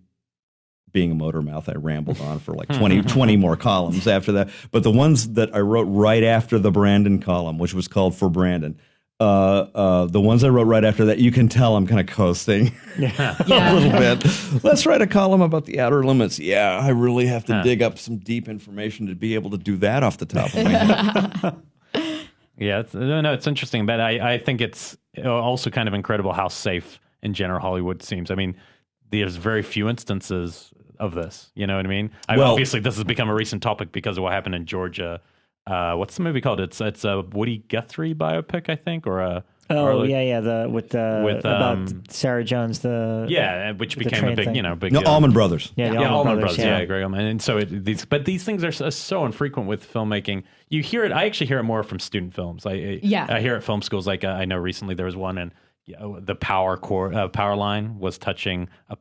Being a motor mouth, I rambled on for like 20 more columns after that. But the ones that I wrote right after the Brandon column, which was called For Brandon, the ones I wrote right after that, you can tell I'm kind of coasting a little bit. Let's write a column about the outer limits. Yeah, I really have to dig up some deep information to be able to do that off the top of my head. Yeah, it's interesting, but I think it's also kind of incredible how safe in general Hollywood seems. I mean, there's very few instances of this. You know what I mean? Obviously, this has become a recent topic because of what happened in Georgia. What's the movie called? It's a Woody Guthrie biopic, I think, or a. About Sarah Jones, which became a big, thing. Allman Brothers. Allman Brothers, Greg Allman. And so these things are so infrequent with filmmaking. You hear it. I actually hear it more from student films. I hear at film schools. Like I know recently there was one, and the power line was touching a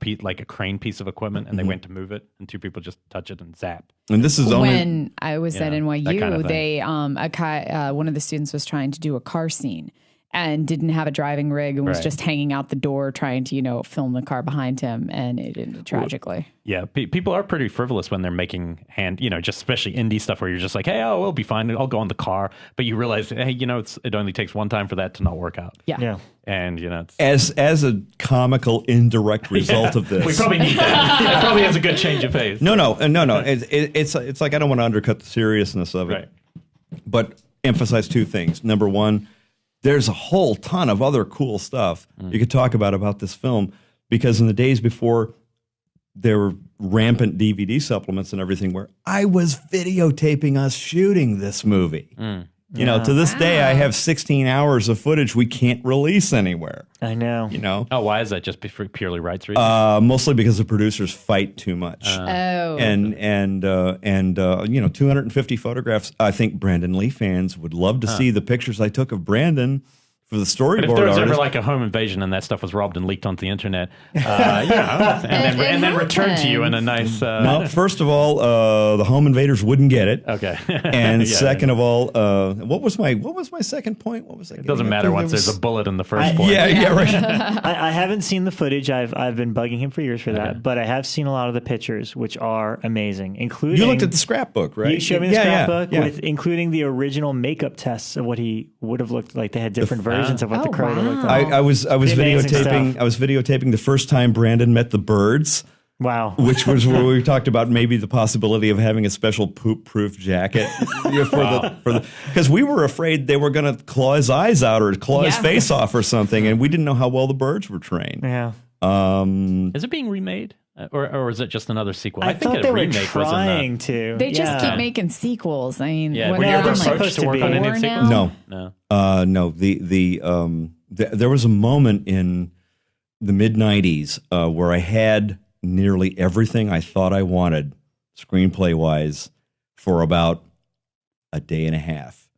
crane piece of equipment, and they went to move it, and two people just touch it and zap. And this is only when I was at NYU. Kind of they one of the students was trying to do a car scene and didn't have a driving rig and was just hanging out the door trying to, film the car behind him, and it ended tragically. Yeah, people are pretty frivolous when they're making just especially indie stuff where you're just like, hey, we'll be fine. I'll go in the car. But you realize, hey, it only takes one time for that to not work out. Yeah. And, as a comical indirect result of this. We probably need that. It probably has a good change of pace. No. It's like I don't want to undercut the seriousness of it. But emphasize two things. Number one, there's a whole ton of other cool stuff you could talk about this film, because in the days before there were rampant DVD supplements and everything, where I was videotaping us shooting this movie. You know, to this day, I have 16 hours of footage we can't release anywhere. I know. You know? Oh, why is that? Just for purely rights reasons? Mostly because the producers fight too much. And 250 photographs. I think Brandon Lee fans would love to see the pictures I took of Brandon for the storyboard But if there was artist. ever like a home invasion and that stuff was robbed and leaked onto the internet, and then returned to you in a nice... No, first of all, the home invaders wouldn't get it. Okay. And second of all, what was my second point? What was I? It doesn't matter once there's a bullet in the first point. Yeah, right. I haven't seen the footage. I've been bugging him for years for that, but I have seen a lot of the pictures, which are amazing, including... You looked at the scrapbook, right? You showed me the scrapbook with including the original makeup tests of what he would have looked like. They had different versions of what the crow would have looked like. I was videotaping. stuff. I was videotaping the first time Brandon met the birds. Wow. Which was where we talked about maybe the possibility of having a special poop-proof jacket because we were afraid they were going to claw his eyes out or claw his face off or something, and we didn't know how well the birds were trained. Yeah. Is it being remade? Or is it just another sequel? I think thought they were remake trying to. They just keep making sequels. I mean, were you ever supposed to work on any sequels? No. No. There was a moment in the mid-'90s where I had nearly everything I thought I wanted, screenplay-wise, for about a day and a half.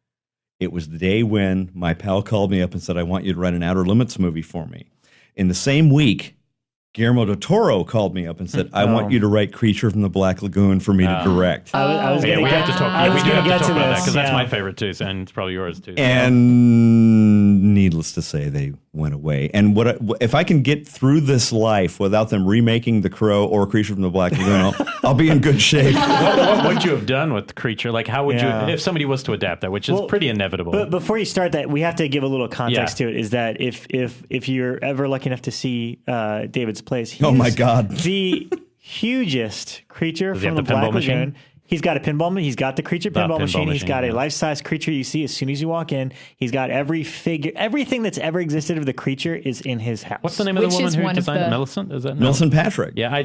It was the day when my pal called me up and said, I want you to write an Outer Limits movie for me. In the same week, Guillermo del Toro called me up and said, I want you to write Creature from the Black Lagoon for me to direct. We have to talk about that because that's my favorite too, and it's probably yours too. And needless to say, they went away. And if I can get through this life without them remaking The Crow or Creature from the Black Lagoon, I'll be in good shape. What would you have done with Creature? Like, how would you, if somebody was to adapt that, which is pretty inevitable? But before you start that, we have to give a little context to it. Is that if you're ever lucky enough to see David's place, oh my God, the hugest creature from the Black Lagoon. He's got a pinball. He's got the creature pinball machine. He's got a life-size creature you see as soon as you walk in. He's got every figure, everything that's ever existed of the creature is in his house. What's the name of the woman who designed it? Millicent? Is that Millicent Patrick? Yeah, I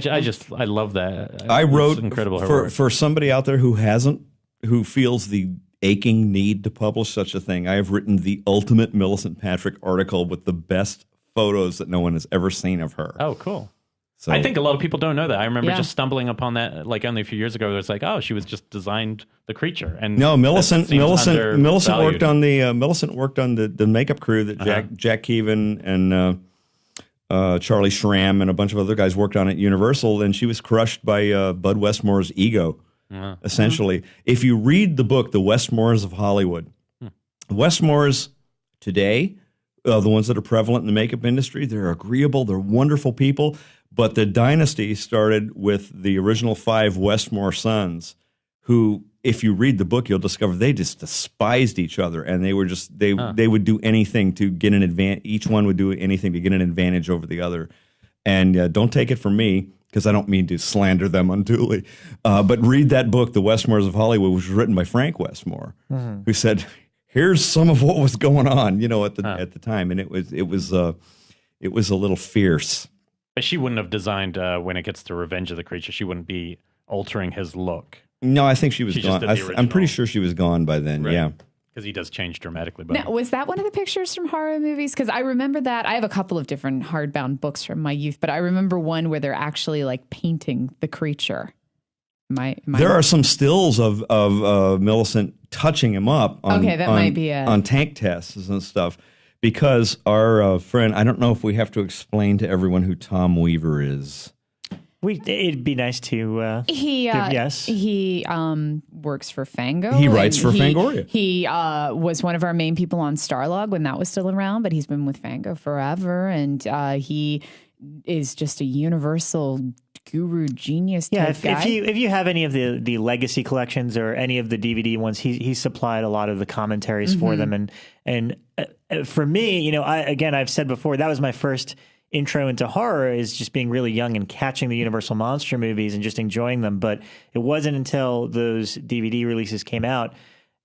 love that. I wrote incredible for somebody out there who feels the aching need to publish such a thing. I have written the ultimate Millicent Patrick article with the best photos that no one has ever seen of her. Oh, cool. So, I think a lot of people don't know that. I remember just stumbling upon that like only a few years ago. It was like, oh, she was just designed the creature. And no, Millicent worked on the makeup crew that Jack Keevan and Charlie Schramm and a bunch of other guys worked on at Universal, and she was crushed by Bud Westmore's ego. Essentially, if you read the book, The Westmores of Hollywood, Westmores today, the ones that are prevalent in the makeup industry, they're agreeable, they're wonderful people. But the dynasty started with the original 5 Westmore sons, who, if you read the book, you'll discover they just despised each other, and they were just they would do anything to get an advantage. Each one would do anything to get an advantage over the other. And don't take it from me, because I don't mean to slander them unduly, but read that book, The Westmores of Hollywood, which was written by Frank Westmore, who said, "Here's some of what was going on," at the time, and it was a little fierce. But she wouldn't have designed, when it gets to Revenge of the Creature, she wouldn't be altering his look. No, I think she was gone. I'm pretty sure she was gone by then, yeah. Because he does change dramatically. Now, was that one of the pictures from horror movies? Because I remember that. I have a couple of different hardbound books from my youth, but I remember one where they're actually like painting the creature. There are some stills of Millicent touching him up on tank tests and stuff. Because our friend, I don't know if we have to explain to everyone who Tom Weaver is. It'd be nice to yes. He works for Fango. He writes for Fangoria. He was one of our main people on Starlog when that was still around, but he's been with Fango forever, and he is just a universal guru genius type guy. If you have any of the legacy collections or any of the DVD ones, he supplied a lot of the commentaries for them, and for me, I've said before, that was my first intro into horror, is just being really young and catching the Universal monster movies and just enjoying them. But it wasn't until those DVD releases came out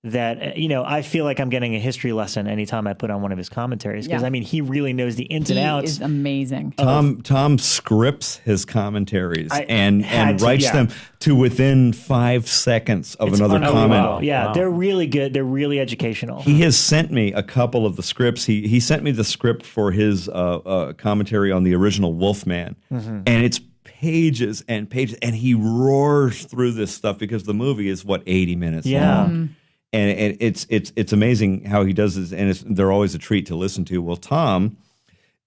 that, I feel like I'm getting a history lesson anytime I put on one of his commentaries. Because, Yeah. I mean, he really knows the ins and He outs. is amazing. Tom scripts his commentaries and had writes to, them to within 5 seconds of It's another unbelievable. comment. Yeah, Wow. they're really good. They're really educational. He has sent me a couple of the scripts. He sent me the script for his commentary on the original Wolfman, and it's pages and pages, and he roars through this stuff because the movie is 80 minutes long. And it's amazing how he does this, and they're always a treat to listen to. Well, Tom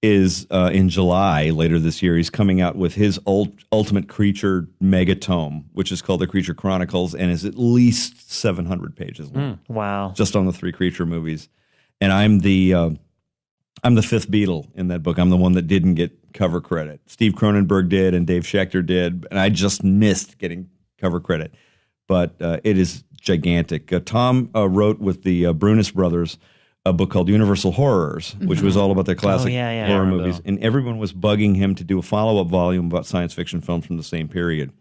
is in July later this year. He's coming out with his Ultimate Creature megatome, which is called The Creature Chronicles, and is at least 700 pages long. Wow. Just on the 3 creature movies. And I'm the fifth Beatle in that book. I'm the one that didn't get cover credit. Steve Cronenberg did, and Dave Schechter did, and I just missed getting cover credit. But it is gigantic. Tom wrote with the Brunis brothers a book called Universal Horrors, which was all about their classic horror movies. And everyone was bugging him to do a follow-up volume about science fiction films from the same period,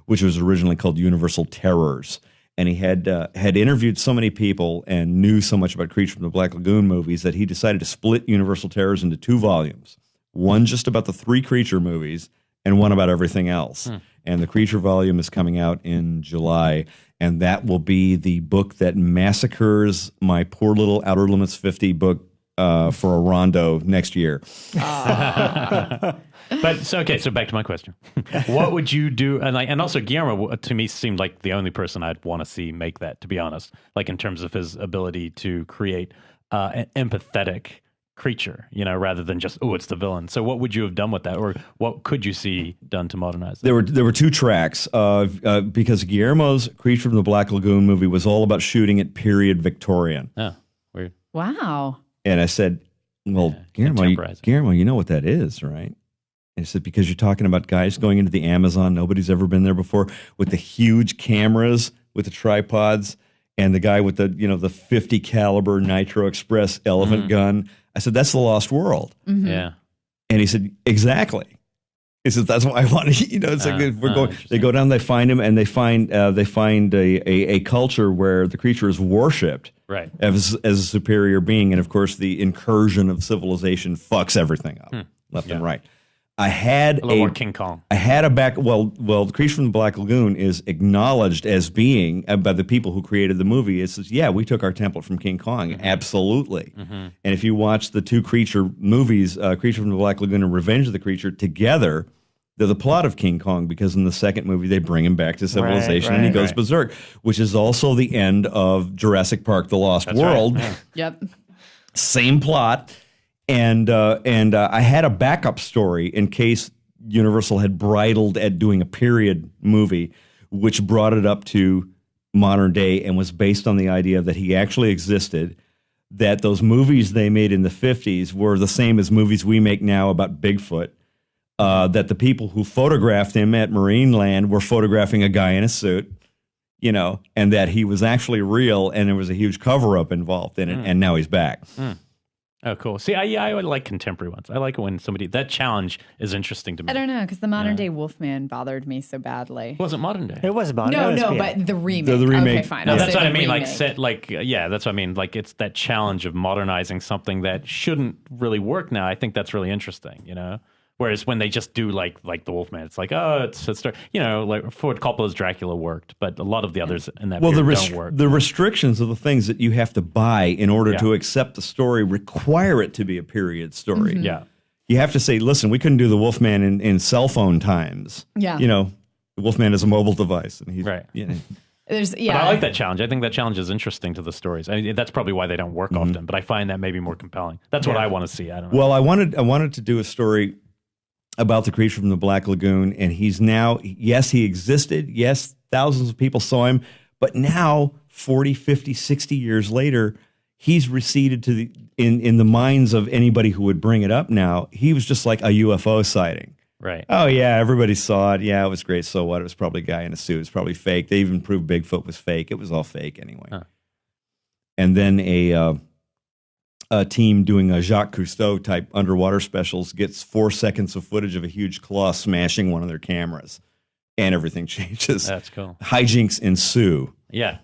which was originally called Universal Terrors. And he had interviewed so many people and knew so much about Creature from the Black Lagoon movies that he decided to split Universal Terrors into 2 volumes. One just about the 3 creature movies and one about everything else. And the Creature volume is coming out in July, and that will be the book that massacres my poor little Outer Limits 50 book for a rondo next year. But so back to my question. What would you do? And also Guillermo, to me, seemed like the only person I'd want to see make that, to be honest, like in terms of his ability to create an empathetic creature, rather than just, it's the villain. So what would you have done with that, or what could you see done to modernize that? There were 2 tracks because Guillermo's Creature from the Black Lagoon movie was all about shooting at period Victorian. Oh, weird. Wow. And I said, well, Guillermo, you know what that is, right? And he said, because you're talking about guys going into the Amazon, nobody's ever been there before, with the huge cameras, with the tripods, and the guy with the 50 caliber Nitro Express elephant gun. I said, that's the Lost World. Yeah. And he said, exactly. He says, that's why I want to, it's like we're going, they go down, they find him, and they find a culture where the creature is worshipped right. as a superior being. And of course, the incursion of civilization fucks everything up left and right. I had a little more King Kong. I had the Creature from the Black Lagoon is acknowledged as being by the people who created the movie. It says, yeah, we took our template from King Kong, absolutely. And if you watch the 2 creature movies, Creature from the Black Lagoon and Revenge of the Creature, together, they're the plot of King Kong, because in the second movie they bring him back to civilization and he goes berserk, which is also the end of Jurassic Park: The Lost World. Right. Yeah. Yep. Same plot. And I had a backup story in case Universal had bridled at doing a period movie, which brought it up to modern day and was based on the idea that he actually existed, that those movies they made in the 50s were the same as movies we make now about Bigfoot, that the people who photographed him at Marineland were photographing a guy in a suit, and that he was actually real and there was a huge cover-up involved in it, and now he's back. Oh, cool. See, I would like contemporary ones. I like it when that challenge is interesting to me. I don't know, because the modern day Wolfman bothered me so badly. It wasn't modern day. It was about No, it. but the remake. The remake. Okay, fine. No, I'll that's say what I the mean. remake. That's what I mean. Like, it's that challenge of modernizing something that shouldn't really work now. I think that's really interesting, Whereas when they just do like the Wolfman, it's like, it's a story. Like Ford Coppola's Dracula worked, but a lot of the others in that period don't work. The restrictions of the things that you have to buy in order to accept the story require it to be a period story. Yeah. You have to say, listen, we couldn't do the Wolfman in cell phone times. Yeah. The Wolfman is a mobile device. And he's, right. But I like that challenge. I think that challenge is interesting to the stories. I mean, that's probably why they don't work often, but I find that maybe more compelling. That's what I want to see. I don't know. Well, I wanted to do a story about the Creature from the Black Lagoon, and he's now, yes, he existed, yes, thousands of people saw him, but now 40, 50, 60 years later, he's receded to in the minds of anybody who would bring it up now. He was just like a UFO sighting. Right. Oh yeah, everybody saw it. Yeah, it was great. So what? It was probably a guy in a suit. It was probably fake. They even proved Bigfoot was fake. It was all fake anyway. Huh. And then a team doing a Jacques Cousteau type underwater specials gets 4 seconds of footage of a huge claw smashing one of their cameras, and everything changes. That's cool. Hijinks ensue. Yeah.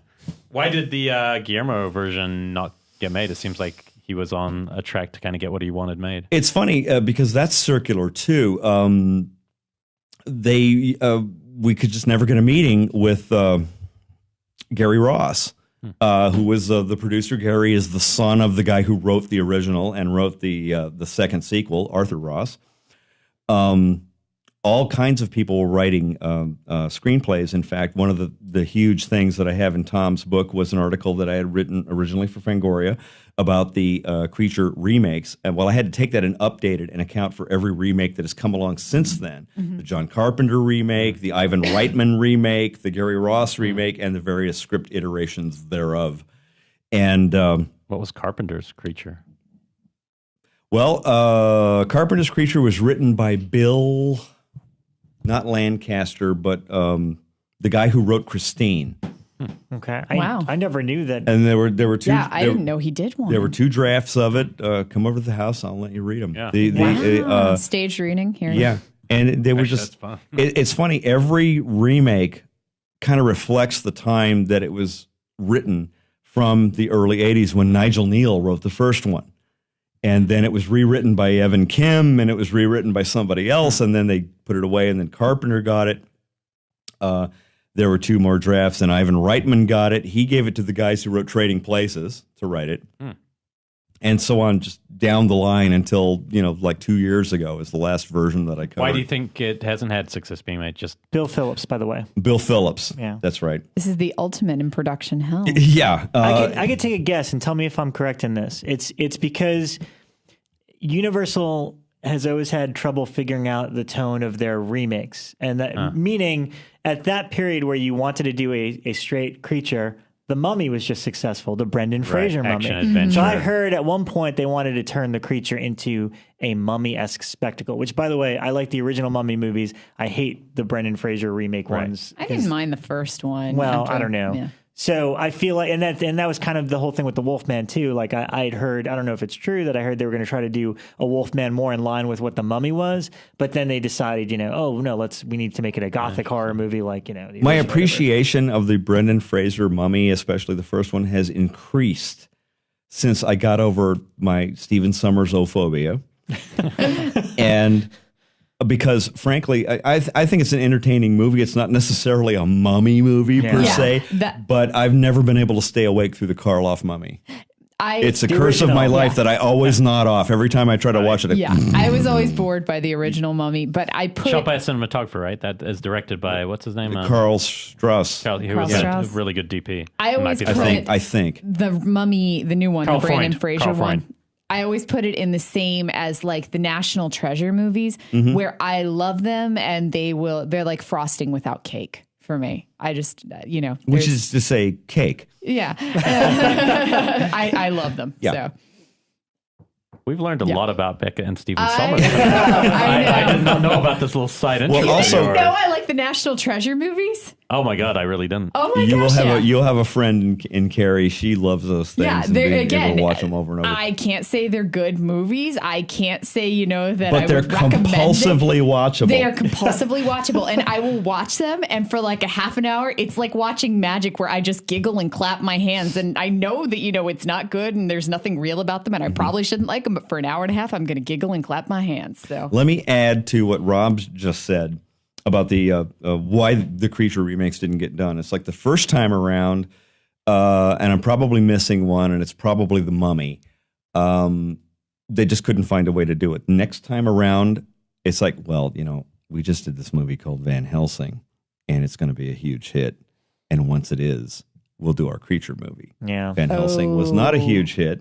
Why did the Guillermo version not get made? It seems like he was on a track to kind of get what he wanted made. It's funny because that's circular too. We could just never get a meeting with Gary Ross, who was the producer. Gary is the son of the guy who wrote the original and wrote the second sequel, Arthur Ross. All kinds of people were writing screenplays. In fact, one of the huge things that I have in Tom's book was an article that I had written originally for Fangoria about the Creature remakes. And well, I had to take that and update it and account for every remake that has come along since then. The John Carpenter remake, the Ivan Reitman remake, the Gary Ross remake, and the various script iterations thereof. And what was Carpenter's Creature? Well, Carpenter's Creature was written by Bill, not Lancaster, but the guy who wrote Christine. Okay. Wow. I never knew that. And there were two. Yeah, I didn't know he did one. There were 2 drafts of it. Come over to the house. I'll let you read them. Yeah. Staged reading here. Yeah, and they were Actually, just. that's fun. It's funny. Every remake kind of reflects the time that it was written from the early '80s when Nigel Neal wrote the first one. And then it was rewritten by Evan Kim, and it was rewritten by somebody else, and then they put it away, and then Carpenter got it. There were 2 more drafts, and Ivan Reitman got it. He gave it to the guys who wrote Trading Places to write it. And so on, just down the line until, like 2 years ago is the last version that I covered. Why do you think it hasn't had success being made? Just Bill Phillips, by the way. Bill Phillips. Yeah. That's right. This is the ultimate in production hell. Yeah. I could take a guess and tell me if I'm correct in this. It's because Universal has always had trouble figuring out the tone of their remakes. And that meaning at that period where you wanted to do a straight Creature, The Mummy was just successful, the Brendan Fraser Mummy. Adventure. So I heard at one point they wanted to turn the Creature into a mummy-esque spectacle, which, by the way, I like the original Mummy movies. I hate the Brendan Fraser remake ones. I didn't mind the first one. Well, after- I don't know. Yeah. So I feel like, and that was kind of the whole thing with the Wolfman too. Like I had heard, I don't know if it's true that I heard they were going to try to do a Wolfman more in line with what the Mummy was, but then they decided, oh no, we need to make it a gothic horror movie, like the My original, appreciation of the Brendan Fraser Mummy, especially the first one, has increased since I got over my Stephen Sommers ophobia, and. Because, frankly, I think it's an entertaining movie. It's not necessarily a mummy movie per se, but I've never been able to stay awake through the Karloff Mummy. It's a curse of my life that I always nod off every time I try to watch it. I was always bored by the original Mummy, but I put shot by a cinematographer, right? That is directed by what's his name? Carl Strauss. Who was a really good DP. I think the Mummy, the new one, Carl the Brendan Freund. Fraser Carl one. Freund. I always put it in the same as like the National Treasure movies, where I love them and they're like frosting without cake for me. I just, which is to say cake. Yeah. I love them. Yeah. So. We've learned a lot about Becca and Stephen Sommers. I I did not know about this little side interest. Well, also, you know I like the National Treasure movies. Oh my God, I really didn't. Oh my gosh, you'll have a friend in Carrie. She loves those things. Yeah, and they're being again. able to watch them over and over. I can't say they're good movies. I can't say that. But I they're would recommend compulsively watchable. They are compulsively watchable, and I will watch them. And for like a half an hour, it's like watching magic, where I just giggle and clap my hands. And I know that it's not good, and there's nothing real about them, and I probably shouldn't like them. But for an hour and a half, I'm going to giggle and clap my hands. So let me add to what Rob just said about the why the Creature remakes didn't get done. It's like the first time around, and I'm probably missing one, and it's probably The Mummy. They just couldn't find a way to do it. Next time around, it's like, well, we just did this movie called Van Helsing, and it's going to be a huge hit. And once it is, we'll do our Creature movie. Yeah. Van Helsing was not a huge hit.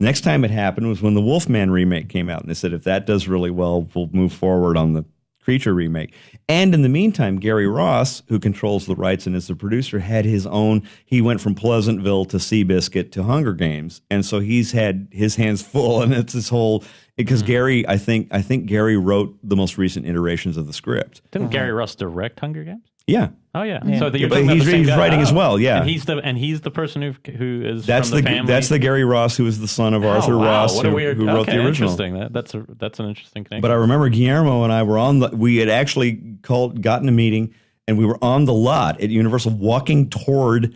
Next time it happened was when the Wolfman remake came out, and they said, if that does really well, we'll move forward on the Creature remake. And in the meantime, Gary Ross, who controls the rights and is the producer, had his own. He went from Pleasantville to Seabiscuit to Hunger Games, and so he's had his hands full. And it's this whole because Gary, I think Gary wrote the most recent iterations of the script. Didn't Gary Ross direct Hunger Games? Yeah. Oh yeah. So you're But talking about he's the same guy. writing as well. Yeah. And he's the person who is that's from the family. That's the Gary Ross who is the son of Arthur Ross, what a weird, who wrote the original. Interesting. That's an interesting connection. But I remember Guillermo and I were we had actually gotten a meeting, and we were on the lot at Universal walking toward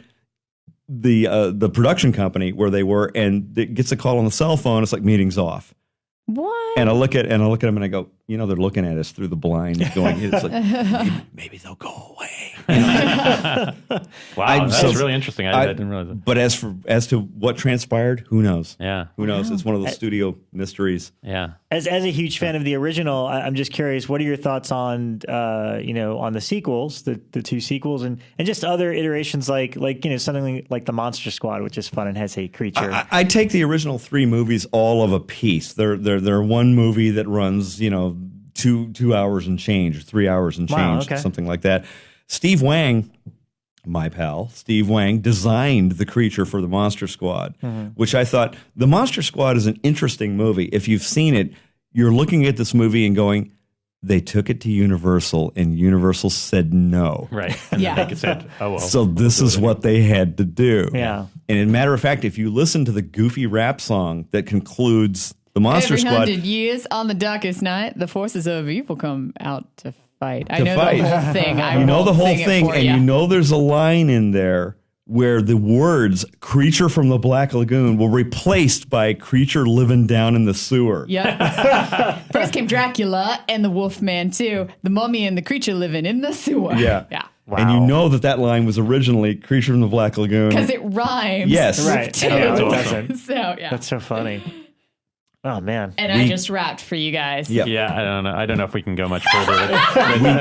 the production company where they were, and it gets a call on the cell phone. It's like, meeting's off. What? And I look at them and I go, they're looking at us through the blinds, going, it's like, maybe they'll go away. Wow, that's really interesting. I didn't realize that. But as to what transpired, who knows? Yeah, who knows? It's one of those studio mysteries. Yeah. As a huge fan of the original, I'm just curious, what are your thoughts on on the sequels, the two sequels, and just other iterations like something like the Monster Squad, which is fun and has a creature. I take the original 3 movies all of a piece. They're one movie that runs 2 hours and change, 3 hours and change, something like that. Steve Wang, my pal, Steve Wang, designed the creature for the Monster Squad, which I thought, the Monster Squad is an interesting movie. If you've seen it, you're looking at this movie and going, they took it to Universal, and Universal said no. Right. And then they said, oh, well. So this is what they had to do. Yeah. And as a matter of fact, if you listen to the goofy rap song that concludes the Monster Squad. 100 years on the darkest night, the forces of evil come out to fight. I know the whole thing. You know the whole thing, and you know there's a line in there where the words "creature from the Black Lagoon" were replaced by "creature living down in the sewer." Yep. First came Dracula and the Wolfman too. The mummy and the creature living in the sewer. Yeah. Yeah. Wow. And you know that line was originally "creature from the Black Lagoon" because it rhymes. Yes. Right. Too. Yeah, it doesn't. So yeah. That's so funny. Oh man! And I just rapped for you guys. Yep. Yeah, I don't know if we can go much further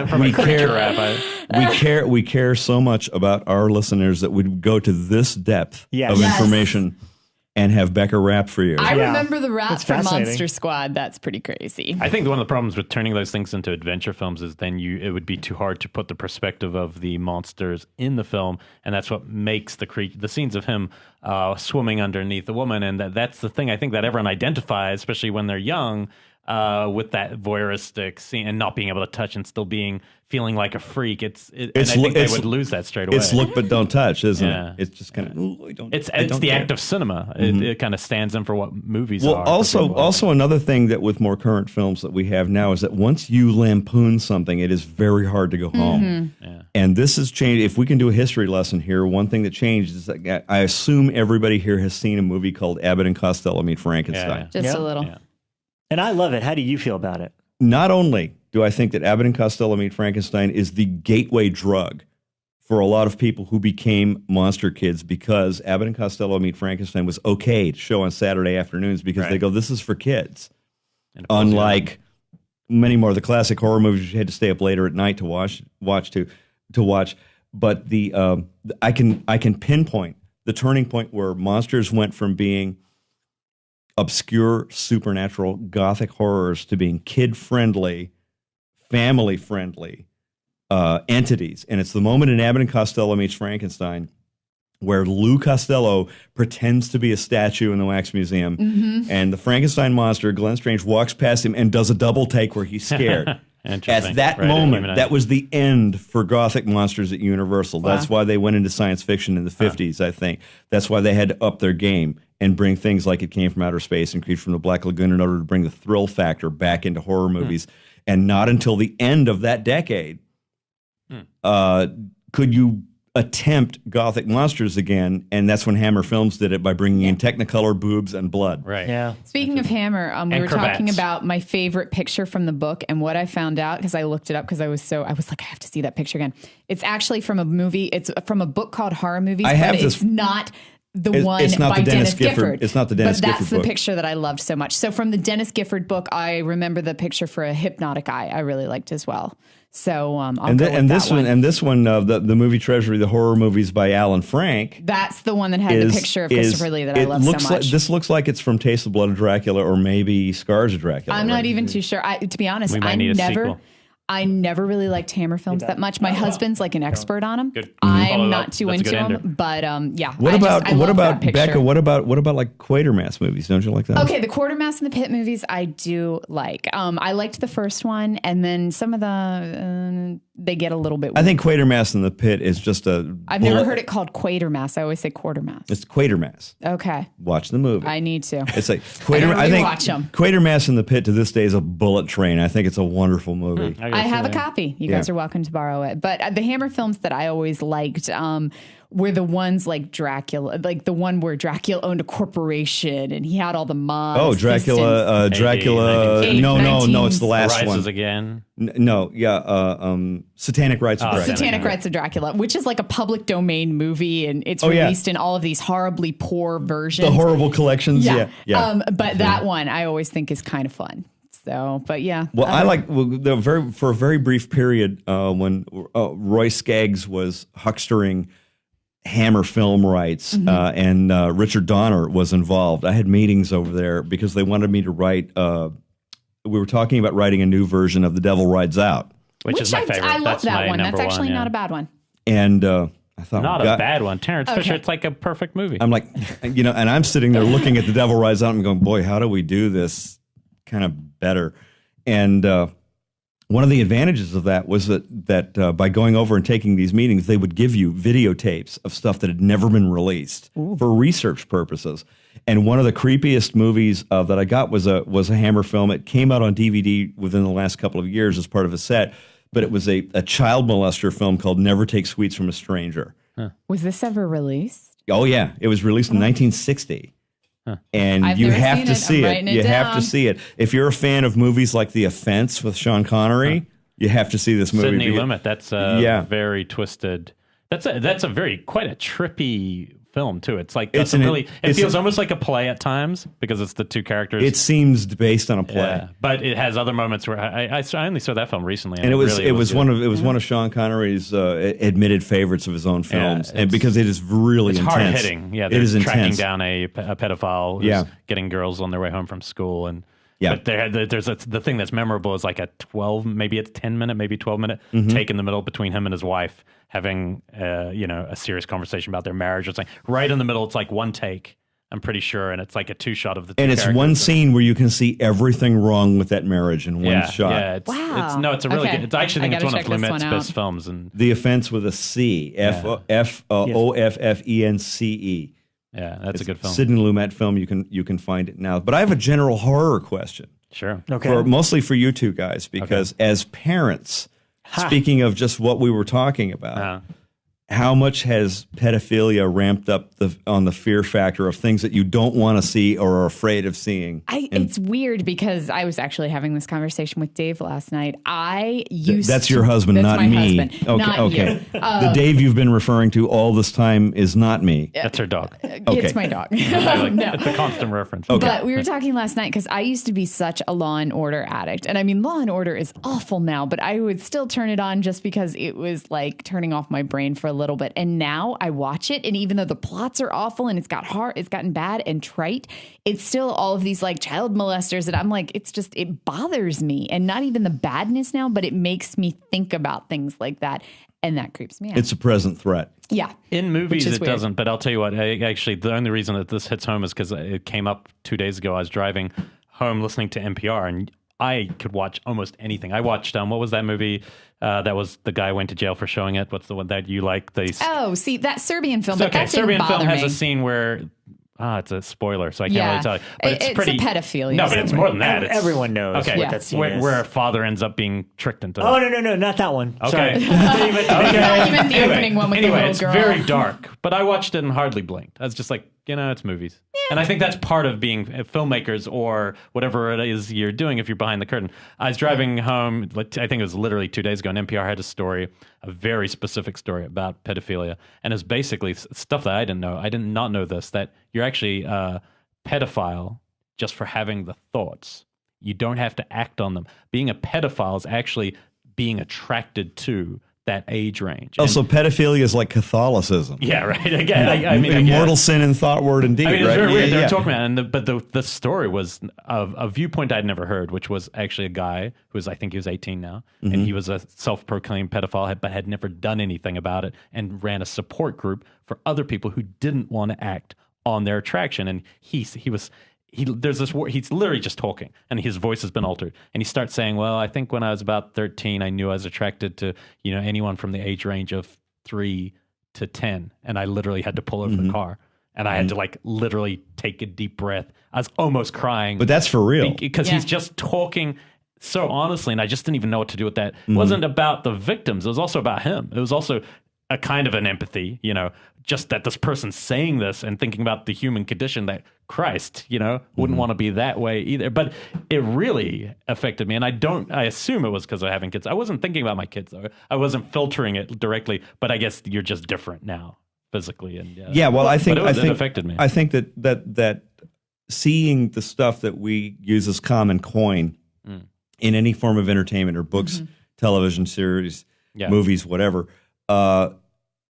from a creature rap. We care so much about our listeners that we'd go to this depth of information and have Becca rap for you. I remember the rap That's from fascinating. Monster Squad. That's pretty crazy. I think one of the problems with turning those things into adventure films is then it would be too hard to put the perspective of the monsters in the film, and that's what makes the scenes of him swimming underneath the woman, and that's the thing I think that everyone identifies, especially when they're young, with that voyeuristic scene and not being able to touch and still feeling like a freak. And I think they would lose that straight away. It's look but don't touch, isn't it? It's just kind of it's the act of cinema. It kind of stands in for what movies are. Well, also another thing that with more current films that we have now is that once you lampoon something, it is very hard to go home. Yeah. And this has changed. If we can do a history lesson here, one thing that changed is that I assume everybody here has seen a movie called Abbott and Costello Meet Frankenstein. Just a little. Yeah. And I love it. How do you feel about it? Not only do I think that Abbott and Costello Meet Frankenstein is the gateway drug for a lot of people who became monster kids, because Abbott and Costello Meet Frankenstein was okay to show on Saturday afternoons because they go, this is for kids. Unlike many more of the classic horror movies, you had to stay up later at night to watch. But I can pinpoint the turning point where monsters went from being obscure, supernatural, gothic horrors to being kid-friendly, family-friendly entities. And it's the moment in Abbott and Costello Meets Frankenstein where Lou Costello pretends to be a statue in the Wax Museum, and the Frankenstein monster, Glenn Strange, walks past him and does a double take where he's scared. At that moment, that was the end for Gothic monsters at Universal. Wow. That's why they went into science fiction in the 50s, I think. That's why they had to up their game and bring things like It Came From Outer Space and Creature from the Black Lagoon in order to bring the thrill factor back into horror movies. And not until the end of that decade could you attempt Gothic monsters again, and that's when Hammer Films did it by bringing in Technicolor boobs and blood. Right. Yeah. Speaking of Hammer, we were talking about my favorite picture from the book, and what I found out, because I looked it up because I was like, I have to see that picture again. It's actually from a movie. It's from a book called Horror Movies, it's not the one by Dennis Gifford. It's not the Dennis Gifford book. But that's the picture that I loved so much. So from the Dennis Gifford book, I remember the picture for A Hypnotic Eye I really liked as well. So I'll go with that one. And this one, the movie Treasury, the horror movies by Alan Frank. That's the one that had the picture of Christopher Lee that I love so much. This looks like it's from Taste of Blood of Dracula or maybe Scars of Dracula. I'm not even too sure. To be honest, I never really liked Hammer films that much. My husband's like an expert on them. Good. I'm not too into them, but yeah. What about Becca? What about like Quatermass movies? Don't you like that? Okay, the Quatermass and the Pit movies I do like. I liked the first one, and then some of the they get a little bit weird. I think Quatermass and the Pit is just a... I've never heard it called Quatermass. I always say Quartermass. It's Quatermass. Okay. Watch the movie. I need to. It's like I think Quatermass and the Pit to this day is a bullet train. I think it's a wonderful movie. I have a copy. You guys are welcome to borrow it. But the Hammer films that I always liked were the ones like Dracula, like the one where Dracula owned a corporation and he had all the mob. Oh, Dracula. No, it's the last Rises one. Again. Satanic Rites of Dracula. Satanic Rites of Dracula, which is like a public domain movie, and it's released in all of these horribly poor versions. The horrible collections. Yeah. But that one I always think is kind of fun. So, but yeah. Well, I like for a very brief period when Roy Skaggs was huckstering Hammer film rights, and Richard Donner was involved. I had meetings over there because they wanted me to write. We were talking about writing a new version of The Devil Rides Out, which is my favorite. I love That's that one. That's number actually one, not a bad one. And I thought, not a bad one. Terrence Fisher. It's like a perfect movie. I'm like, and I'm sitting there looking at The Devil Rides Out and going, boy, how do we do this kind of better? And one of the advantages of that was that by going over and taking these meetings, they would give you videotapes of stuff that had never been released for research purposes. And one of the creepiest movies that I got was a Hammer film. It came out on DVD within the last couple of years as part of a set, but it was a child molester film called Never Take Sweets from a Stranger. Was this ever released? Oh, yeah. It was released in 1960. And you have to see it. You have to see it. If you're a fan of movies like The Offense with Sean Connery, you have to see this movie. Sidney Lumet. That's very twisted. That's quite a trippy film too. It's like it feels almost like a play at times because it's the two characters. It seems based on a play, but it has other moments where I only saw that film recently, and it was one of Sean Connery's admitted favorites of his own films, and because it is really intense. Hard hitting. Yeah, they're tracking down a pedophile who's getting girls on their way home from school, and but there's the thing that's memorable is like a 12, maybe it's 10-minute, maybe 12-minute take in the middle between him and his wife having a serious conversation about their marriage or something. Right in the middle, it's like one take, I'm pretty sure, and it's like a two-shot of the two characters. And it's one scene where you can see everything wrong with that marriage in one shot. Yeah, it's a really good. It's actually think it's one of Lumet's best films. And The Offense with a C, Offense. Yeah, that's a good film. Sidney Lumet film. You can find it now. But I have a general horror question. Sure. Okay. Mostly for you two guys, because as parents, speaking of just what we were talking about, how much has pedophilia ramped up on the fear factor of things that you don't want to see or are afraid of seeing? It's weird because I was actually having this conversation with Dave last night. That's your husband, not my me. Husband, okay, not okay. You. The Dave you've been referring to all this time is not me. That's her dog. It's my dog. No. It's a constant reference. Okay. But we were talking last night because I used to be such a Law and Order addict. And I mean, Law and Order is awful now, but I would still turn it on just because it was like turning off my brain for a little bit. And now I watch it, and even though the plots are awful and it's gotten bad and trite, it's still all of these like child molesters, and I'm like, it bothers me, and not even the badness now, but it makes me think about things like that, and that creeps me out. It's a present threat. Yeah. In movies, it doesn't, but I'll tell you what, actually, the only reason that this hits home is because it came up 2 days ago. I was driving home listening to NPR, and I could watch almost anything. I watched, what was that movie? That was the guy went to jail for showing it. What's the one that you like? See, that Serbian film. But that Serbian film has a scene where it's a spoiler, so I can't really tell you. But it's pretty a pedophilia. No, but it's more than that. Everyone knows what that scene is. Where a father ends up being tricked into. Oh no, not that one. Okay. Sorry. Even the opening one with the little it's girl. very dark, but I watched it and hardly blinked. I was just like, it's movies. Yeah. And I think that's part of being filmmakers or whatever it is you're doing if you're behind the curtain. I was driving home, I think it was literally 2 days ago, and NPR had a very specific story about pedophilia. And it's basically stuff that I didn't know. I did not know this, that you're actually a pedophile just for having the thoughts. You don't have to act on them. Being a pedophile is actually being attracted to that age range. Also, pedophilia is like Catholicism. Yeah, right. Again, I mean, immortal sin in thought, word, and deed. I mean, right? It's very weird. They were talking about it, but the story was a viewpoint I'd never heard, which was actually a guy who was, I think he was 18 now, and he was a self-proclaimed pedophile, but had never done anything about it, and ran a support group for other people who didn't want to act on their attraction. And there's this word, he's literally just talking, and his voice has been altered, and he starts saying, well, I think when I was about 13, I knew I was attracted to anyone from the age range of 3 to 10, and I literally had to pull over the car, and I had to like literally take a deep breath. I was almost crying, but that's for real because he's just talking so honestly, and I just didn't even know what to do with that. It wasn't about the victims, it was also about him. It was also a kind of an empathy, just that this person's saying this and thinking about the human condition, that Christ, wouldn't want to be that way either. But it really affected me. And I assume it was because of having kids. I wasn't thinking about my kids, though. I wasn't filtering it directly, but I guess you're just different now physically. And well, I think it affected me. I think that seeing the stuff that we use as common coin in any form of entertainment or books, television series, movies, whatever,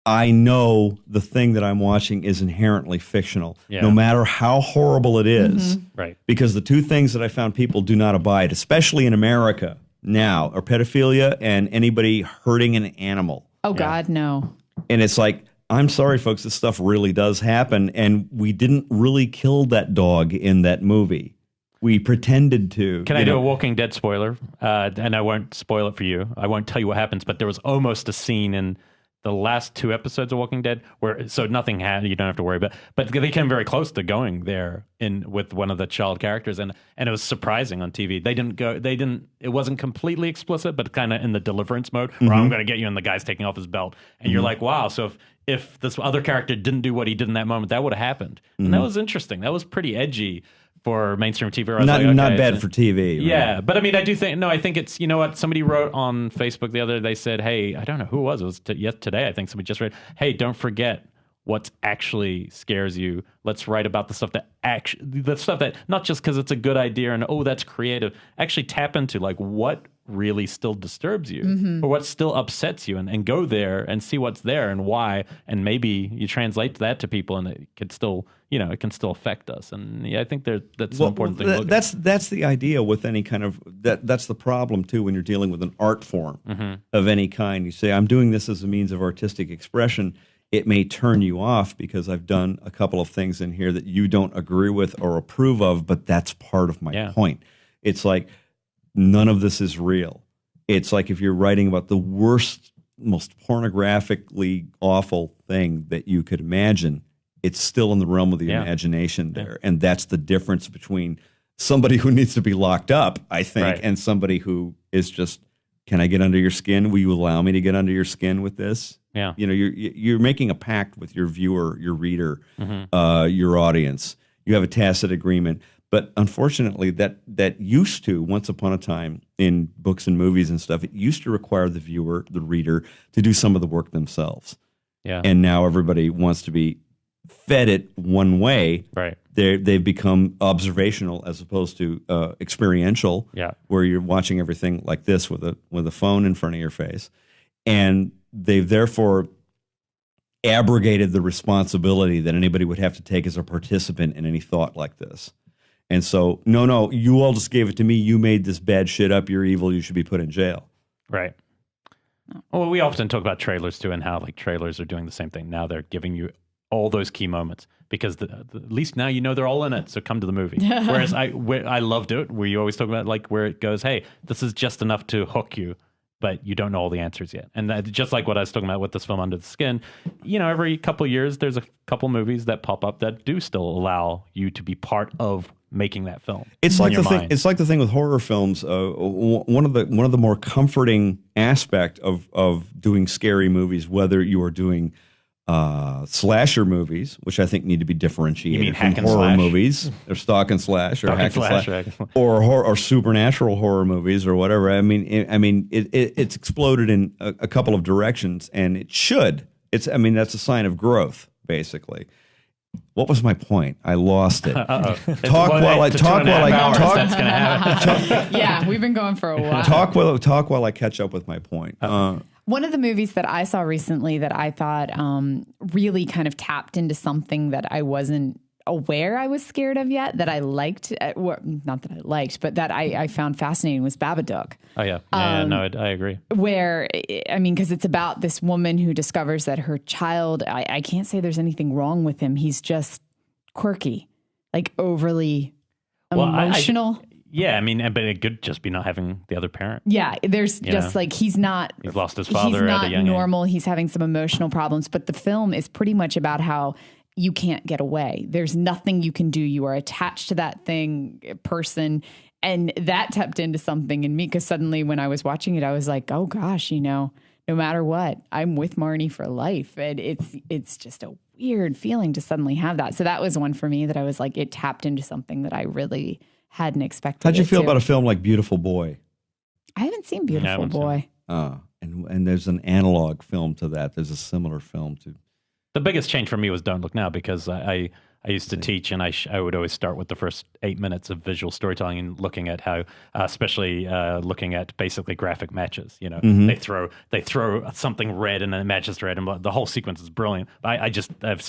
I know the thing that I'm watching is inherently fictional, no matter how horrible it is. Right. Because the two things that I found people do not abide, especially in America now, are pedophilia and anybody hurting an animal. Oh, God, no. And it's like, I'm sorry, folks, this stuff really does happen. And we didn't really kill that dog in that movie. We pretended to. Can I do a Walking Dead spoiler? And I won't spoil it for you. I won't tell you what happens, but there was almost a scene in the last 2 episodes of Walking Dead where, so nothing happened, you don't have to worry about, but they came very close to going there with one of the child characters, and it was surprising on TV. It wasn't completely explicit, but kind of in the deliverance mode, where I'm going to get you, and the guy's taking off his belt, and you're like, wow, so if this other character didn't do what he did in that moment, that would have happened. And that was interesting. That was pretty edgy for mainstream TV. Not bad for TV. Right? Yeah, but I mean, I think it's, what, somebody wrote on Facebook the other day, they said, hey, I don't know who it was, today, I think somebody just read, hey, don't forget what actually scares you. Let's write about the stuff that not just because it's a good idea and, oh, that's creative, actually tap into like what really still disturbs you or what still upsets you, and go there and see what's there and why, and maybe you translate that to people and it could still, it can still affect us. And I think that's an important thing to look at. That's the idea with any kind of, that's the problem too when you're dealing with an art form of any kind. You say, I'm doing this as a means of artistic expression. It may turn you off because I've done a couple of things in here that you don't agree with or approve of, but that's part of my point. It's like, none of this is real. It's like if you're writing about the worst, most pornographically awful thing that you could imagine, it's still in the realm of the imagination there. And that's the difference between somebody who needs to be locked up, I think, and somebody who is just, can I get under your skin? Will you allow me to get under your skin with this? Yeah. You're making a pact with your viewer, your reader, your audience. You have a tacit agreement. But unfortunately, that used to, once upon a time in books and movies and stuff, it used to require the viewer, the reader, to do some of the work themselves. Yeah. And now everybody wants to be fed it one way. Right. They've become observational as opposed to experiential. Yeah. Where you're watching everything like this with a phone in front of your face, and they've therefore abrogated the responsibility that anybody would have to take as a participant in any thought like this. And so, no, you all just gave it to me. You made this bad shit up. You're evil. You should be put in jail. Right. Well, we often talk about trailers too, and how like trailers are doing the same thing. Now they're giving you all those key moments because at least now they're all in it. So come to the movie. Whereas I loved it where you always talk about like where it goes, hey, this is just enough to hook you, but you don't know all the answers yet. And just like what I was talking about with this film Under the Skin, every couple of years there's a couple movies that pop up that do still allow you to be part of making that film. It's like the thing. It's like the thing with horror films. One of the more comforting aspect of doing scary movies, whether you are doing slasher movies, which I think need to be differentiated from horror movies, or stalk and slash, or hack and slash, or supernatural horror movies, or whatever. I mean, it's exploded in a couple of directions, and it should. That's a sign of growth, basically. What was my point? I lost it. Talk while I talk. Yeah, we've been going for a while. Talk while I catch up with my point. One of the movies that I saw recently that I thought really kind of tapped into something that I wasn't aware I was scared of yet, that I liked, not that I liked, but that I found fascinating, was Babadook. Oh, yeah. I agree. Where, because it's about this woman who discovers that her child, I can't say there's anything wrong with him. He's just quirky, like overly emotional. Yeah, but it could just be not having the other parent. Yeah, there's just like he's lost his father. He's not normal. He's having some emotional problems. But the film is pretty much about how you can't get away. There's nothing you can do. You are attached to that person. And that tapped into something in me, because suddenly when I was watching it, I was like, oh gosh, no matter what, I'm with Marnie for life. And it's just a weird feeling to suddenly have that. So that was one for me that I was like, it tapped into something that I really hadn't expected. How'd you feel about a film like Beautiful Boy? I haven't seen Beautiful Boy. And there's an analog film to that. There's a similar film to. The biggest change for me was Don't Look Now, because I used to teach, and I would always start with the first 8 minutes of visual storytelling and looking at how, especially looking at basically graphic matches. You know, they throw something red and then it matches red, and the whole sequence is brilliant. I've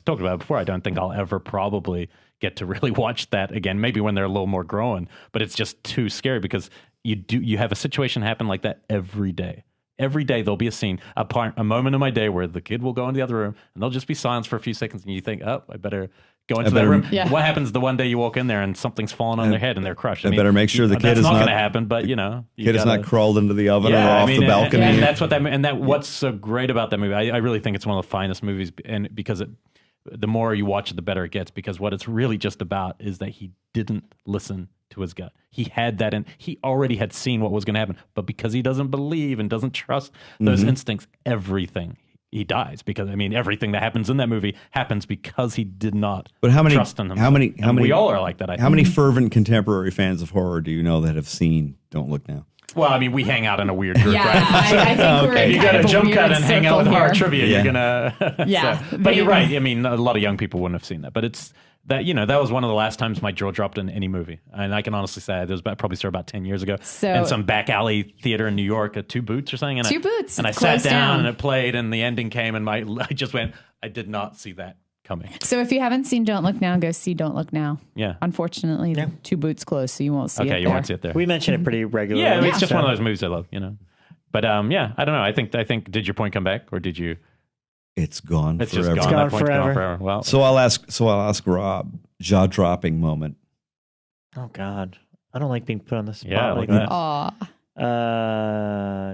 talked about it before. I don't think I'll ever probably get to really watch that again. Maybe when they're a little more grown, but it's just too scary because you have a situation happen like that every day. Every day there'll be a scene, a moment in my day where the kid will go into the other room and there'll just be silence for a few seconds, and you think, oh, I better go into that room. Yeah. What happens the one day you walk in there and something's fallen on their head and they're crushed? I better make sure the kid is not going to happen, but you know, kid is not crawled into the oven or off the balcony. And that's what what's so great about that movie. I really think it's one of the finest movies, and because the more you watch it, the better it gets, because what it's really just about is that he didn't listen to his gut. He had that, and he already had seen what was going to happen, but because he doesn't believe and doesn't trust those instincts, everything, he dies. Because everything that happens in that movie happens because he did not trust in himself. How many we all are like that. How many fervent contemporary fans of horror do you know that have seen Don't Look Now? Well, we hang out in a weird group, right? I think we're you got to jump cut and hang out with horror trivia. Yeah. You're gonna, But you're right. A lot of young people wouldn't have seen that, but it's. That that was one of the last times my jaw dropped in any movie, and I can honestly say it was probably about 10 years ago, in some back alley theater in New York, at Two Boots or something. And Two Boots, and I sat down and it played, and the ending came, and I just went, I did not see that coming. So if you haven't seen Don't Look Now, go see Don't Look Now. Yeah. Unfortunately, Two Boots closed, so you won't see it. Okay, you won't see it there. We mention it pretty regularly. Yeah, it's just one of those movies I love, But I don't know. I think did your point come back, or did you? It's gone. It's forever. just gone. That point's gone forever. Well, so I'll ask Rob, jaw-dropping moment. Oh God, I don't like being put on the spot. Yeah, like that.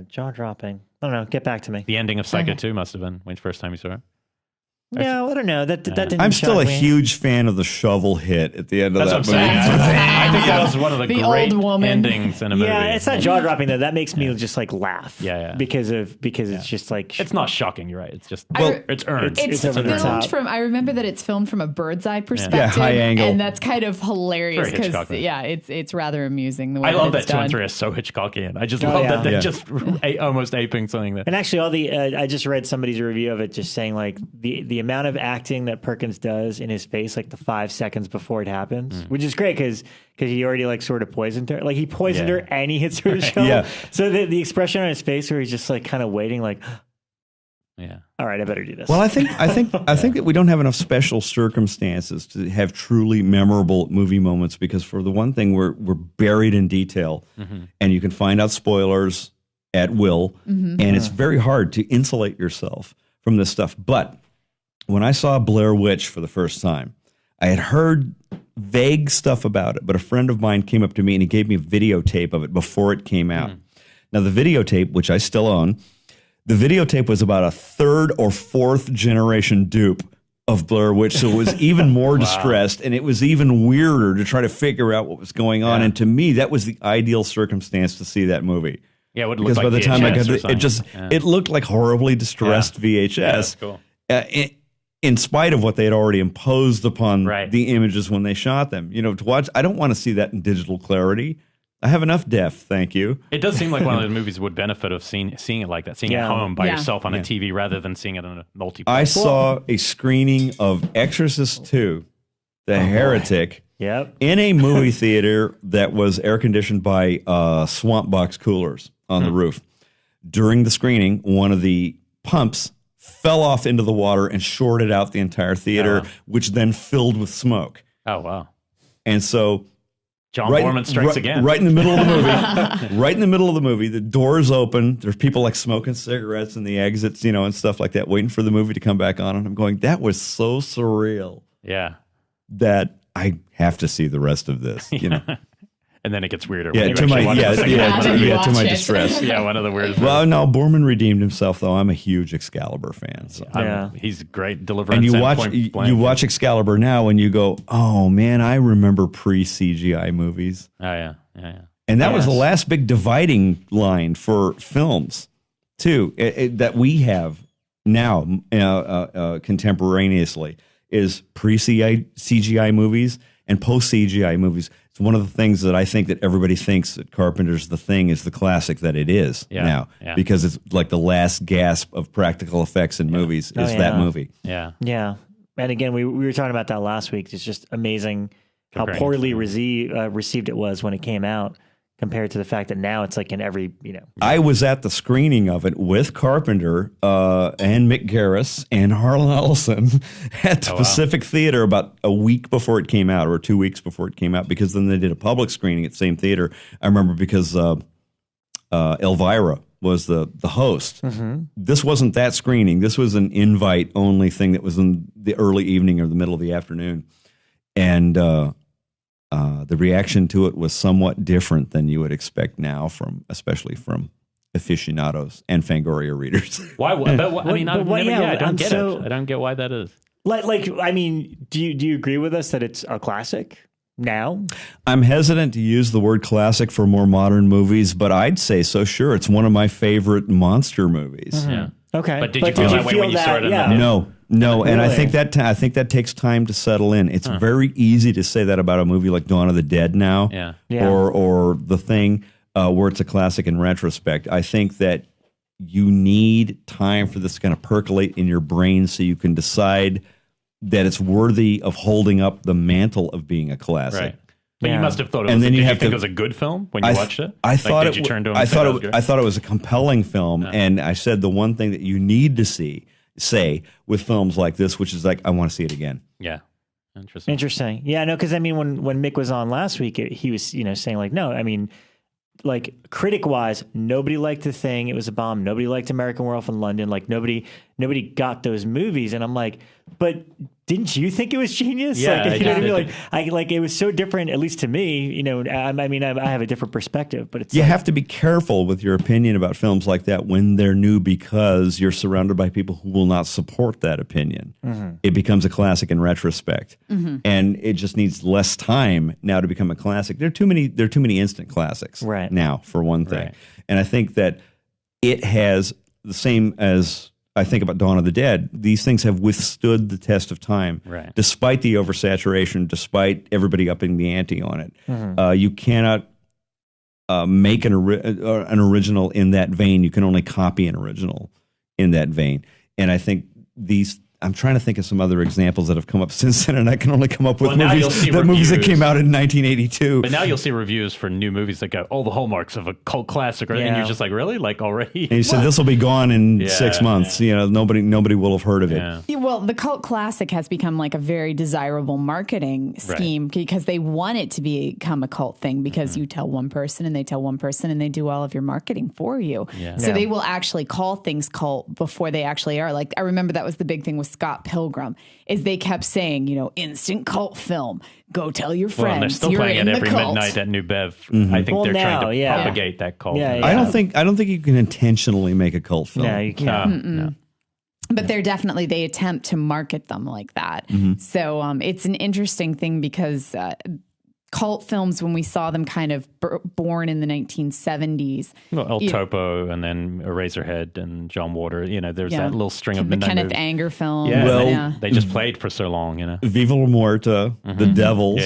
Jaw-dropping. I don't know. Get back to me. The ending of Psycho 2 must have been when the first time you saw it. Yeah, I don't know. That didn't. I'm still a me. huge fan of the shovel hit at the end of That's that what movie. I'm saying. I think that was one of the great endings in a movie. Yeah, it's not jaw dropping though. That makes me just like laugh. Yeah. Because it's just like it's not shocking. You're right. It's just it's earned. It's filmed from. I remember that it's filmed from a bird's eye perspective. Yeah, high angle, and that's kind of hilarious because it's rather amusing the way I love that 2 done. and 3 are so Hitchcockian. I just love that they're just almost aping something there. And actually, all the I just read somebody's review of it, just saying like the amount of acting that Perkins does in his face, like the 5 seconds before it happens, which is great because he already like sort of poisoned her. Like he poisoned her and he hits her shoulder. So the expression on his face where he's just like kind of waiting, like, all right, I better do this. Well, I think that we don't have enough special circumstances to have truly memorable movie moments, because for the one thing, we're buried in detail, and you can find out spoilers at will, and it's very hard to insulate yourself from this stuff. But when I saw Blair Witch for the first time, I had heard vague stuff about it, but a friend of mine came up to me and he gave me a videotape of it before it came out. Now, the videotape, which I still own, the videotape was about a 3rd or 4th generation dupe of Blair Witch, so it was even more distressed, and it was even weirder to try to figure out what was going on. And to me, that was the ideal circumstance to see that movie. Yeah, it would look like by the time I got it, it looked like horribly distressed VHS. Yeah, that's cool. In spite of what they had already imposed upon the images when they shot them. To watch, I don't want to see that in digital clarity. I have enough depth, thank you. It does seem like one of those movies would benefit of seeing it like that, seeing it home by yourself on a TV rather than seeing it on a multiplex. I saw a screening of Exorcist 2, The Heretic, in a movie theater that was air-conditioned by Swamp Box coolers on the roof. During the screening, one of the pumps fell off into the water and shorted out the entire theater, which then filled with smoke. Oh, wow. And so John Borman strikes again. Right in the middle of the movie, the doors open. There's people like smoking cigarettes in the exits, and stuff like that, waiting for the movie to come back on. And I'm going, that was so surreal. Yeah. That I have to see the rest of this, And then it gets weirder. Yeah, to my distress. Yeah, one of the weirdest. Well, no, Borman redeemed himself, though. I'm a huge Excalibur fan. So. He's great delivering. And you watch Excalibur now, and you go, oh man, I remember pre-CGI movies. Oh yeah. And that was the last big dividing line for films. too, that we have now contemporaneously is pre-CGI movies and post-CGI movies. It's one of the things that I think that everybody thinks that Carpenter's The Thing is the classic that it is now, because it's like the last gasp of practical effects in movies is that movie. Yeah. Yeah. And again, we were talking about that last week. It's just amazing how poorly received it was when it came out, compared to the fact that now it's like in every, I was at the screening of it with Carpenter and Mick Garris and Harlan Ellison at the Pacific Theater about a week before it came out, or 2 weeks before it came out, because then they did a public screening at the same theater. I remember because Elvira was the host. Mm-hmm. This wasn't that screening. This was an invite-only thing that was in the early evening or the middle of the afternoon. And the reaction to it was somewhat different than you would expect now, especially from aficionados and Fangoria readers. Why? I don't get it. I don't get why that is. Do you agree with us that it's a classic now? I'm hesitant to use the word classic for more modern movies, but I'd say so. Sure, it's one of my favorite monster movies. Mm-hmm. Yeah. Okay, but did you feel that way when you saw it? No. Really? And I think that takes time to settle in. It's very easy to say that about a movie like Dawn of the Dead now, or The Thing, where it's a classic in retrospect. I think that you need time for this to kind of percolate in your brain so you can decide that it's worthy of holding up the mantle of being a classic. Right. But you must have thought it was. Did you think it was a good film when you watched it? I thought it was a compelling film, and I said the one thing that you need to say with films like this, which is like, I want to see it again. Yeah, interesting. Yeah, no, because I mean, when Mick was on last week, he was saying like, no, I mean, like critic wise, nobody liked The Thing. It was a bomb. Nobody liked American Werewolf in London. Like nobody got those movies, and I'm like, but didn't you think it was genius? Yeah, it was so different, at least to me. I have a different perspective, but you have to be careful with your opinion about films like that when they're new, because you're surrounded by people who will not support that opinion. Mm-hmm. It becomes a classic in retrospect, and it just needs less time now to become a classic. There are too many instant classics now, for one thing, and I think that it has the same as. I think about Dawn of the Dead. These things have withstood the test of time, despite the oversaturation, despite everybody upping the ante on it. Mm-hmm. You cannot make an original in that vein. You can only copy an original in that vein. And I think I'm trying to think of some other examples that have come up since then, and I can only come up with movies that came out in 1982. But now you'll see reviews for new movies that got all the hallmarks of a cult classic, and you're just like, really? Like already? And you said this will be gone in 6 months. Yeah. Nobody will have heard of it. Yeah, well, the cult classic has become like a very desirable marketing scheme because they want it to become a cult thing, because you tell one person and they tell one person and they do all of your marketing for you. Yeah. So they will actually call things cult before they actually are. Like, I remember that was the big thing with Scott Pilgrim, is they kept saying, instant cult film. Go tell your friends. Well, they're still playing it every midnight at New Bev. Mm-hmm. I think they're trying to propagate that cult. Yeah. I don't think you can intentionally make a cult film. No, you can't. No. But they attempt to market them like that. Mm-hmm. So it's an interesting thing, because cult films, when we saw them kind of born in the 1970s. Well, El Topo, and then Eraserhead and John Water. There's that little string of midnight Kenneth movies. Anger films. Yeah, well, they just played for so long. Viva la Muerta, The Devils.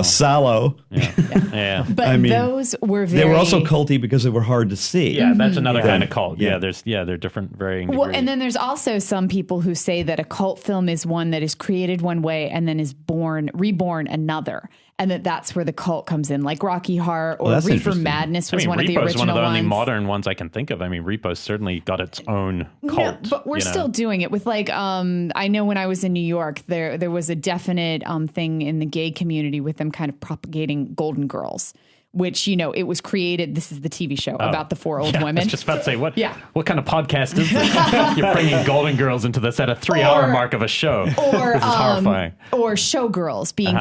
Sallow. Yeah. But those were they were also culty because they were hard to see. Yeah, that's another kind of cult. Yeah, they're different, varying degrees. Well, and then there's also some people who say that a cult film is one that is created one way and then is reborn another, and that's where the cult comes in, like Rocky Horror or Reefer Madness was one of the original ones. Repo's one of the only modern ones I can think of. I mean, Repo's certainly got its own cult. No, but we're still doing it with I know when I was in New York, there was a definite thing in the gay community with them kind of propagating Golden Girls, which, it was created. This is the TV show about the four old women. I was just about to say, what kind of podcast is this? You're bringing Golden Girls into this at a 3-hour mark of a show. This is horrifying. Or Showgirls being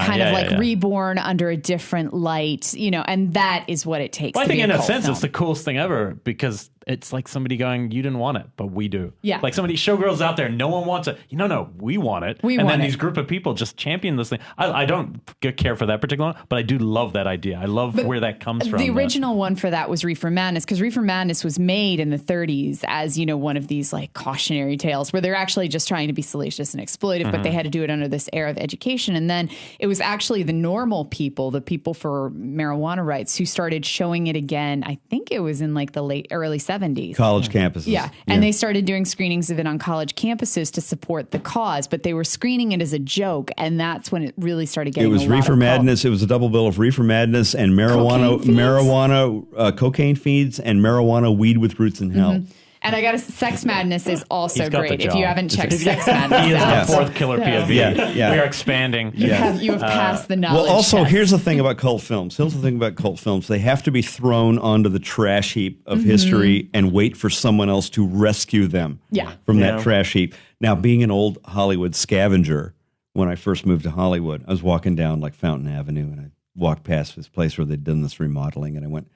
reborn under a different light, and that is what it takes. Well, I think in a sense film. it's the coolest thing ever, because it's like somebody going, you didn't want it, but we do. Yeah. Like somebody, showgirls out there, no one wants it. No, we want it. And then these group of people just champion this thing. I don't care for that particular one, but I do love that idea. I love where that comes from. The original one for that was Reefer Madness, because Reefer Madness was made in the 30s as, one of these like cautionary tales where they're actually just trying to be salacious and exploitive, but they had to do it under this era of education. And then it was actually the normal people, the people for marijuana rights, who started showing it again. I think it was in like the early 70s. College campuses. Yeah. And they started doing screenings of it on college campuses to support the cause, but they were screening it as a joke. And that's when it really started getting It was Reefer Madness. It was a double bill of Reefer Madness and marijuana, cocaine feeds and marijuana weed with roots in hell. And I got Sex Madness is also great. If you haven't checked Sex Madness, he is the fourth killer POV. We are expanding. You have passed the knowledge. Well, also, test. here's the thing about cult films. They have to be thrown onto the trash heap of history and wait for someone else to rescue them from that trash heap. Now, being an old Hollywood scavenger, when I first moved to Hollywood, I was walking down like Fountain Avenue, and I walked past this place where they'd done this remodeling, and I went,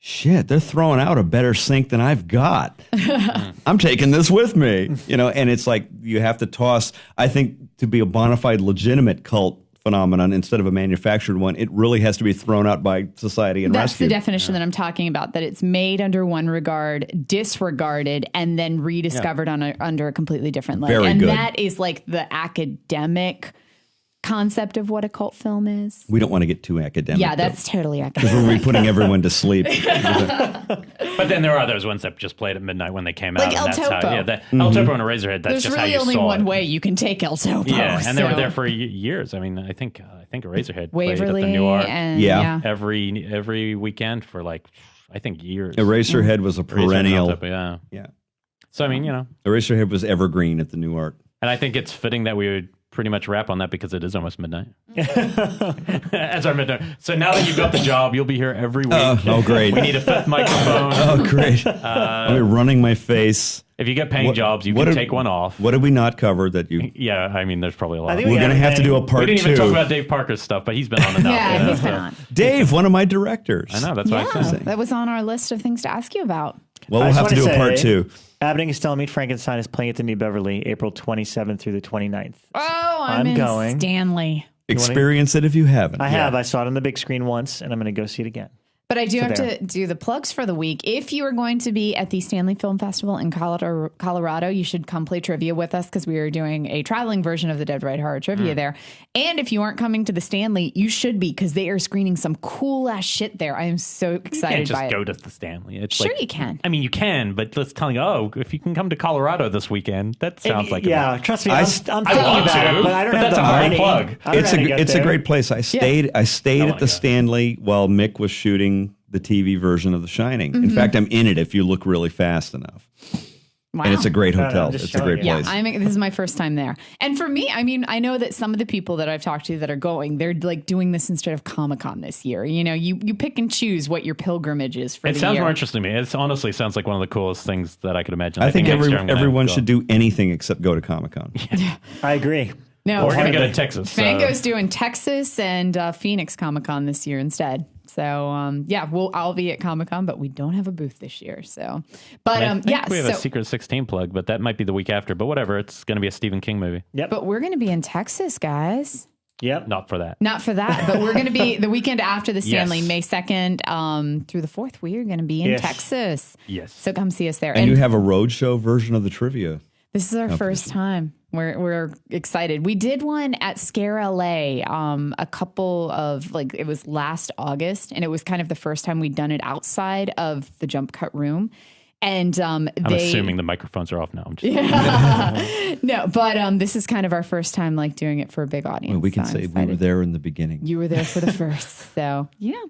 shit, they're throwing out a better sink than I've got. I'm taking this with me. And it's like you have to toss, I think, to be a bona fide legitimate cult phenomenon instead of a manufactured one, it really has to be thrown out by society and That's rescued. the definition that I'm talking about, that it's made under one regard, disregarded, and then rediscovered under a completely different light. Very good. That is like the academic concept of what a cult film is. We don't want to get too academic. Yeah, that's totally academic. Because we're putting everyone to sleep. But then there are those ones that just played at midnight when they came out. Like El Topo. El Topo and Eraserhead, that's There's just really how you only saw one it. way you can take El Topo. Yeah, and they were there for years. I mean, I think Eraserhead Waverly played at the New Art and every weekend for like, I think years. Eraserhead was a perennial. Yeah. So, I mean, Eraserhead was evergreen at the New Art. And I think it's fitting that we would pretty much wrap on that because it is almost midnight. As our midnight. So now that you've got the job, you'll be here every week. Oh, great. We need a fifth microphone. Oh, great. I'll be running my face. If you get paying jobs, you can take one off. What did we not cover that you... Yeah, I mean, there's probably a lot. I think We're going to have to do a part 2. We didn't even talk about Dave Parker's stuff, but he's been on enough. Yeah, he's been on. Dave, one of my directors. I know, that's what I said. That was on our list of things to ask you about. Well, we'll have to do a part 2. Abbott and Costello Meet Frankenstein is playing at the New Beverly April 27th through the 29th. Oh, I'm going. Stanley. Experience it if you haven't. I have. I saw it on the big screen once, and I'm going to go see it again. But I do have to do the plugs for the week. If you are going to be at the Stanley Film Festival in Colorado, you should come play trivia with us because we are doing a traveling version of the Dead Right Horror Trivia there. And if you aren't coming to the Stanley, you should be because they are screening some cool ass shit there. I am so excited by it. You can't just go to the Stanley. It's sure you can. I mean, you can, but let's tell you, if you can come to Colorado this weekend, that sounds like trust me, I'm thinking want about it, but I don't have that's the a hard money. plug. It's a great place. I stayed at the Stanley while Mick was shooting the TV version of The Shining. In fact, I'm in it if you look really fast enough. Wow. And it's a great hotel. It's a great place. This is my first time there. And for me, I mean, I know that some of the people that I've talked to that are going, they're like doing this instead of Comic-Con this year. You pick and choose what your pilpilgage is for the year. It sounds more interesting to me. It honestly sounds like one of the coolest things that I could imagine. I think everyone should do anything except go to Comic-Con. I agree. No, we're going to go to Texas. Fango's doing Texas and Phoenix Comic-Con this year instead. So, I'll be at Comic-Con, but we don't have a booth this year. So, but I think we have a Secret 16 plug, but that might be the week after. But whatever, it's going to be a Stephen King movie. Yep. But we're going to be in Texas, guys. Yep. Not for that. Not for that, but we're going to be the weekend after the Stanley, May 2nd through the 4th. We are going to be in Texas. Yes. So come see us there. And you have a roadshow version of the trivia. This is our first time. We're excited. We did one at Scare LA a couple of, it was last August, and it was kind of the first time we'd done it outside of the jump cut room. And I'm assuming the microphones are off now. I'm just No, but this is kind of our first time doing it for a big audience. Well, we can say we were there in the beginning. You were there for the first, so yeah.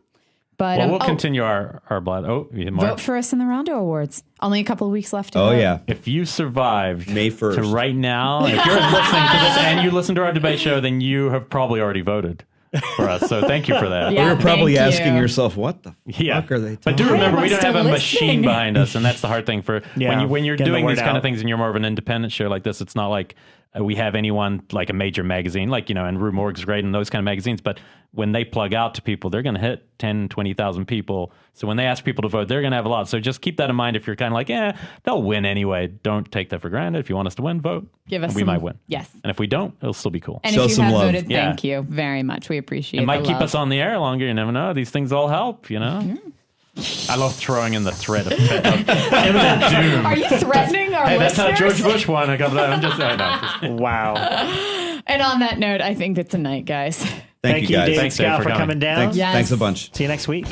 But we'll continue our blog. Oh, you more? Vote for us in the Rondo Awards. Only a couple of weeks left to vote. Yeah. If you survived May 1st to right now, if you're listening to this and you listen to our debate show, then you have probably already voted for us. So thank you for that. You're probably asking yourself, what the fuck are they talking But do remember, we don't have a machine listening. behind us, and that's the hard thing for when you're getting doing the these word kind out. of things and you're more of an independent show like this. It's not like we have anyone like a major magazine, like, and Rue Morgue's great and those kind of magazines, but when they plug out to people, they're going to hit 10, 20,000 people. So when they ask people to vote, they're going to have a lot. So just keep that in mind if you're kind of like, they'll win anyway. Don't take that for granted. If you want us to win, vote. Give us we might win. Yes. And if we don't, it'll still be cool. And Show if you some have love. voted, thank you very much. We appreciate it. It might keep us on the air longer. You never know. These things all help, I love throwing in the threat of imminent doom. Are you threatening our Hey, that's listeners? how George Bush won. I'm just Wow. And on that note, I think it's a night, guys. Thank you, guys. David Thanks, Dave, Schow, for for coming coming down. Thanks, Yes. thanks a bunch. See you next week.